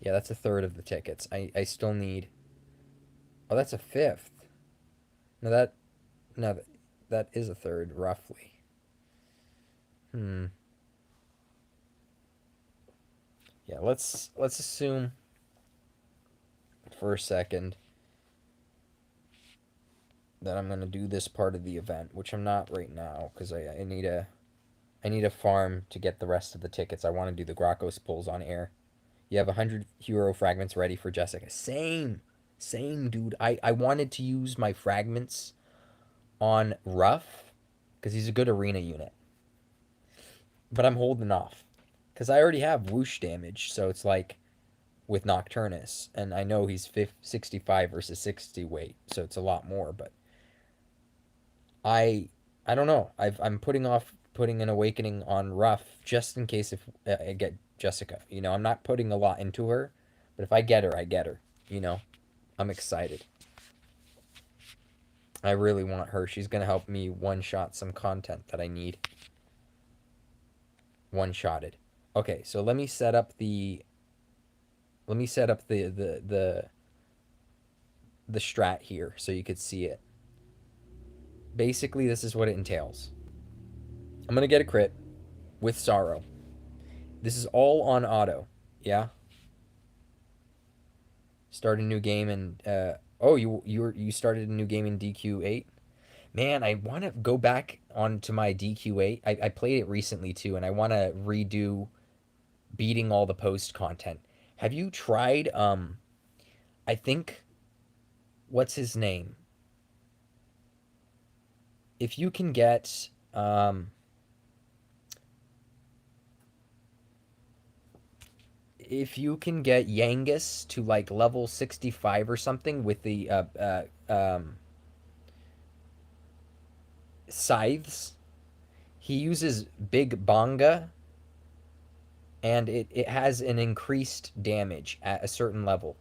Yeah, that's a third of the tickets. I still need... Oh, that's a fifth. No, that is a third, roughly. Yeah, let's assume for a second that I'm gonna do this part of the event, which I'm not right now because I need a farm to get the rest of the tickets. I want to do the Gracos pulls on air. You have 100 hero fragments ready for Jessica. Same, dude. I wanted to use my fragments on Ruff because he's a good arena unit, but I'm holding off because I already have whoosh damage, so it's like with Nokturnus, and I know he's 65 versus 60 weight, so it's a lot more, but I don't know. I'm putting off putting an awakening on Ruff just in case if I get Jessica. You know, I'm not putting a lot into her, but if I get her, I get her. You know, I'm excited. I really want her. She's gonna help me one-shot some content that I need. One-shotted. Okay, so let me set up the strat here so you could see it. Basically, this is what it entails. I'm gonna get a crit with Sorrow. This is all on auto. Yeah. Start a new game and oh, you started a new game in DQ8. Man, I want to go back onto my DQ8. I played it recently too, and I want to redo beating all the post content. Have you tried I think what's his name? If you can get Yangus to like level 65 or something with the scythes, he uses Big Bonga, and it has an increased damage at a certain level.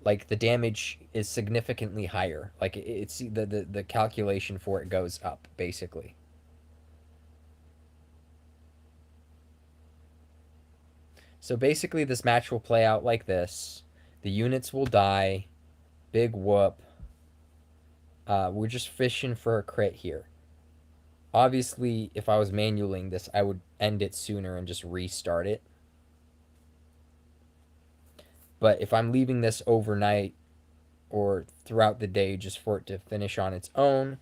Like the damage is significantly higher. Like it's the calculation for it goes up basically. So basically, this match will play out like this. The units will die. Big whoop. We're just fishing for a crit here. Obviously, if I was manualing this, I would end it sooner and just restart it. But if I'm leaving this overnight or throughout the day just for it to finish on its own,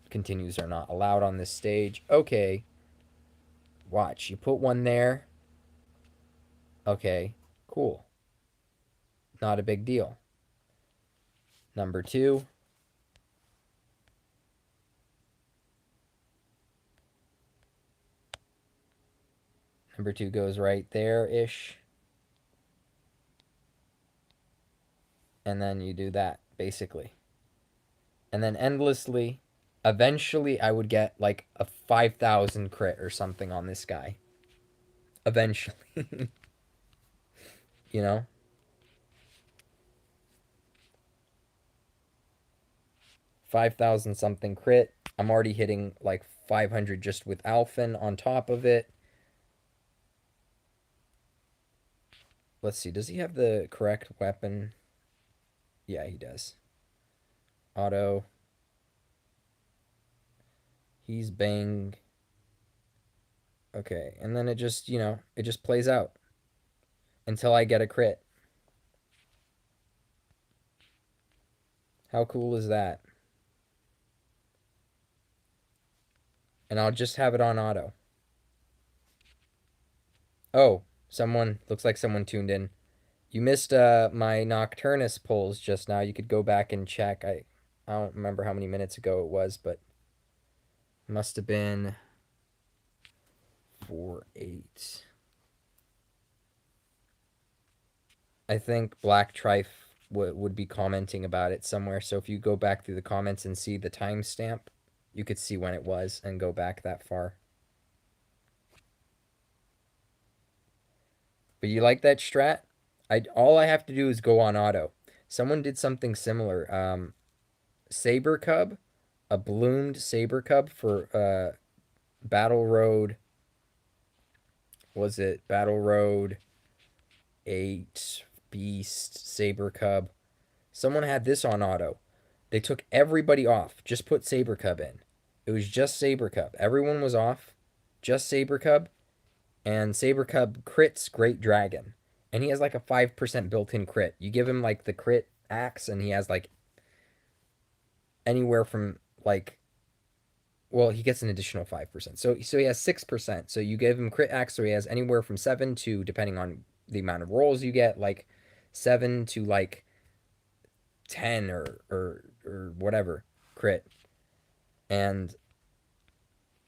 continues are not allowed on this stage. Okay. Watch. You put one there. Okay, cool. Not a big deal. Number 2. Number 2 goes right there-ish. And then you do that, basically. And then endlessly, eventually I would get like a 5,000 crit or something on this guy. Eventually. You know? 5,000 something crit. I'm already hitting like 500 just with Alphen on top of it. Let's see, does he have the correct weapon? Yeah, he does. Auto. He's bang. Okay, and then it just, it just plays out until I get a crit. How cool is that? And I'll just have it on auto. Oh, looks like someone tuned in. You missed my Nokturnus polls just now. You could go back and check. I don't remember how many minutes ago it was, but it must have been 4-8. I think Black Trife would be commenting about it somewhere. So if you go back through the comments and see the timestamp, you could see when it was and go back that far. But you like that strat? All I have to do is go on auto. Someone did something similar. Saber Cub, a bloomed Saber Cub for Battle Road. Was it Battle Road 8 Beast Saber Cub? Someone had this on auto. They took everybody off. Just put Saber Cub in. It was just Saber Cub. Everyone was off. Just Saber Cub. And Saber Cub crits Great Dragon. And he has like a 5% built-in crit. You give him like the crit axe and he has like anywhere from like, well, he gets an additional 5%. So he has 6%. So you give him crit axe, so he has anywhere from 7 to, depending on the amount of rolls you get, like 7 to like 10 or whatever crit. And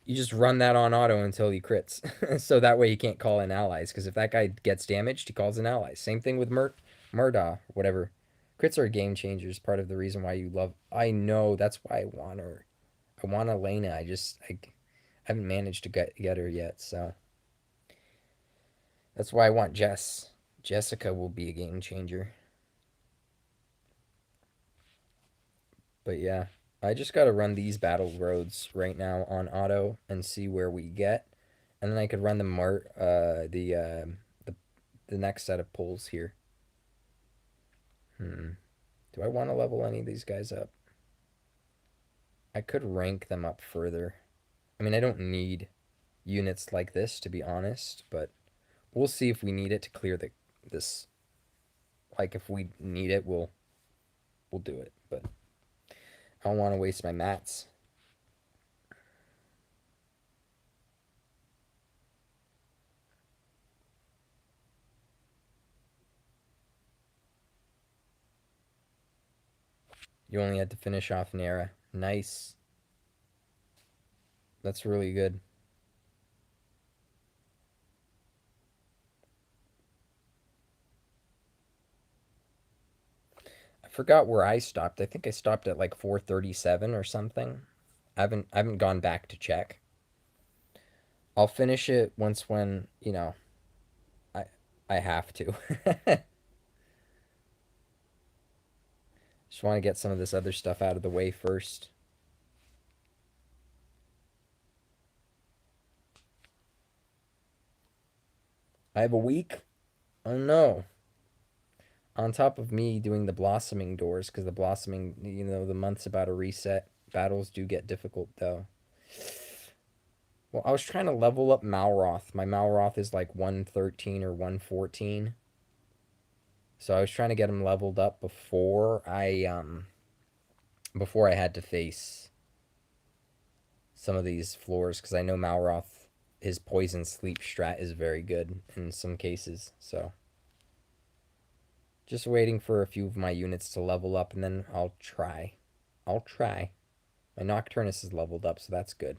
you just run that on auto until he crits. So that way he can't call in allies. Because if that guy gets damaged, he calls in allies. Same thing with Murdaw, whatever. Crits are game changers. Part of the reason why you love. I know. That's why I want her. I want Elena. I haven't managed to get her yet. So that's why I want Jess. Jessica will be a game changer. But yeah. I just got to run these battle roads right now on auto and see where we get. And then I could run the next set of pulls here. Do I want to level any of these guys up? I could rank them up further. I mean, I don't need units like this, to be honest, but we'll see if we need it to clear this. Like, if we need it, we'll do it, but I don't want to waste my mats. You only had to finish off Nara. Nice. That's really good. I forgot where I stopped. I think I stopped at like 437 or something. I haven't gone back to check. I'll finish it when, I have to. Just want to get some of this other stuff out of the way first. I have a week? Oh no. On top of me doing the blossoming doors, because the blossoming, the month's about to reset. Battles do get difficult, though. Well, I was trying to level up Malroth. My Malroth is like 113 or 114. So I was trying to get him leveled up before I had to face some of these floors, because I know Malroth his poison sleep strat is very good in some cases. So just waiting for a few of my units to level up, and then I'll try. My Nokturnus is leveled up, so that's good.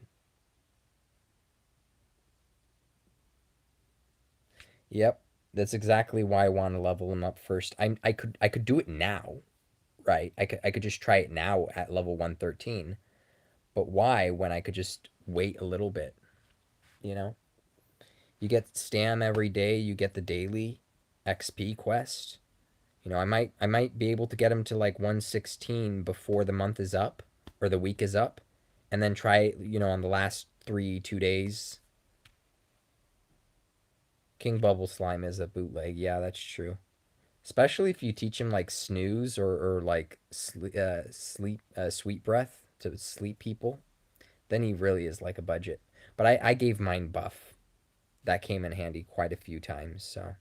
Yep, that's exactly why I want to level him up first. I could do it now, right? I could just try it now at level 113. But why when I could just wait a little bit, you know? You get stam every day, you get the daily XP quest. You know, I might be able to get him to like 116 before the month is up or the week is up, and then try, you know, on the last 2 days. King Bubble Slime is a bootleg. Yeah, that's true. Especially if you teach him like snooze or like sweet breath to sleep people, then he really is like a budget. But I gave mine buff. That came in handy quite a few times, so.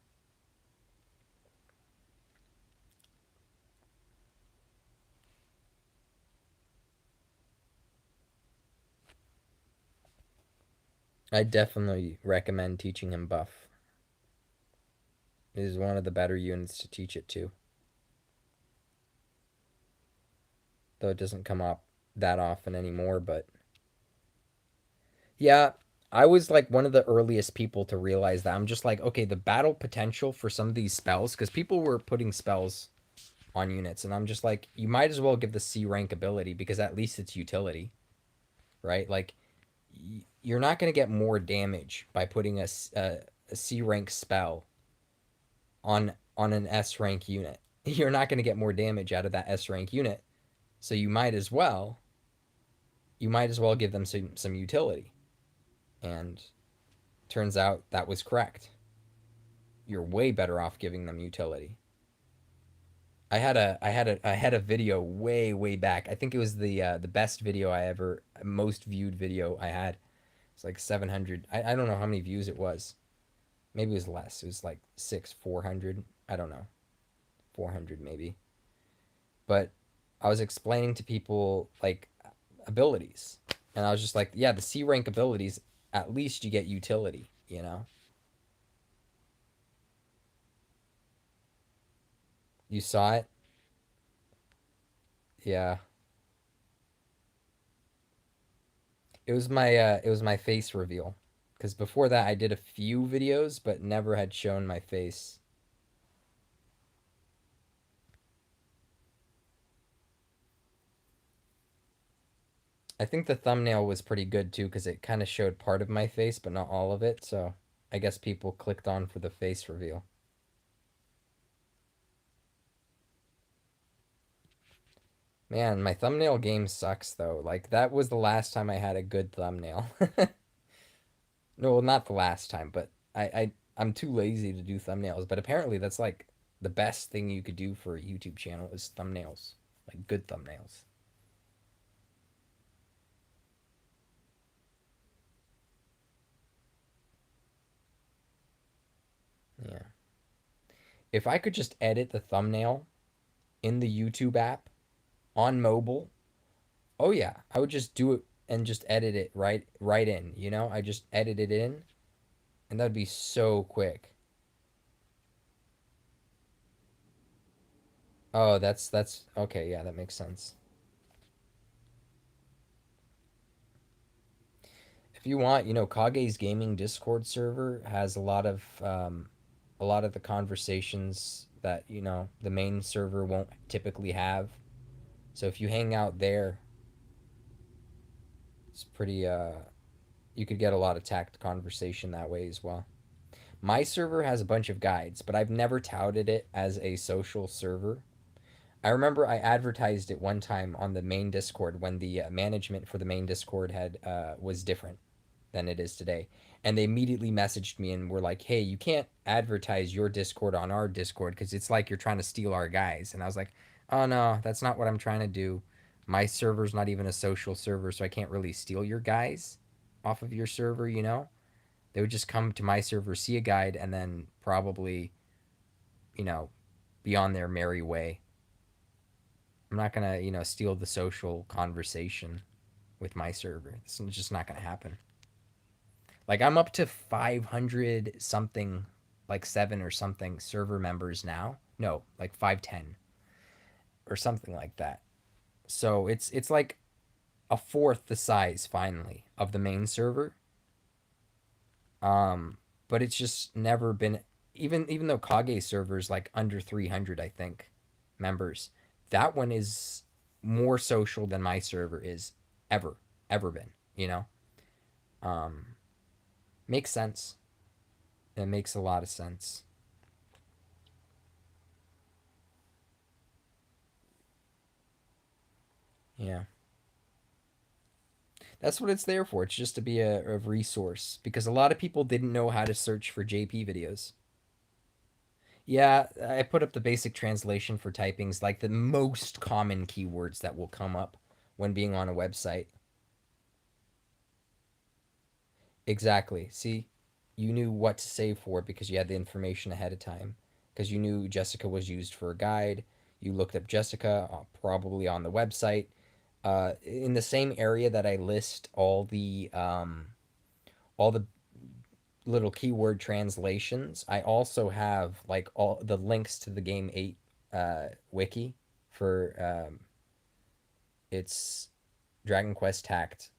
I definitely recommend teaching him buff. It is one of the better units to teach it to. Though it doesn't come up that often anymore, but yeah, I was like one of the earliest people to realize that. I'm just like, okay, the battle potential for some of these spells, because people were putting spells on units, and I'm just like, you might as well give the C rank ability because at least it's utility, right? Like, you're not going to get more damage by putting a C rank spell on an S rank unit. You're not going to get more damage out of that S rank unit, so you might as well give them some utility. And turns out that was correct. You're way better off giving them utility. I had a video way back. I think it was the best video I ever, most viewed video I had. It's like 700. I don't know how many views it was. Maybe it was less. It was like 400. I don't know. 400 maybe. But I was explaining to people like abilities. And I was just like, yeah, the C rank abilities, at least you get utility, you know? You saw it? Yeah. It was my face reveal. Cuz before that I did a few videos but never had shown my face. I think the thumbnail was pretty good too cuz it kind of showed part of my face but not all of it, so I guess people clicked on for the face reveal. Man, my thumbnail game sucks though. Like that was the last time I had a good thumbnail. No, well, not the last time, but I'm too lazy to do thumbnails. But apparently that's like the best thing you could do for a YouTube channel is thumbnails. Like good thumbnails. Yeah. If I could just edit the thumbnail in the YouTube app on mobile, oh yeah, I would just do it and just edit it right in, you know? I just edit it in and that'd be so quick. Oh, that's okay, yeah, that makes sense. If you want, you know, Kage's gaming Discord server has a lot of the conversations that, you know, the main server won't typically have. So if you hang out there, it's pretty you could get a lot of tact conversation that way as well. My server has a bunch of guides, but I've never touted it as a social server. I remember I advertised it one time on the main Discord when the management for the main Discord had was different than it is today. And they immediately messaged me and were like, "Hey, you can't advertise your Discord on our Discord because it's like you're trying to steal our guys." And I was like, "Oh no, that's not what I'm trying to do. My server's not even a social server, so I can't really steal your guys off of your server, you know? They would just come to my server, see a guide, and then probably, you know, be on their merry way. I'm not gonna, you know, steal the social conversation with my server. It's just not gonna happen." Like I'm up to 500 something, like 7 or something server members now. No, like 510 or something like that. So it's like a fourth the size finally of the main server. Um, but it's just never been, even though Kage server is like under 300, I think, members. That one is more social than my server is ever been. You know, um, makes sense. It makes a lot of sense. Yeah, that's what it's there for. It's just to be a resource because a lot of people didn't know how to search for JP videos. Yeah, I put up the basic translation for typings, like the most common keywords that will come up when being on a website. Exactly. See, you knew what to save for because you had the information ahead of time. Because you knew Jessica was used for a guide. You looked up Jessica, probably on the website. In the same area that I list all the little keyword translations, I also have like all the links to the Game 8 wiki for it's Dragon Quest Tact,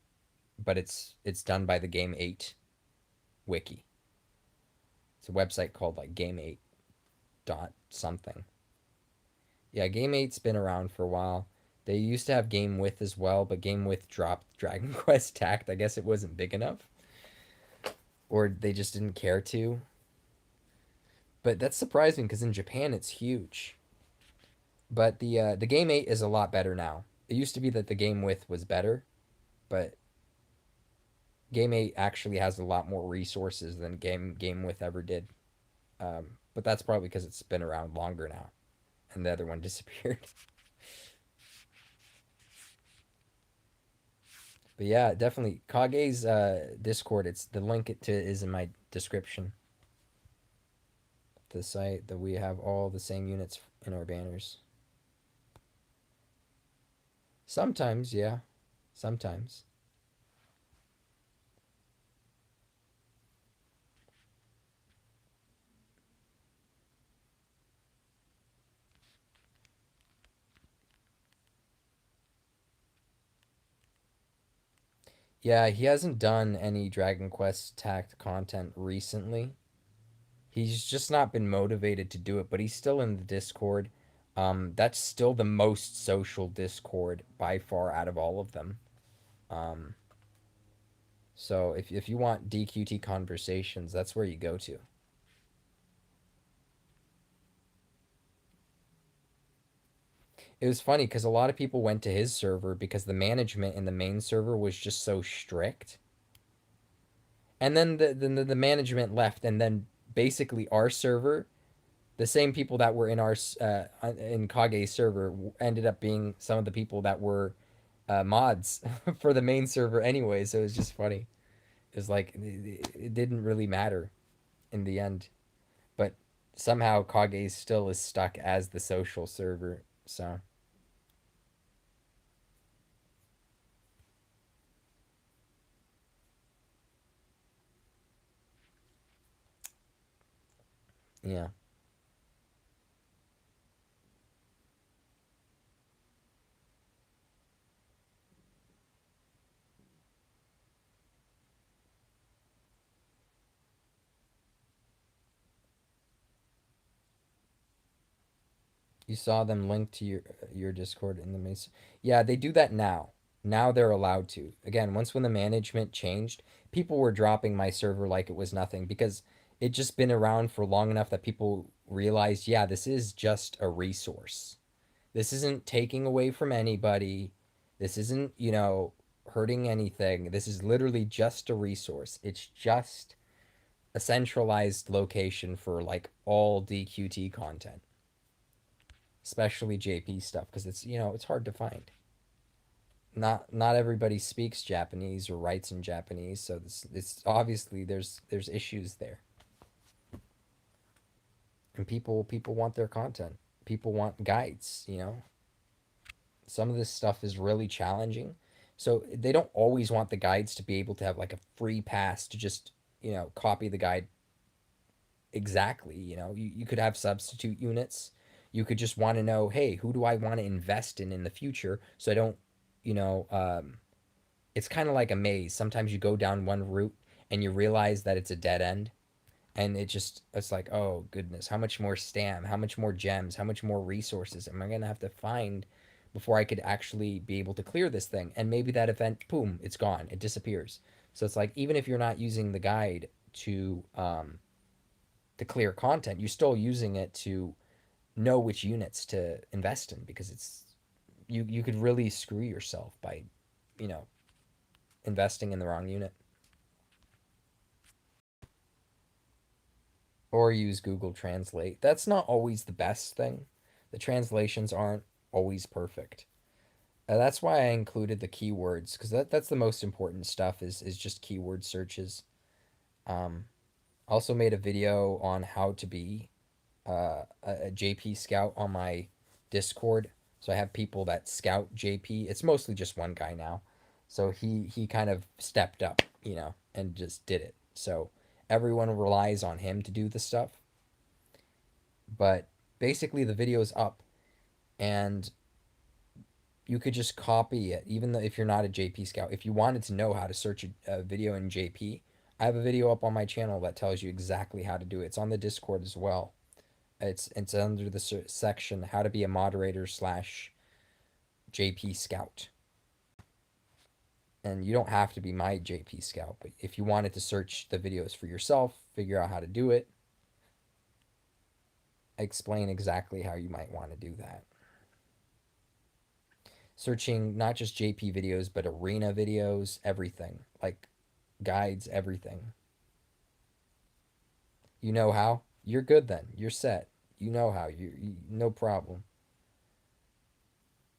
but it's done by the Game 8 wiki. It's a website called like Game 8 dot something. Yeah, Game 8's been around for a while. They used to have Game With as well, but Game With dropped Dragon Quest Tact. I guess it wasn't big enough, or they just didn't care to. But that's surprising because in Japan it's huge. But the Game 8 is a lot better now. It used to be that the Game With was better, but Game 8 actually has a lot more resources than Game With ever did. But that's probably because it's been around longer now, and the other one disappeared. But yeah, definitely Kage's Discord. It's the link to is in my description. The site that we have all the same units in our banners. Sometimes, yeah, sometimes. Yeah, he hasn't done any Dragon Quest Tact content recently. He's just not been motivated to do it, but he's still in the Discord. That's still the most social Discord by far out of all of them. Um, so if you want DQT conversations, that's where you go to. It was funny because a lot of people went to his server because the management in the main server was just so strict. And then the management left, and then basically our server, the same people that were in our in Kage's server ended up being some of the people that were mods for the main server anyway. So it was just funny. It was like it didn't really matter in the end, but somehow Kage still is stuck as the social server. So yeah. You saw them linked to your Discord in the main. Yeah, they do that now. Now they're allowed to. Again, once when the management changed, people were dropping my server like it was nothing because it just been around for long enough that people realized, yeah, this is just a resource. This isn't taking away from anybody. This isn't, hurting anything. This is literally just a resource. It's just a centralized location for like all DQT content, especially JP stuff because it's hard to find. Not everybody speaks Japanese or writes in Japanese, so it's obviously there's issues there, and people want their content. People want guides. Some of this stuff is really challenging, so they don't always want the guides to be able to have like a free pass to just copy the guide exactly. You could have substitute units. You could just want to know, hey, who do I want to invest in the future, so I don't, you know, it's kind of like a maze. Sometimes you go down one route and you realize that it's a dead end, and it's like, oh goodness, how much more stam, how much more gems, how much more resources am I gonna have to find before I could actually be able to clear this thing? And maybe that event, boom, it's gone, it disappears. So it's like, even if you're not using the guide to clear content, you're still using it to know which units to invest in, because you could really screw yourself by you know investing in the wrong unit. Or use Google Translate. That's not always the best thing. The translations aren't always perfect. That's why I included the keywords, because that's the most important stuff, is just keyword searches. Also made a video on how to be a JP scout on my Discord. So I have people that scout JP. It's mostly just one guy now. So he kind of stepped up, and just did it. So everyone relies on him to do the stuff. But basically the video's up, and you could just copy it, even though if you're not a JP scout. If you wanted to know how to search a video in JP, I have a video up on my channel that tells you exactly how to do it. It's on the Discord as well. It's under the section how to be a moderator slash JP scout. And you don't have to be my JP scout, but if you wanted to search the videos for yourself, figure out how to do it, I explain exactly how you might want to do that. Searching not just JP videos, but arena videos, everything, like guides, everything. You know how? You're good then. You're set. You know how. No problem.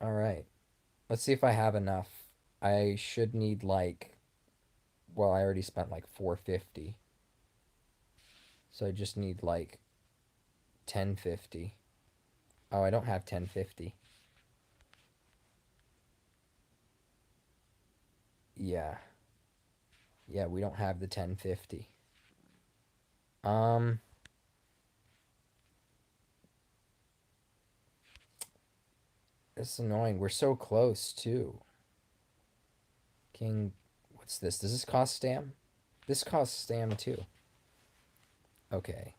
All right. Let's see if I have enough. I should need well, I already spent like 450. So I just need like 1050. Oh, I don't have 1050. Yeah. Yeah, we don't have the 1050. It's annoying. We're so close too. King, what's this? Does this cost stam? This costs stam too. Okay.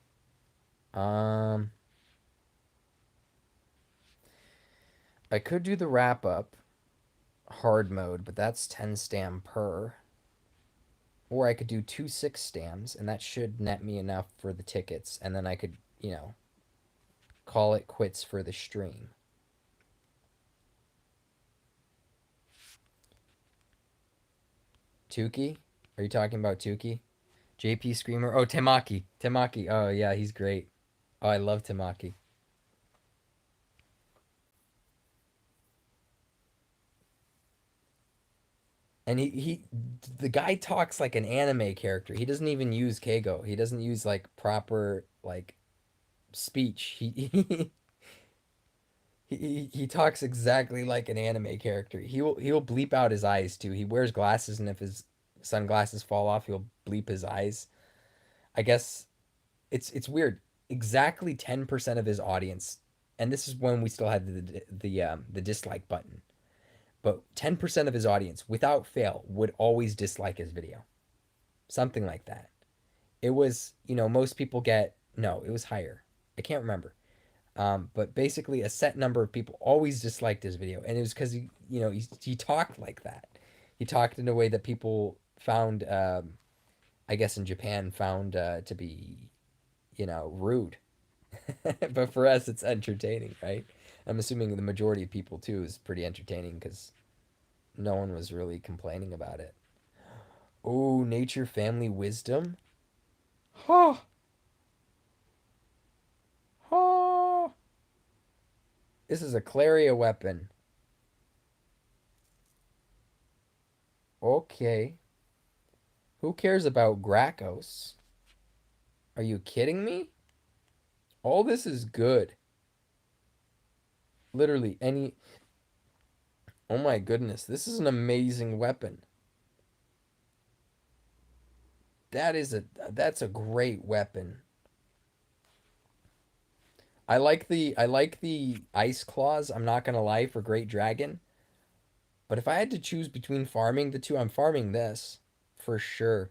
I could do the wrap up hard mode, but that's 10 stam per. Or I could do 2 6 stams, and that should net me enough for the tickets, and then I could, call it quits for the stream. Tuki? Are you talking about Tuki? JP Screamer? Oh, Temaki. Temaki. Oh, yeah, he's great. Oh, I love Temaki. And the guy talks like an anime character. He doesn't even use Kage. He doesn't use like proper like speech. He talks exactly like an anime character. He'll bleep out his eyes too. He wears glasses, and if his sunglasses fall off, he'll bleep his eyes. I guess it's weird. Exactly 10% of his audience, and this is when we still had the dislike button. But 10% of his audience, without fail, would always dislike his video. Something like that. It was, most people get, no, it was higher. I can't remember. But basically, a set number of people always disliked his video, and it was because he talked like that. He talked in a way that people found, I guess in Japan, found to be, rude. But for us, it's entertaining, right? I'm assuming the majority of people too is pretty entertaining, because no one was really complaining about it. Oh, nature, family, wisdom. Ha! Ha! This is a Claria weapon. Okay. Who cares about Gracos? Are you kidding me? All this is good. Literally any... Oh my goodness, this is an amazing weapon. That's a great weapon. I like the ice claws. I'm not gonna lie for Great Dragon, but if I had to choose between farming the two, I'm farming this for sure.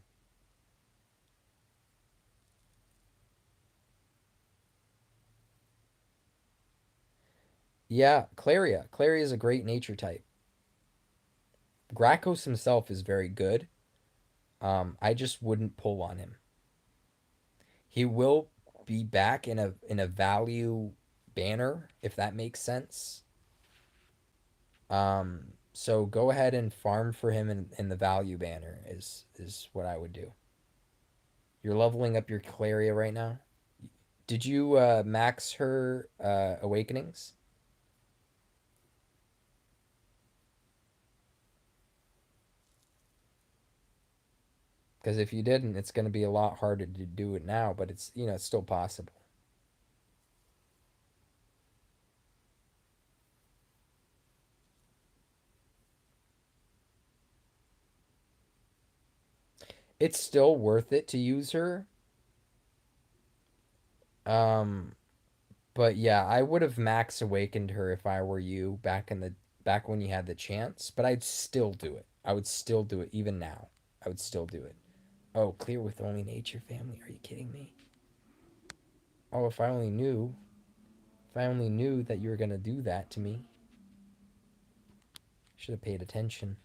Yeah, Claria. Claria is a great nature type. Gracos himself is very good. I just wouldn't pull on him. He will be back in a value banner if that makes sense. So go ahead and farm for him in the value banner is what I would do. You're leveling up your Claria right now. Did you max her awakenings? Because if you didn't, it's going to be a lot harder to do it now, but it's still possible. It's still worth it to use her. Um, but yeah, I would have max awakened her if I were you back when you had the chance, but I'd still do it. I would still do it even now. I would still do it. Oh, clear with only nature family. Are you kidding me? Oh, if I only knew. If I only knew that you were going to do that to me. Should have paid attention.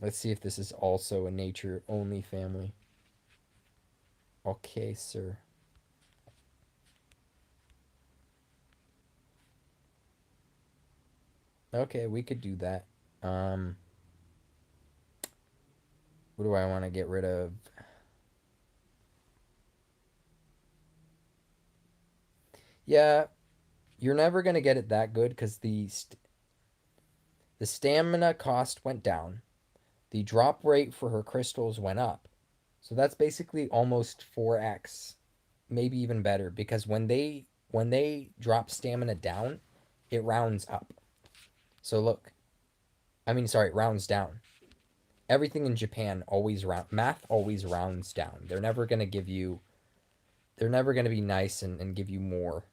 Let's see if this is also a nature only family. Okay, sir. Okay, we could do that. Um, what do I want to get rid of? Yeah, you're never going to get it that good because the stamina cost went down. The drop rate for her crystals went up. So that's basically almost 4x, maybe even better because when they drop stamina down, it rounds up. So look, I mean sorry, it rounds down. Everything in Japan always math always rounds down. They're never going to be nice and give you more.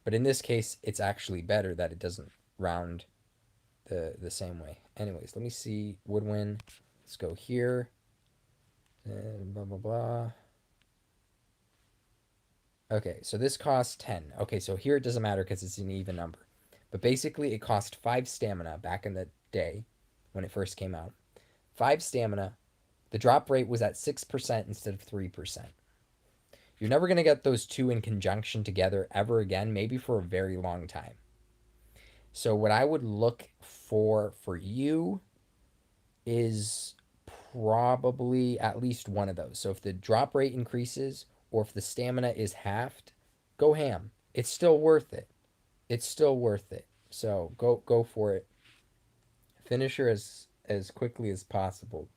But in this case, it's actually better that it doesn't round the same way. Anyways, let me see Woodwind. Let's go here. And blah blah blah. Okay, so this costs 10. Okay, so here it doesn't matter because it's an even number. But basically, it cost 5 stamina back in the day when it first came out. 5 stamina. The drop rate was at 6% instead of 3%. You're never going to get those two in conjunction together ever again, maybe for a very long time. So what I would look for you is probably at least one of those. So if the drop rate increases or if the stamina is halved, go ham. It's still worth it. It's still worth it. So go for it. Finish her as quickly as possible.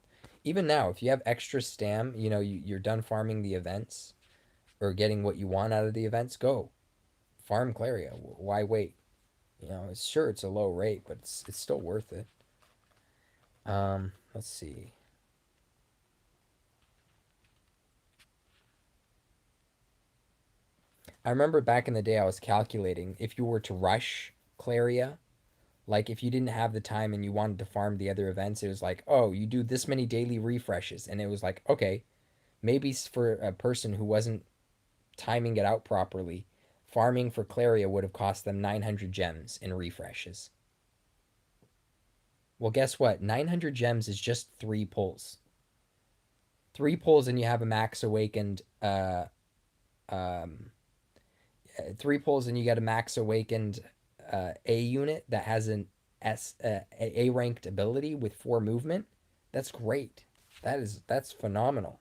Even now, if you have extra stam, you're done farming the events or getting what you want out of the events, go farm Claria. Why wait? It's a low rate, but it's still worth it. Let's see. I remember back in the day I was calculating if you were to rush Claria, like if you didn't have the time and you wanted to farm the other events, it was like, oh, you do this many daily refreshes. And it was like, okay, maybe for a person who wasn't timing it out properly, farming for Claria would have cost them 900 gems in refreshes. Well, guess what? 900 gems is just 3 pulls. 3 pulls and you have a max awakened um 3 pulls and you get a max awakened A unit that has an A ranked ability with 4 movement. That's great. That's phenomenal.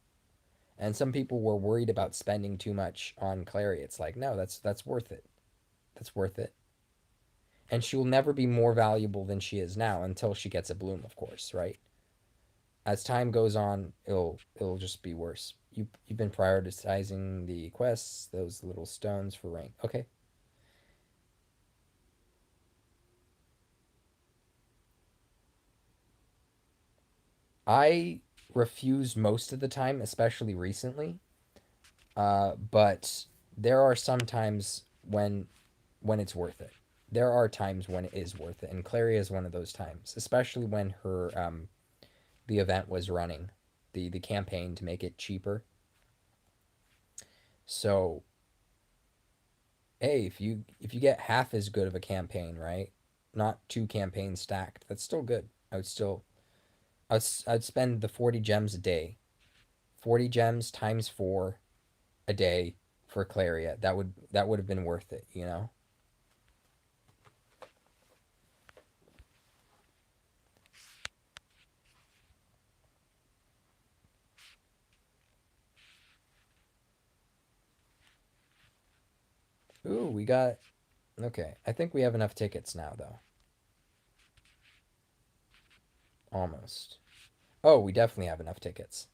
And some people were worried about spending too much on Clary. It's like, no, that's worth it. That's worth it. And she will never be more valuable than she is now until she gets a bloom, of course, right? As time goes on, it'll just be worse. You've been prioritizing the quests, those little stones for rank. Okay. I refuse most of the time, especially recently. But there are some times when it's worth it. There are times when it is worth it, and Clary is one of those times, especially when her the event was running, the campaign to make it cheaper. So, hey, if you get half as good of a campaign, right? Not two campaigns stacked. That's still good. I'd spend the 40 gems a day. 40 gems times 4 a day for Claria. That would have been worth it, you know? Ooh, we got okay. I think we have enough tickets now though. Almost. Oh, we definitely have enough tickets.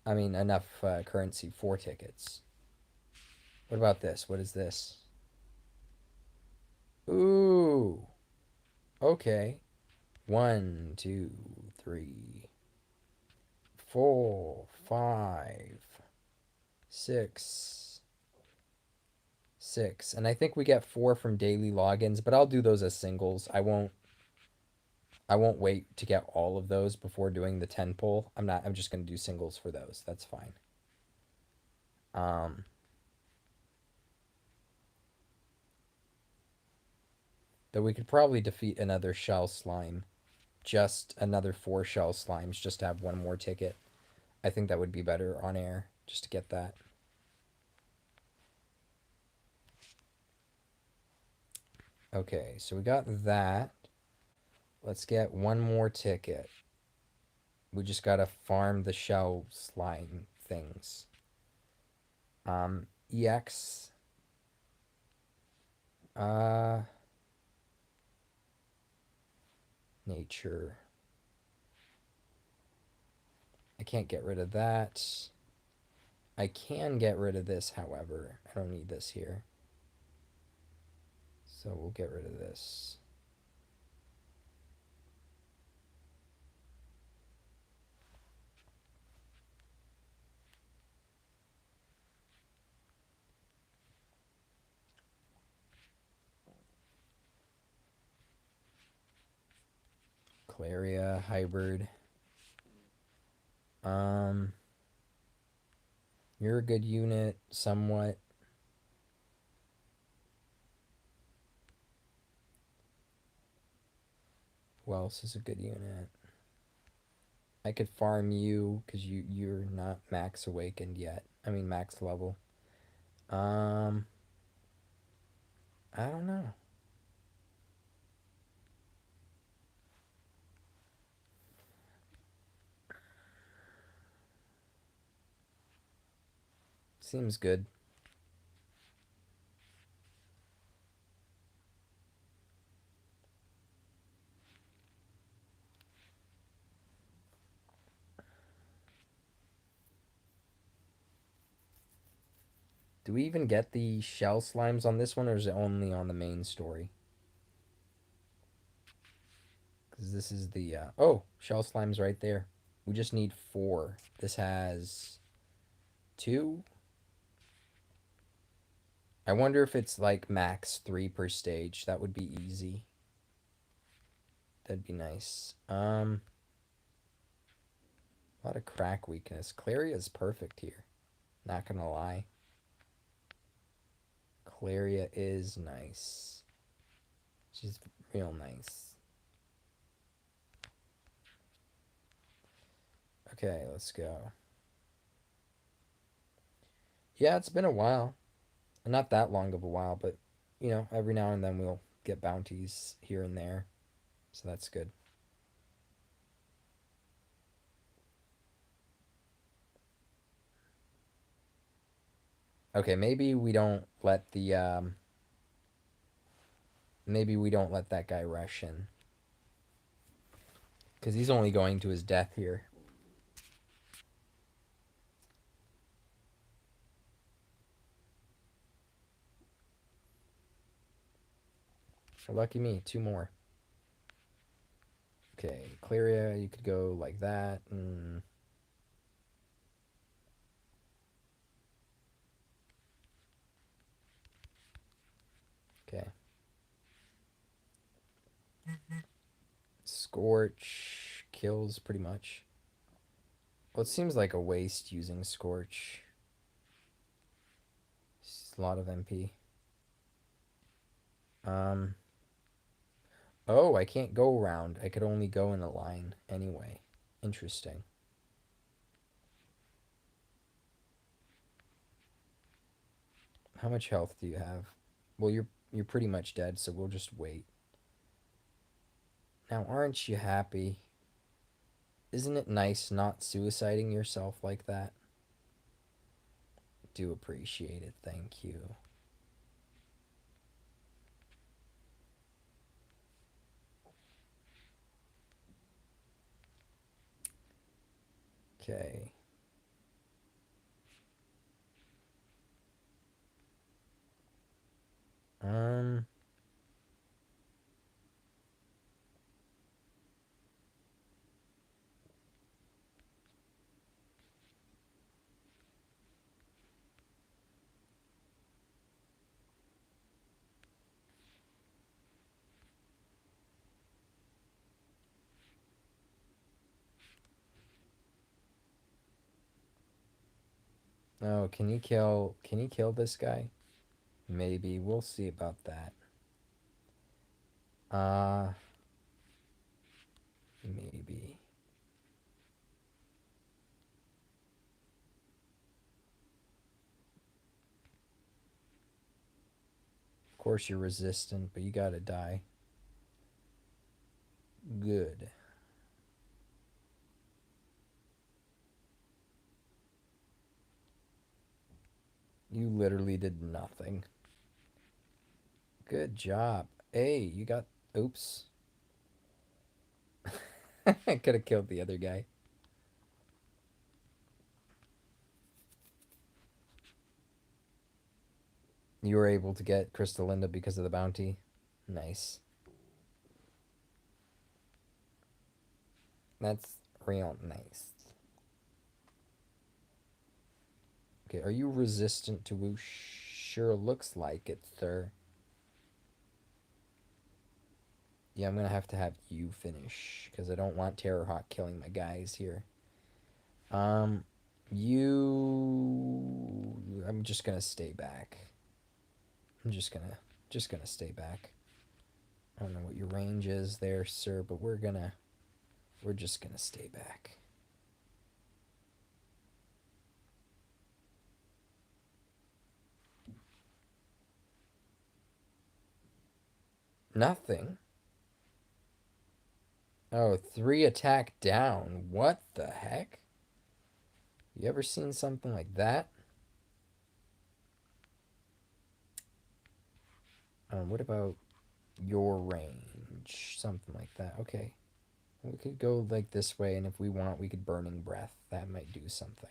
I mean, enough currency for tickets. What about this? What is this? Ooh. Okay. 1, 2, 3, 4, 5, 6, 6. And I think we get 4 from daily logins, but I'll do those as singles. I won't wait to get all of those before doing the 10 pull. I'm just going to do singles for those. That's fine. Um Though we could probably defeat another shell slime. Just another 4 shell slimes just to have one more ticket. I think that would be better on air just to get that. Okay, so we got that. Let's get one more ticket. We just gotta farm the shell slime things. EX. Nature. I can't get rid of that. I can get rid of this, however. I don't need this here. So we'll get rid of this. Claria hybrid. You're a good unit, somewhat. Who else is a good unit? I could farm you because you're not max awakened yet. I mean max level. I don't know. Seems good. Do we even get the shell slimes on this one, or is it only on the main story? Because this is the oh, shell slimes right there. We just need 4. This has 2. I wonder if it's like max 3 per stage. That would be easy. That'd be nice. A lot of crack weakness. Claria is perfect here. Not gonna lie. Claria is nice. She's real nice. Okay, let's go. Yeah, it's been a while. Not that long of a while, but you know, every now and then we'll get bounties here and there. So that's good. Okay, maybe we don't let that guy rush in. Cuz he's only going to his death here. Lucky me, 2 more. Okay, Cleria, you could go like that. Okay. Scorch kills pretty much. Well, it seems like a waste using Scorch. It's a lot of MP. Oh, I can't go around. I could only go in a line anyway. Interesting. How much health do you have? Well, you're pretty much dead, so we'll just wait. Now, aren't you happy? Isn't it nice not suiciding yourself like that? Do appreciate it. Thank you. Okay. Um. Oh, can you kill this guy? Maybe. We'll see about that. Maybe. Of course you're resistant, but you gotta die. Good. You literally did nothing. Good job. Hey, you got... Oops. I could have killed the other guy. You were able to get Crystalinda because of the bounty. Nice. That's real nice. Okay, are you resistant to whoosh? Sure looks like it, sir. Yeah, I'm gonna have to have you finish, because I don't want Terrorhawk killing my guys here. You... I'm just gonna stay back. I'm just gonna stay back. I don't know what your range is there, sir, but we're just gonna stay back. Nothing. Oh, 3 attack down. What the heck? You ever seen something like that? What about your range? Something like that. Okay. We could go like this way, and if we want, we could Burning Breath. That might do something.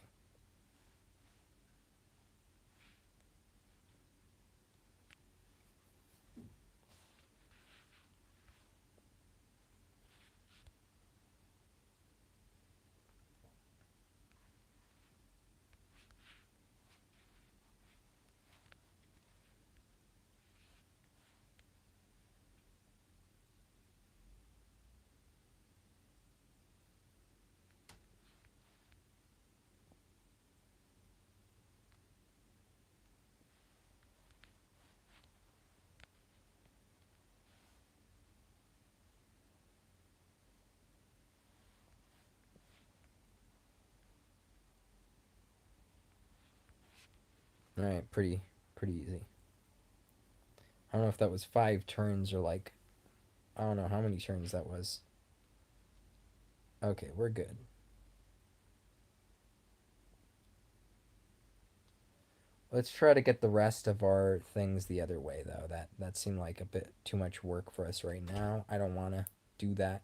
Alright, pretty easy. I don't know if that was 5 turns or like... I don't know how many turns that was. Okay, we're good. Let's try to get the rest of our things the other way, though. That seemed like a bit too much work for us right now. I don't want to do that.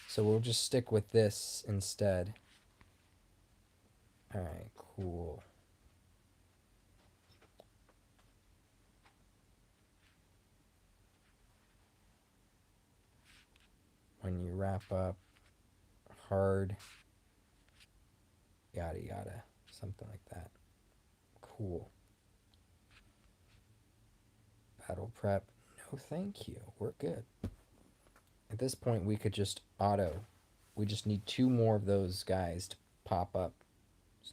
So we'll just stick with this instead. Alright, cool. when you wrap up hard, yada yada, something like that. Cool. Battle prep. No, thank you. We're good. At this point, we could just auto. We just need 2 more of those guys to pop up.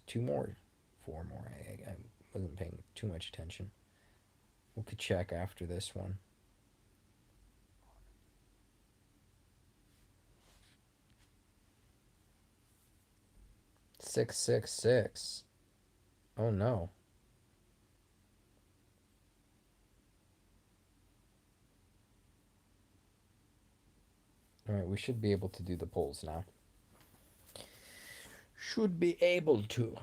2 more. 4 more. I wasn't paying too much attention. We could check after this one. 666. Oh no. Alright, we should be able to do the polls now. Should be able to.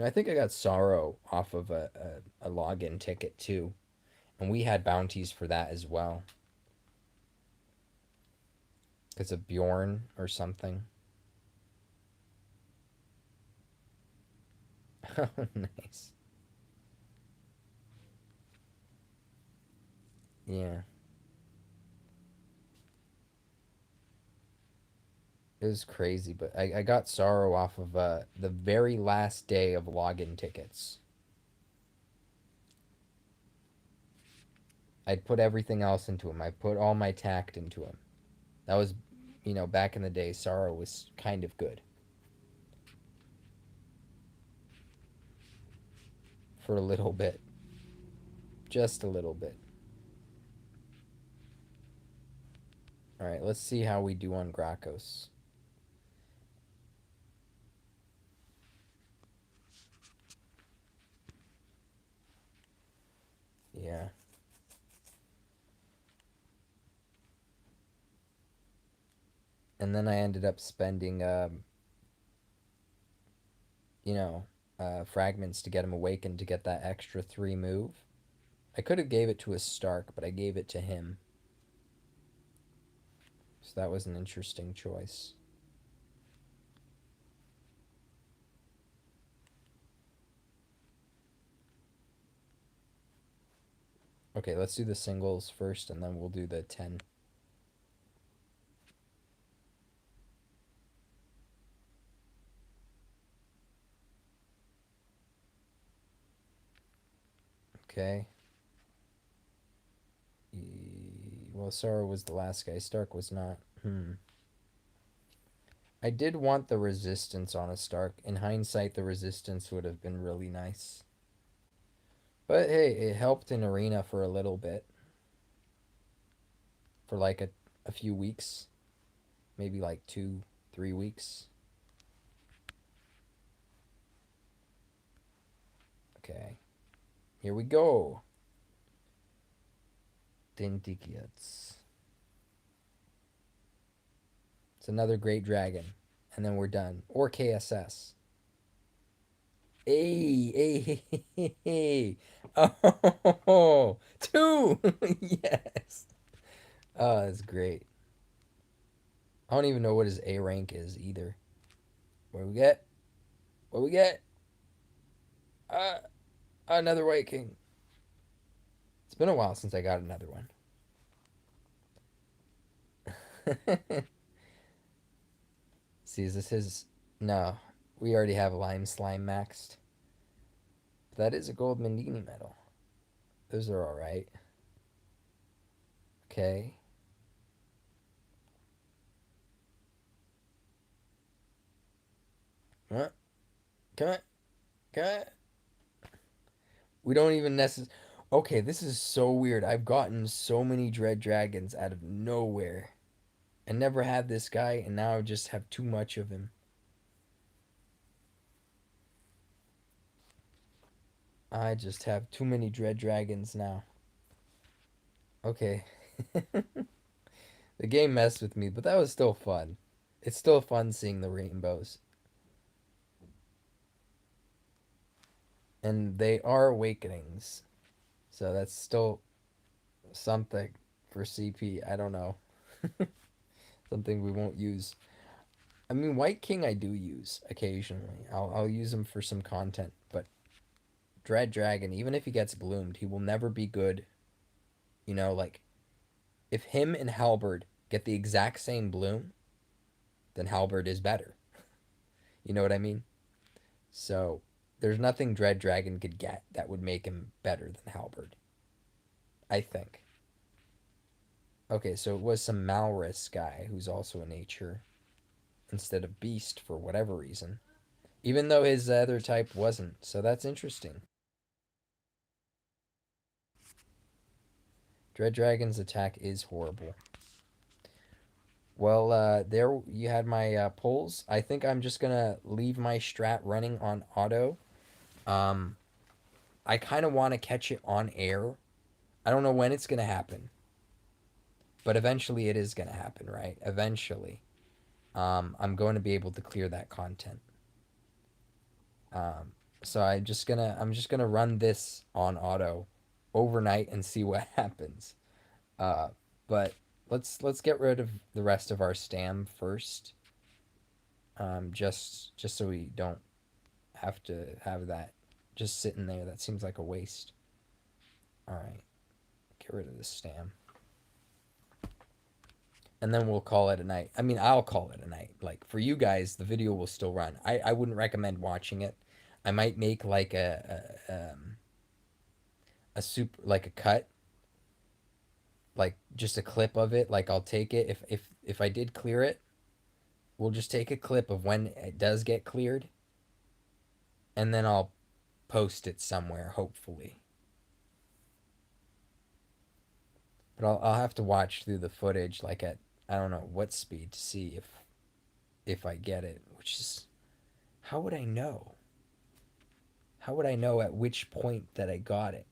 I think I got Sorrow off of a login ticket too. And we had bounties for that as well. Because of Bjorn or something. Oh, nice. Yeah. It was crazy, but I got Sorrow off of the very last day of login tickets. I'd put everything else into him. I put all my tact into him. That was, back in the day, Sorrow was kind of good. For a little bit. Just a little bit. Alright, let's see how we do on Gracos. Yeah. And then I ended up spending, fragments to get him awakened to get that extra 3 move. I could have gave it to a Stark, but I gave it to him. So that was an interesting choice. Okay, let's do the singles first, and then we'll do the 10. Okay. Well, Sorrow was the last guy. Stark was not. I did want the resistance on a Stark. In hindsight, the resistance would have been really nice. But hey, it helped in Arena for a little bit. For like a few weeks. Maybe like 2-3 weeks. Okay. Here we go. Den Tickets. It's another great dragon. And then we're done. Or KSS. Hey, hey, hey, hey. Oh, 2! Yes. Oh, that's great. I don't even know what his A rank is either. What do we get? What do we get? Another White King. It's been a while since I got another one. See, is this his... No, we already have Lime Slime maxed. But that is a gold Mendini medal. Those are alright. Okay. What? Come on. Come on. We don't even necessarily... Okay, this is so weird. I've gotten so many Dread Dragons out of nowhere. I never had this guy, and now I just have too much of him. I just have too many Dread Dragons now. Okay. The game messed with me, but that was still fun. It's still fun seeing the rainbows. And they are awakenings. So that's still something for CP. I don't know. Something we won't use. I mean, White King I do use occasionally. I'll use him for some content, but Dread Dragon, even if he gets bloomed, he will never be good You know, like if him and Halberd get the exact same bloom, then Halberd is better. You know what I mean? So there's nothing Dread Dragon could get that would make him better than Halberd, I think. Okay, so it was some Malrus guy who's also a nature instead of Beast for whatever reason. Even though his other type wasn't. So that's interesting. Dread Dragon's attack is horrible. Well, there you had my polls. I think I'm just going to leave my strat running on auto. I kind of want to catch it on air. I don't know when it's going to happen. But eventually it is going to happen, right? Eventually. I'm going to be able to clear that content. So I'm just gonna run this on auto overnight and see what happens. But let's get rid of the rest of our stam first. Just so we don't have to have that just sitting there. That seems like a waste. All right, get rid of the stam. And then we'll call it a night. I mean, I'll call it a night. Like for you guys, the video will still run. I wouldn't recommend watching it. I might make like a soup like a cut, like just a clip of it. Like I'll take it if I did clear it, we'll just take a clip of when it does get cleared, and then I'll post it somewhere, hopefully. But I'll have to watch through the footage like at I don't know what speed to see if I get it, which is how would I know? How would I know at which point that I got it?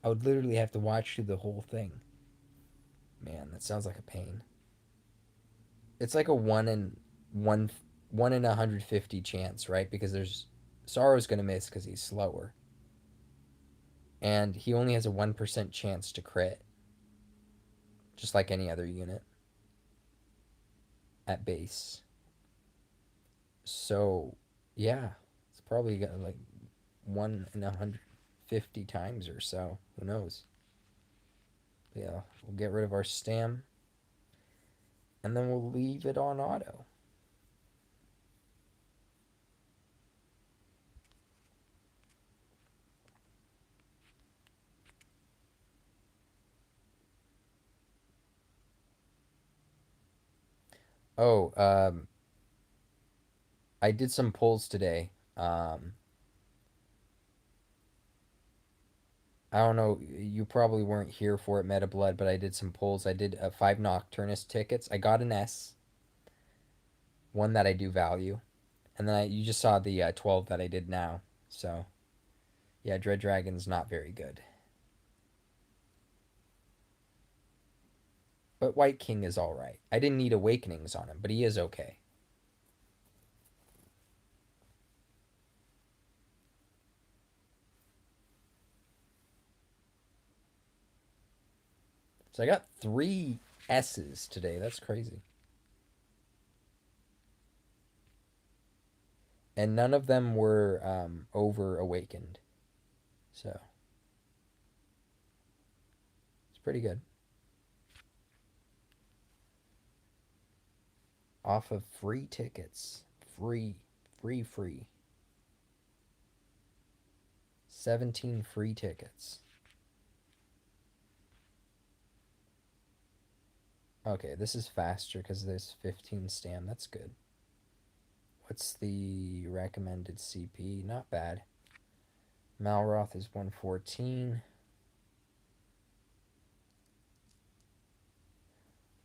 I would literally have to watch through the whole thing. Man, that sounds like a pain. It's like a one in 150 chance, right? Because there's Sorrow's gonna miss because he's slower, and he only has a 1% chance to crit, just like any other unit at base. So yeah, it's probably got like 1 in 150 times or so. Who knows? But yeah, we'll get rid of our stam, and then we'll leave it on auto. Oh, I did some polls today. I don't know, you probably weren't here for it, Meta Blood, but I did some polls. I did 5 Nokturnus tickets. I got an S, one that I do value, and then you just saw the 12 that I did now. So, yeah, Dread Dragon's not very good. But White King is alright. I didn't need Awakenings on him, but he is okay. So I got 3 S's today. That's crazy. And none of them were over awakened. So it's pretty good. Off of free tickets. Free. 17 free tickets. Okay, this is faster because there's 15 stam. That's good. What's the recommended CP? Not bad. Malroth is 114.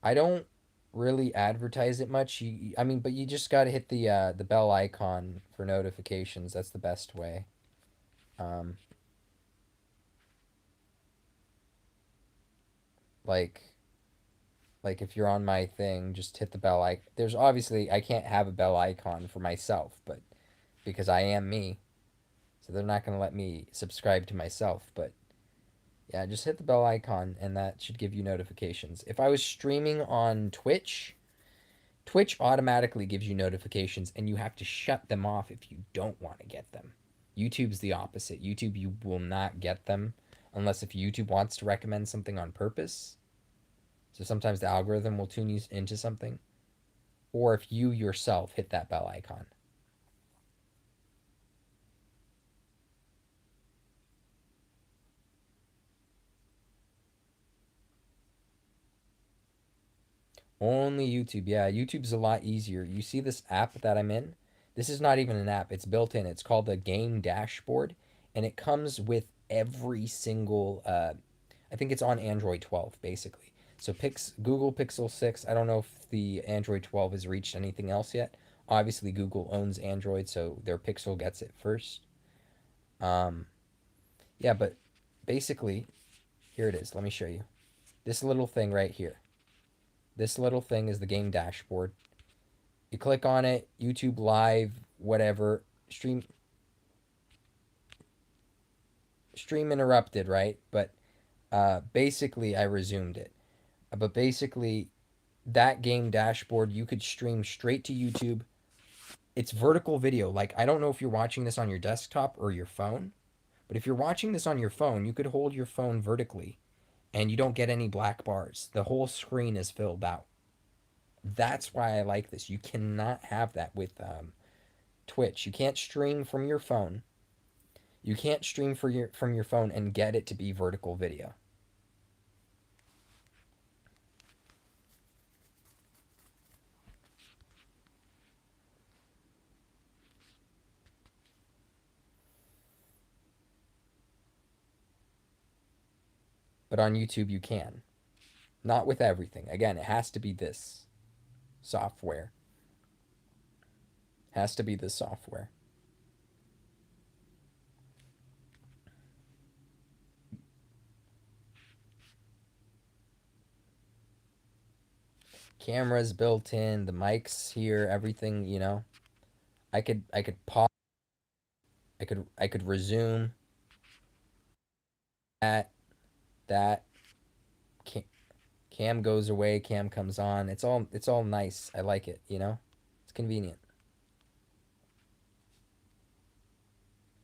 I don't really advertise it much. I mean, but you just got to hit the bell icon for notifications. That's the best way. Like if you're on my thing, just hit the bell icon. There's obviously I can't have a bell icon for myself, but because I am me, so they're not going to let me subscribe to myself, but yeah, just hit the bell icon and that should give you notifications. If I was streaming on Twitch, Twitch automatically gives you notifications and you have to shut them off if you don't want to get them. YouTube's the opposite. YouTube, you will not get them unless if YouTube wants to recommend something on purpose. So sometimes the algorithm will tune you into something, or if you yourself hit that bell icon. Only YouTube. Yeah, YouTube's a lot easier. You see this app that I'm in? This is not even an app. It's built in. It's called the Game Dashboard, and it comes with every single. I think it's on Android 12 basically. So Google Pixel 6. I don't know if the Android 12 has reached anything else yet. Obviously, Google owns Android, so their Pixel gets it first. Um, yeah, but basically, here it is. Let me show you. This little thing right here. This little thing is the Game Dashboard. You click on it, YouTube Live, whatever, stream interrupted, right? But basically, I resumed it. But basically, that Game Dashboard, you could stream straight to YouTube. It's vertical video. Like, I don't know if you're watching this on your desktop or your phone, but if you're watching this on your phone, you could hold your phone vertically and you don't get any black bars. The whole screen is filled out. That's why I like this. You cannot have that with Twitch. You can't stream from your phone. You can't stream from your phone and get it to be vertical video. But on YouTube you can. Not with everything. Again, it has to be this software. Has to be this software. Cameras built in, the mics here, everything, you know. I could pause. I could resume that cam goes away, cam comes on. It's all nice. I like it, you know? It's convenient.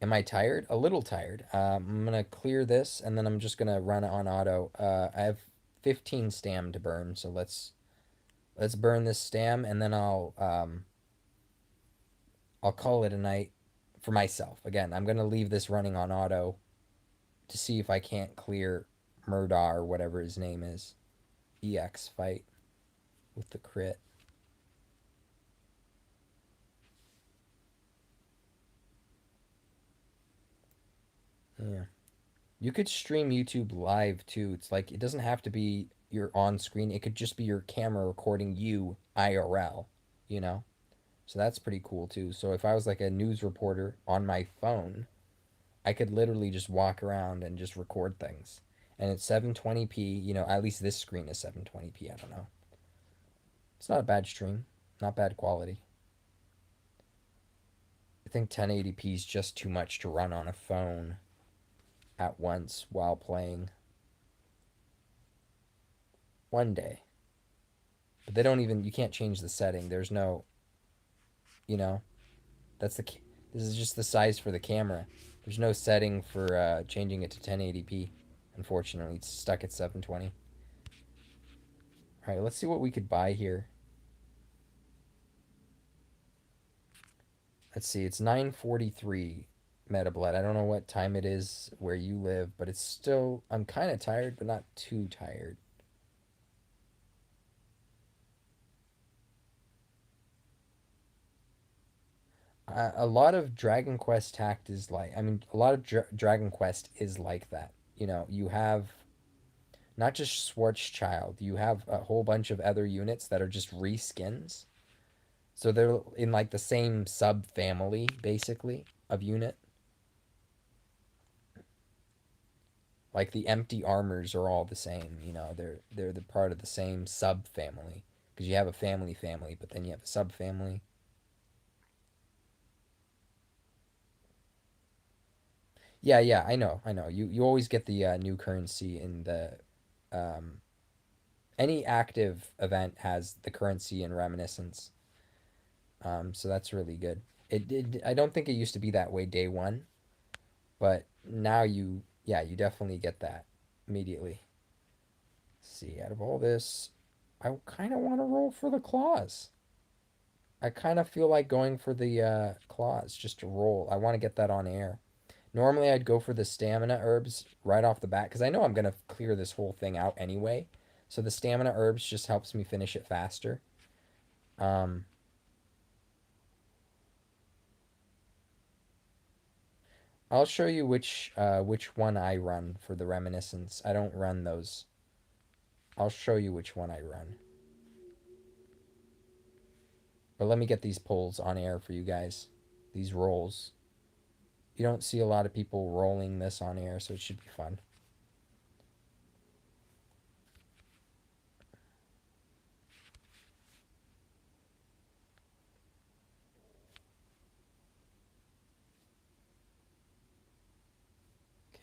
Am I tired? A little tired. I'm gonna clear this and then I'm just gonna run it on auto. I have 15 stam to burn, so let's burn this stam and then I'll call it a night for myself. Again, I'm gonna leave this running on auto to see if I can't clear Murdaw or whatever his name is. EX fight with the crit. Yeah. You could stream YouTube live too. It's like it doesn't have to be your on screen. It could just be your camera recording you IRL, you know? So that's pretty cool too. So if I was like a news reporter on my phone, I could literally just walk around and just record things. And it's 720p, you know, at least this screen is 720p, I don't know. It's not a bad stream, not bad quality. I think 1080p is just too much to run on a phone at once while playing. One day. But they don't even, you can't change the setting. There's no, you know, this is just the size for the camera. There's no setting for changing it to 1080p. Unfortunately, it's stuck at 720. All right, let's see what we could buy here. Let's see, it's 9:43 meta blood. I don't know what time it is where you live, but it's still, I'm kind of tired, but not too tired. A lot of Dragon Quest Tact is like, I mean, a lot of Dragon Quest is like that. You know, you have not just Schwarzschild, you have a whole bunch of other units that are just reskins. So they're in like the same sub family, basically, of unit. Like the empty armors are all the same, you know, they're the part of the same sub family. Because you have a family, but then you have a sub family. Yeah, yeah, I know. You always get the new currency in the um, any active event has the currency and reminiscence. So that's really good. I don't think it used to be that way day one, but now Yeah, you definitely get that immediately. See, out of all this, I kind of want to roll for the claws. I kind of feel like going for the claws just to roll. I want to get that on air. Normally, I'd go for the stamina herbs right off the bat because I know I'm going to clear this whole thing out anyway. So the stamina herbs just helps me finish it faster. Um, I'll show you which one I run for the reminiscence. I don't run those. I'll show you which one I run. But let me get these polls on air for you guys. These rolls. You don't see a lot of people rolling this on air, so it should be fun.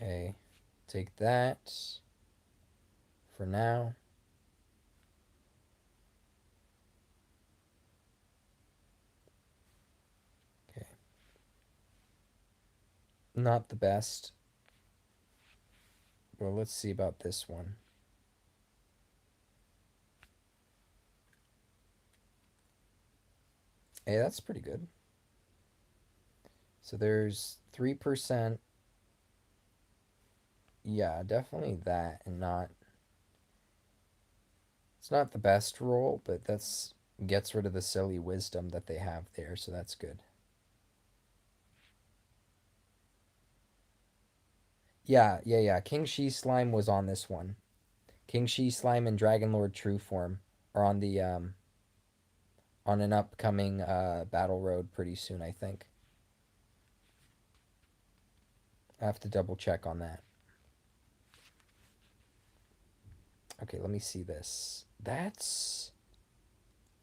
Okay, take that for now. Okay. Not the best. Well, let's see about this one. Hey, that's pretty good. So there's 3%. Yeah, definitely that, and not. It's not the best roll, but that's gets rid of the silly wisdom that they have there, so that's good. Yeah. King She Slime was on this one. King She Slime and Dragon Lord True Form are on the on an upcoming battle road pretty soon, I think. I have to double check on that. Okay, let me see this. That's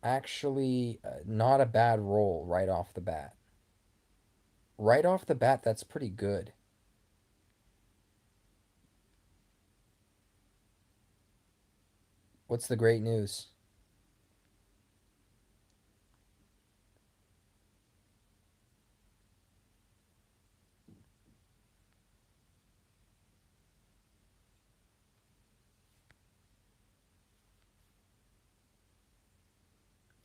actually not a bad roll right off the bat. Right off the bat, that's pretty good. What's the great news?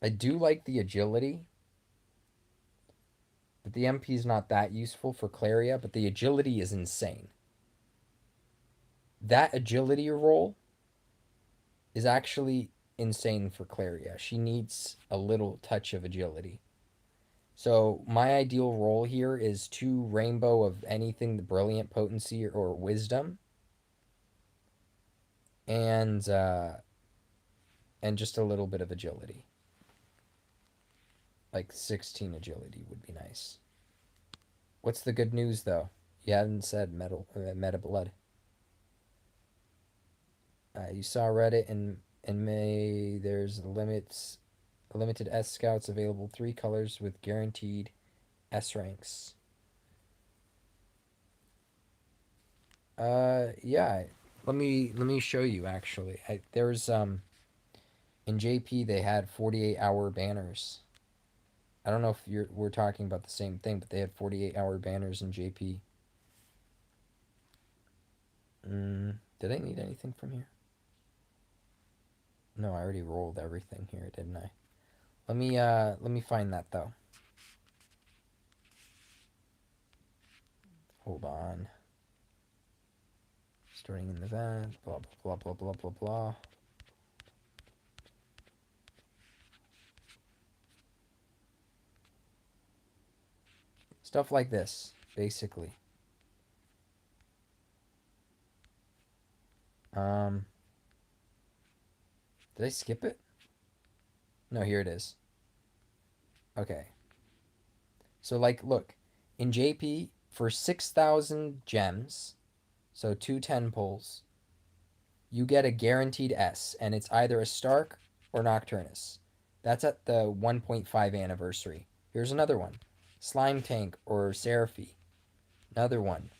I do like the agility, but the MP is not that useful for Claria, but the agility is insane. That agility roll is actually insane for Claria. She needs a little touch of agility. So my ideal roll here is 2 rainbow of anything, the brilliant potency or wisdom, and just a little bit of agility. Like 16 agility would be nice. What's the good news though? You hadn't said meta blood. You saw Reddit in May. There's limited S scouts available, 3 colors with guaranteed S ranks. Yeah. Let me show you actually. There's in JP they had 48-hour banners. I don't know if we're talking about the same thing, but they had 48-hour banners in JP. Did I need anything from here? No, I already rolled everything here, didn't I? Let me find that though. Hold on. Starting in the van, blah blah blah blah blah blah blah. Stuff like this, basically. Did I skip it? No, here it is. Okay. So like look, in JP for 6,000 gems, so 210 pulls, you get a guaranteed S, and it's either a Stark or Nokturnus. That's at the 1.5 anniversary. Here's another one. Slime Tank or Seraphy. Another one.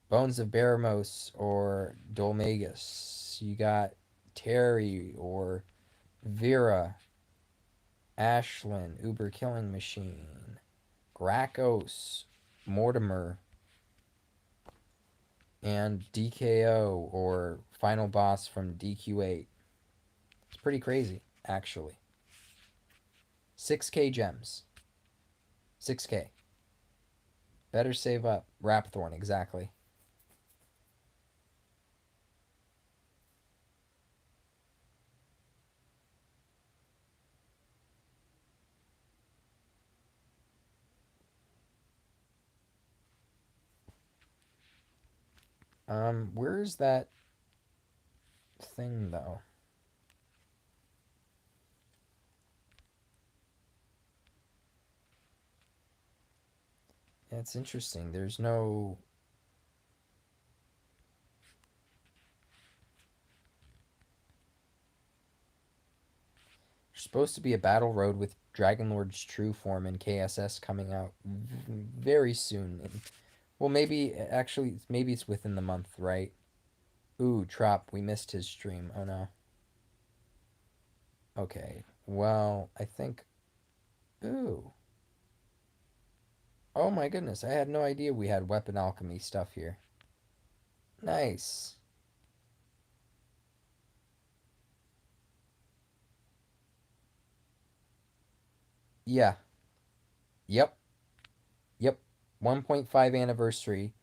Bones of Baramos or Dolmagus. You got Terry or Vera. Ashlyn, Uber Killing Machine. Gracos. Mortimer. and DKO, or final boss from DQ8. It's pretty crazy, actually. 6k gems. 6k. Better save up. Rapthorn, exactly. Where's that thing, though? Yeah, it's interesting. There's no... There's supposed to be a battle road with Dragonlord's true form in KSS coming out very soon. Well, maybe, actually, maybe it's within the month, right? Ooh, Trop, we missed his stream. Oh, no. Okay, well, I think... Ooh. Oh my goodness, I had no idea we had weapon alchemy stuff here. Nice. Yeah. Yep. Yep. 1.5 anniversary.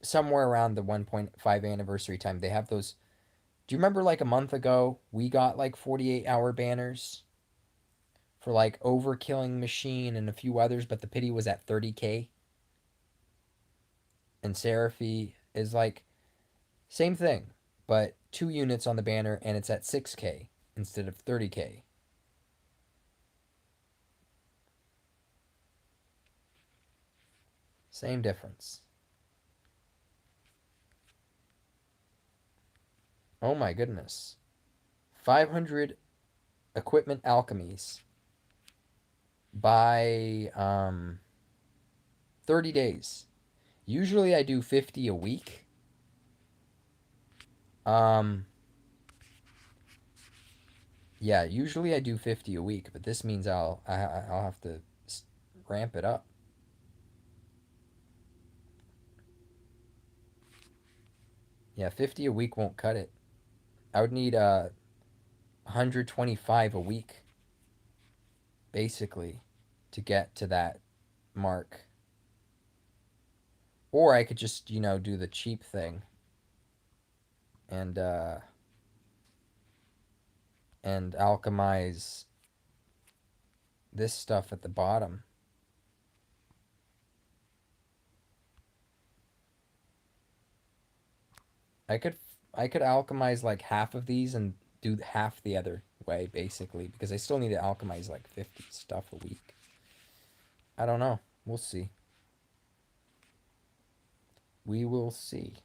Somewhere around the 1.5 anniversary time. They have those. Do you remember like a month ago we got like 48-hour banners for like Overkilling Machine and a few others, but the pity was at 30k? And Seraphy is like same thing, but 2 units on the banner and it's at 6k instead of 30k. Same difference. Oh my goodness. 500 equipment alchemies by 30 days. Usually I do 50 a week. Yeah, usually I do 50 a week, but this means I'll have to ramp it up. Yeah, 50 a week won't cut it. I would need 125 a week basically to get to that mark. Or I could just, do the cheap thing and alchemize this stuff at the bottom. I could alchemize like half of these and do half the other way basically, because I still need to alchemize like 50 stuff a week. I don't know. We'll see. We will see.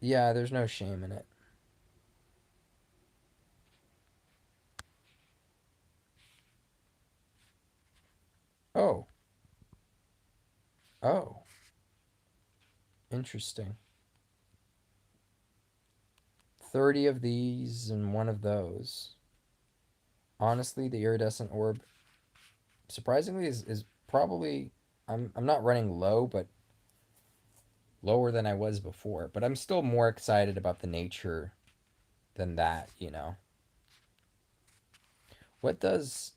Yeah, there's no shame in it. Oh. Oh. Interesting. 30 of these and one of those. Honestly, the iridescent orb, surprisingly, is probably... I'm not running low, but lower than I was before. But I'm still more excited about the nature than that, What does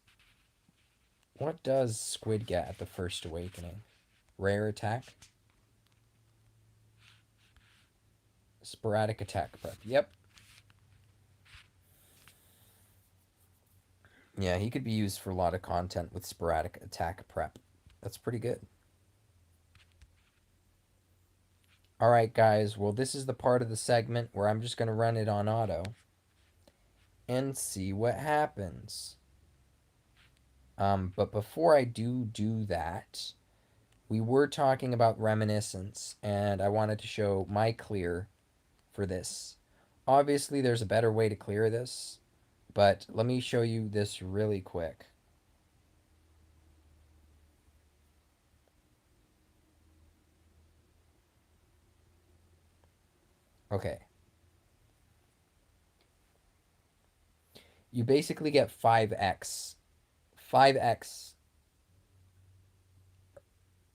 Squid get at the first awakening? Rare attack? Sporadic attack prep. Yep. Yeah, he could be used for a lot of content with sporadic attack prep. That's pretty good. Alright, guys. Well, this is the part of the segment where I'm just going to run it on auto and see what happens. But before I do that, we were talking about reminiscence, and I wanted to show my clear for this. Obviously, there's a better way to clear this, but let me show you this really quick. Okay. you basically get 5x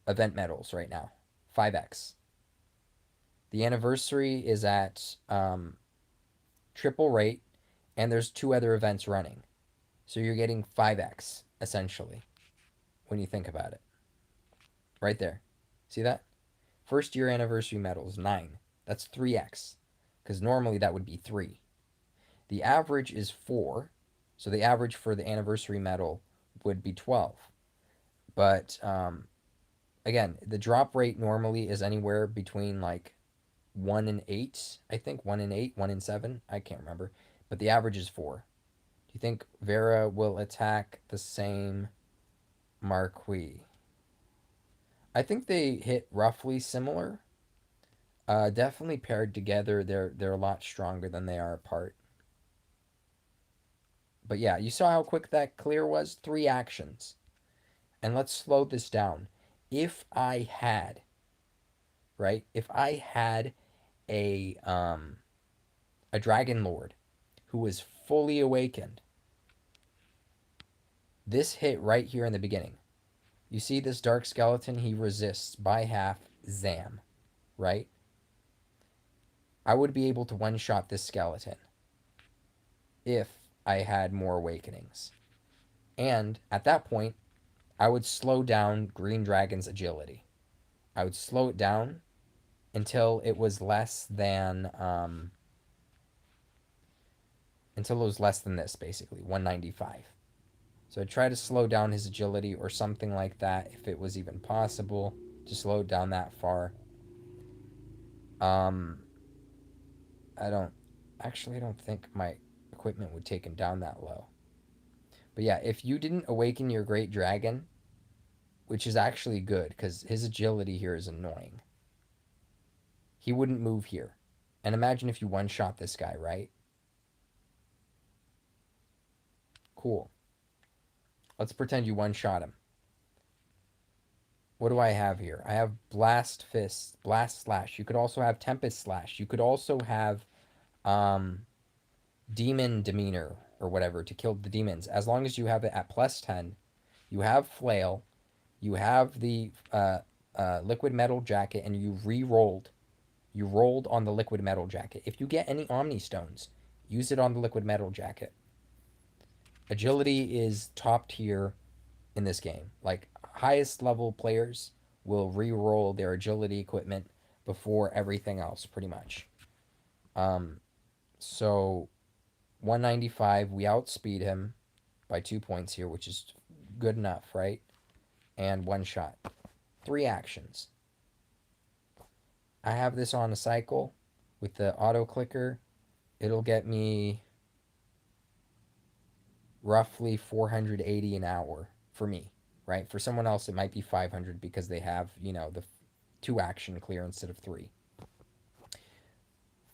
event medals right now. 5x. The anniversary is at triple rate, and there's 2 other events running. So you're getting 5x, essentially, when you think about it. Right there. See that? First year anniversary medals, 9. That's 3x, because normally that would be 3. The average is 4, so the average for the anniversary medal would be 12. But again, the drop rate normally is anywhere between like 1 and 8, I think. 1 and 8, 1 and 7, I can't remember. But the average is 4. Do you think Vera will attack the same Marquis? I think they hit roughly similar. Definitely paired together, they're a lot stronger than they are apart. But yeah, you saw how quick that clear was? 3 actions. And let's slow this down. If I had, right? If I had a Dragon Lord who was fully awakened, this hit right here in the beginning. You see this Dark Skeleton? He resists by half. Zam, right? I would be able to one-shot this skeleton if I had more awakenings. And at that point, I would slow down Green Dragon's agility. I would slow it down until it was less than this, basically 195. So I'd try to slow down his agility or something like that if it was even possible to slow it down that far. I don't think my equipment would take him down that low. But yeah, if you didn't awaken your Great Dragon, which is actually good because his agility here is annoying, he wouldn't move here. And imagine if you one-shot this guy, right? Cool. Let's pretend you one-shot him. What do I have here? I have Blast Fist, Blast Slash. You could also have Tempest Slash. You could also have Demon Demeanor or whatever to kill the demons. As long as you have it at plus 10, you have Flail, you have the Liquid Metal Jacket, and you re-rolled. You rolled on the Liquid Metal Jacket. If you get any Omni Stones, use it on the Liquid Metal Jacket. Agility is top tier in this game. Like, highest level players will re-roll their agility equipment before everything else, pretty much. So 195, we outspeed him by 2 points here, which is good enough, right? And one shot. 3 actions. I have this on a cycle with the auto clicker. It'll get me roughly 480 an hour for me, right? For someone else, it might be 500 because they have, the 2 action clear instead of 3.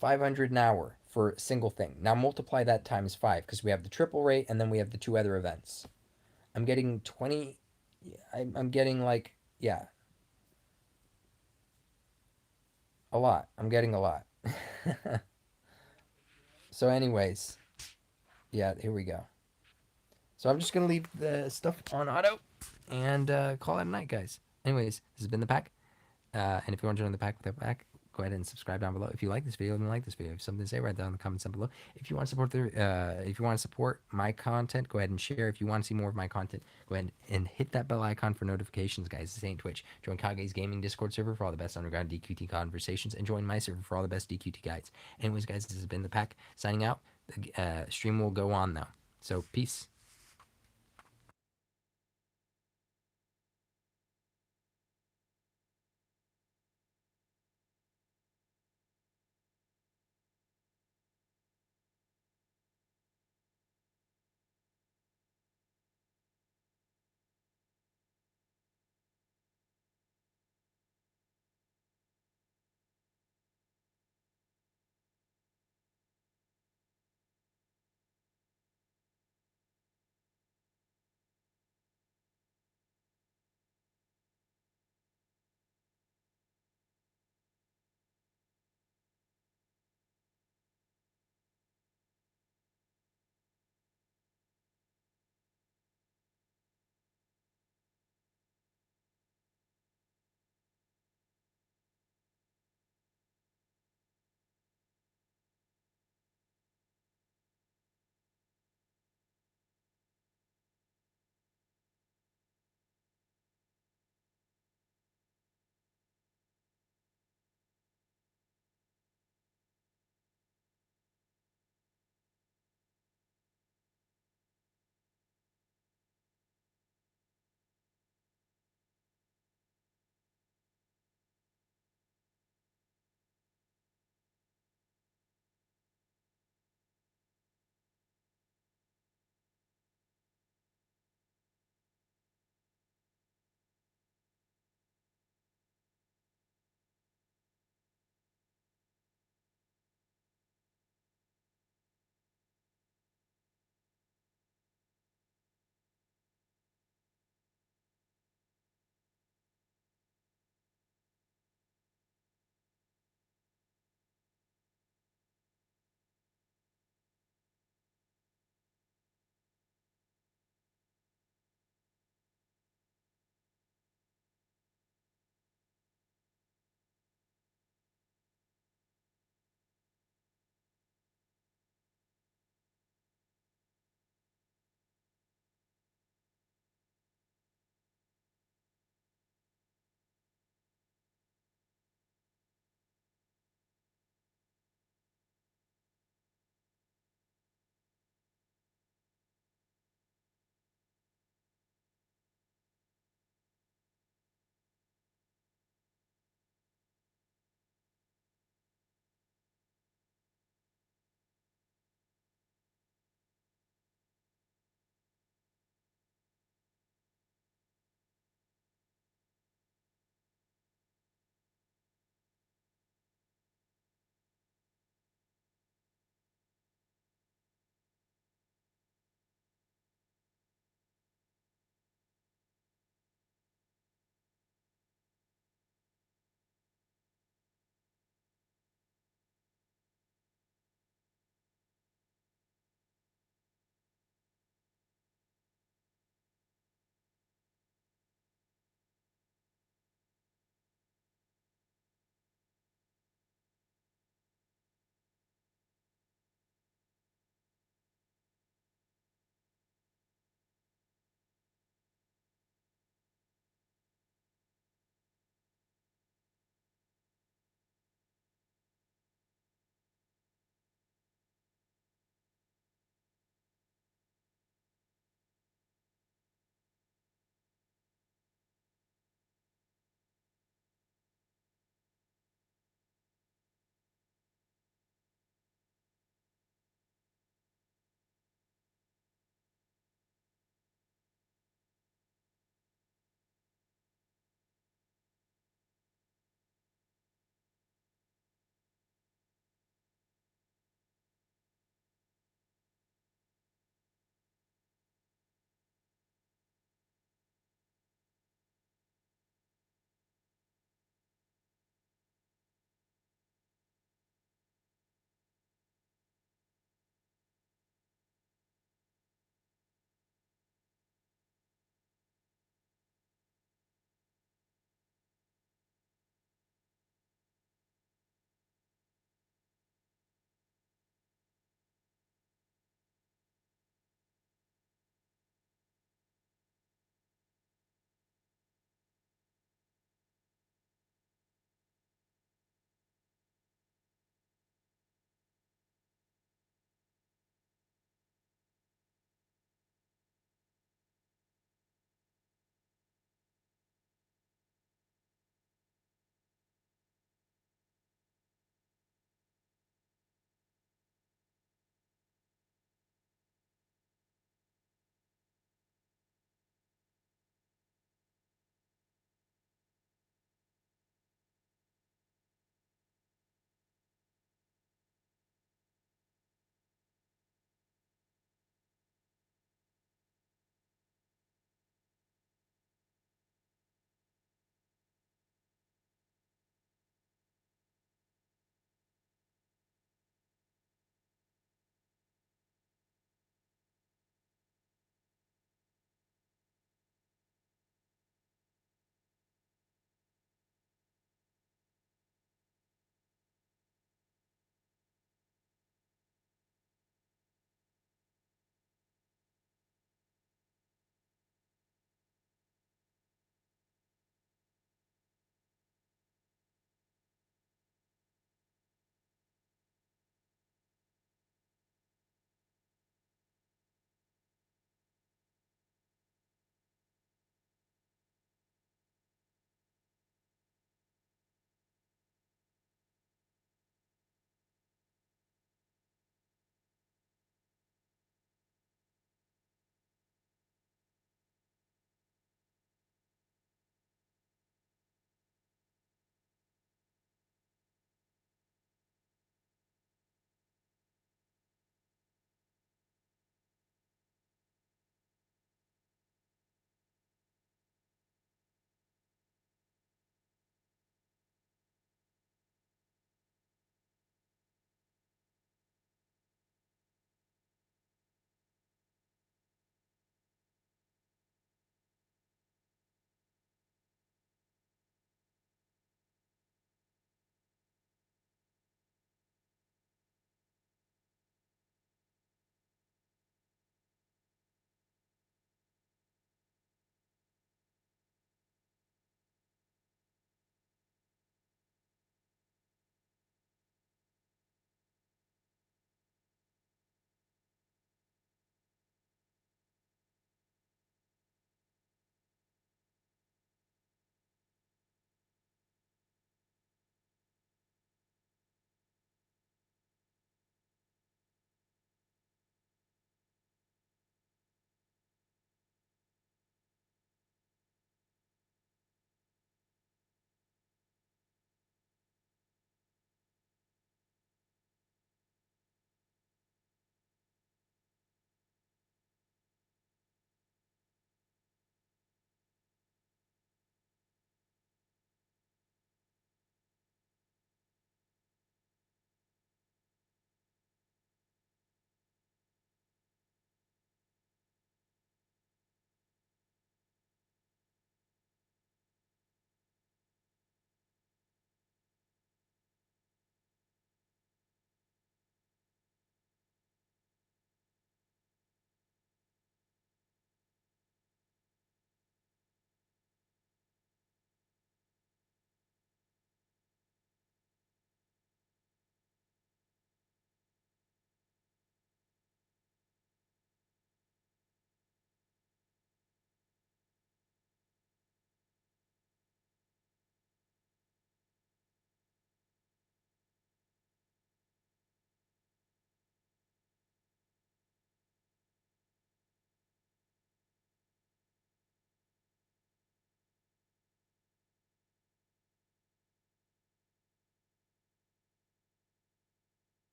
500 an hour for a single thing. Now multiply that times 5 because we have the triple rate and then we have the 2 other events. I'm getting 20. I'm getting like, yeah, a lot. I'm getting a lot. So anyways, yeah, here we go. So I'm just going to leave the stuff on auto and call it a night, guys. Anyways, this has been the pack. And if you want to join the pack, go ahead and subscribe down below. If you like this video, then like this video. If you have something to say, write down in the comments down below. If you want to support my content, go ahead and share. If you want to see more of my content, go ahead and hit that bell icon for notifications, guys. This ain't Twitch. Join Kage's gaming Discord server for all the best underground DQT conversations, and join my server for all the best DQT guides. Anyways, guys, this has been the pack signing out. The stream will go on though. So peace.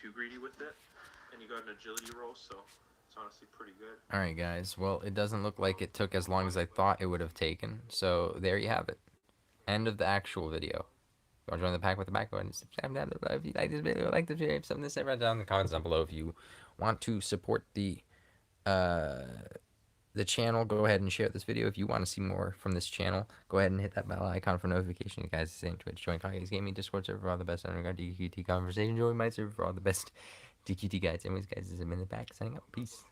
too greedy with it. And you got an agility roll, so it's honestly pretty good. Alright, guys. Well, it doesn't look like it took as long as I thought it would have taken. So, there you have it. End of the actual video. You want to join the pack with the back? Go ahead and subscribe down below. If you like this video, like the video, something to say right down in the comments down below. If you want to support the channel, go ahead and share this video. If you want to see more from this channel, go ahead and hit that bell icon for notification. You guys, same Twitch, join Kage's Gaming Discord server for all the best underground DQT conversation. Join my server for all the best DQT guides. Anyways, guys, this is a minute back. Signing out. Peace.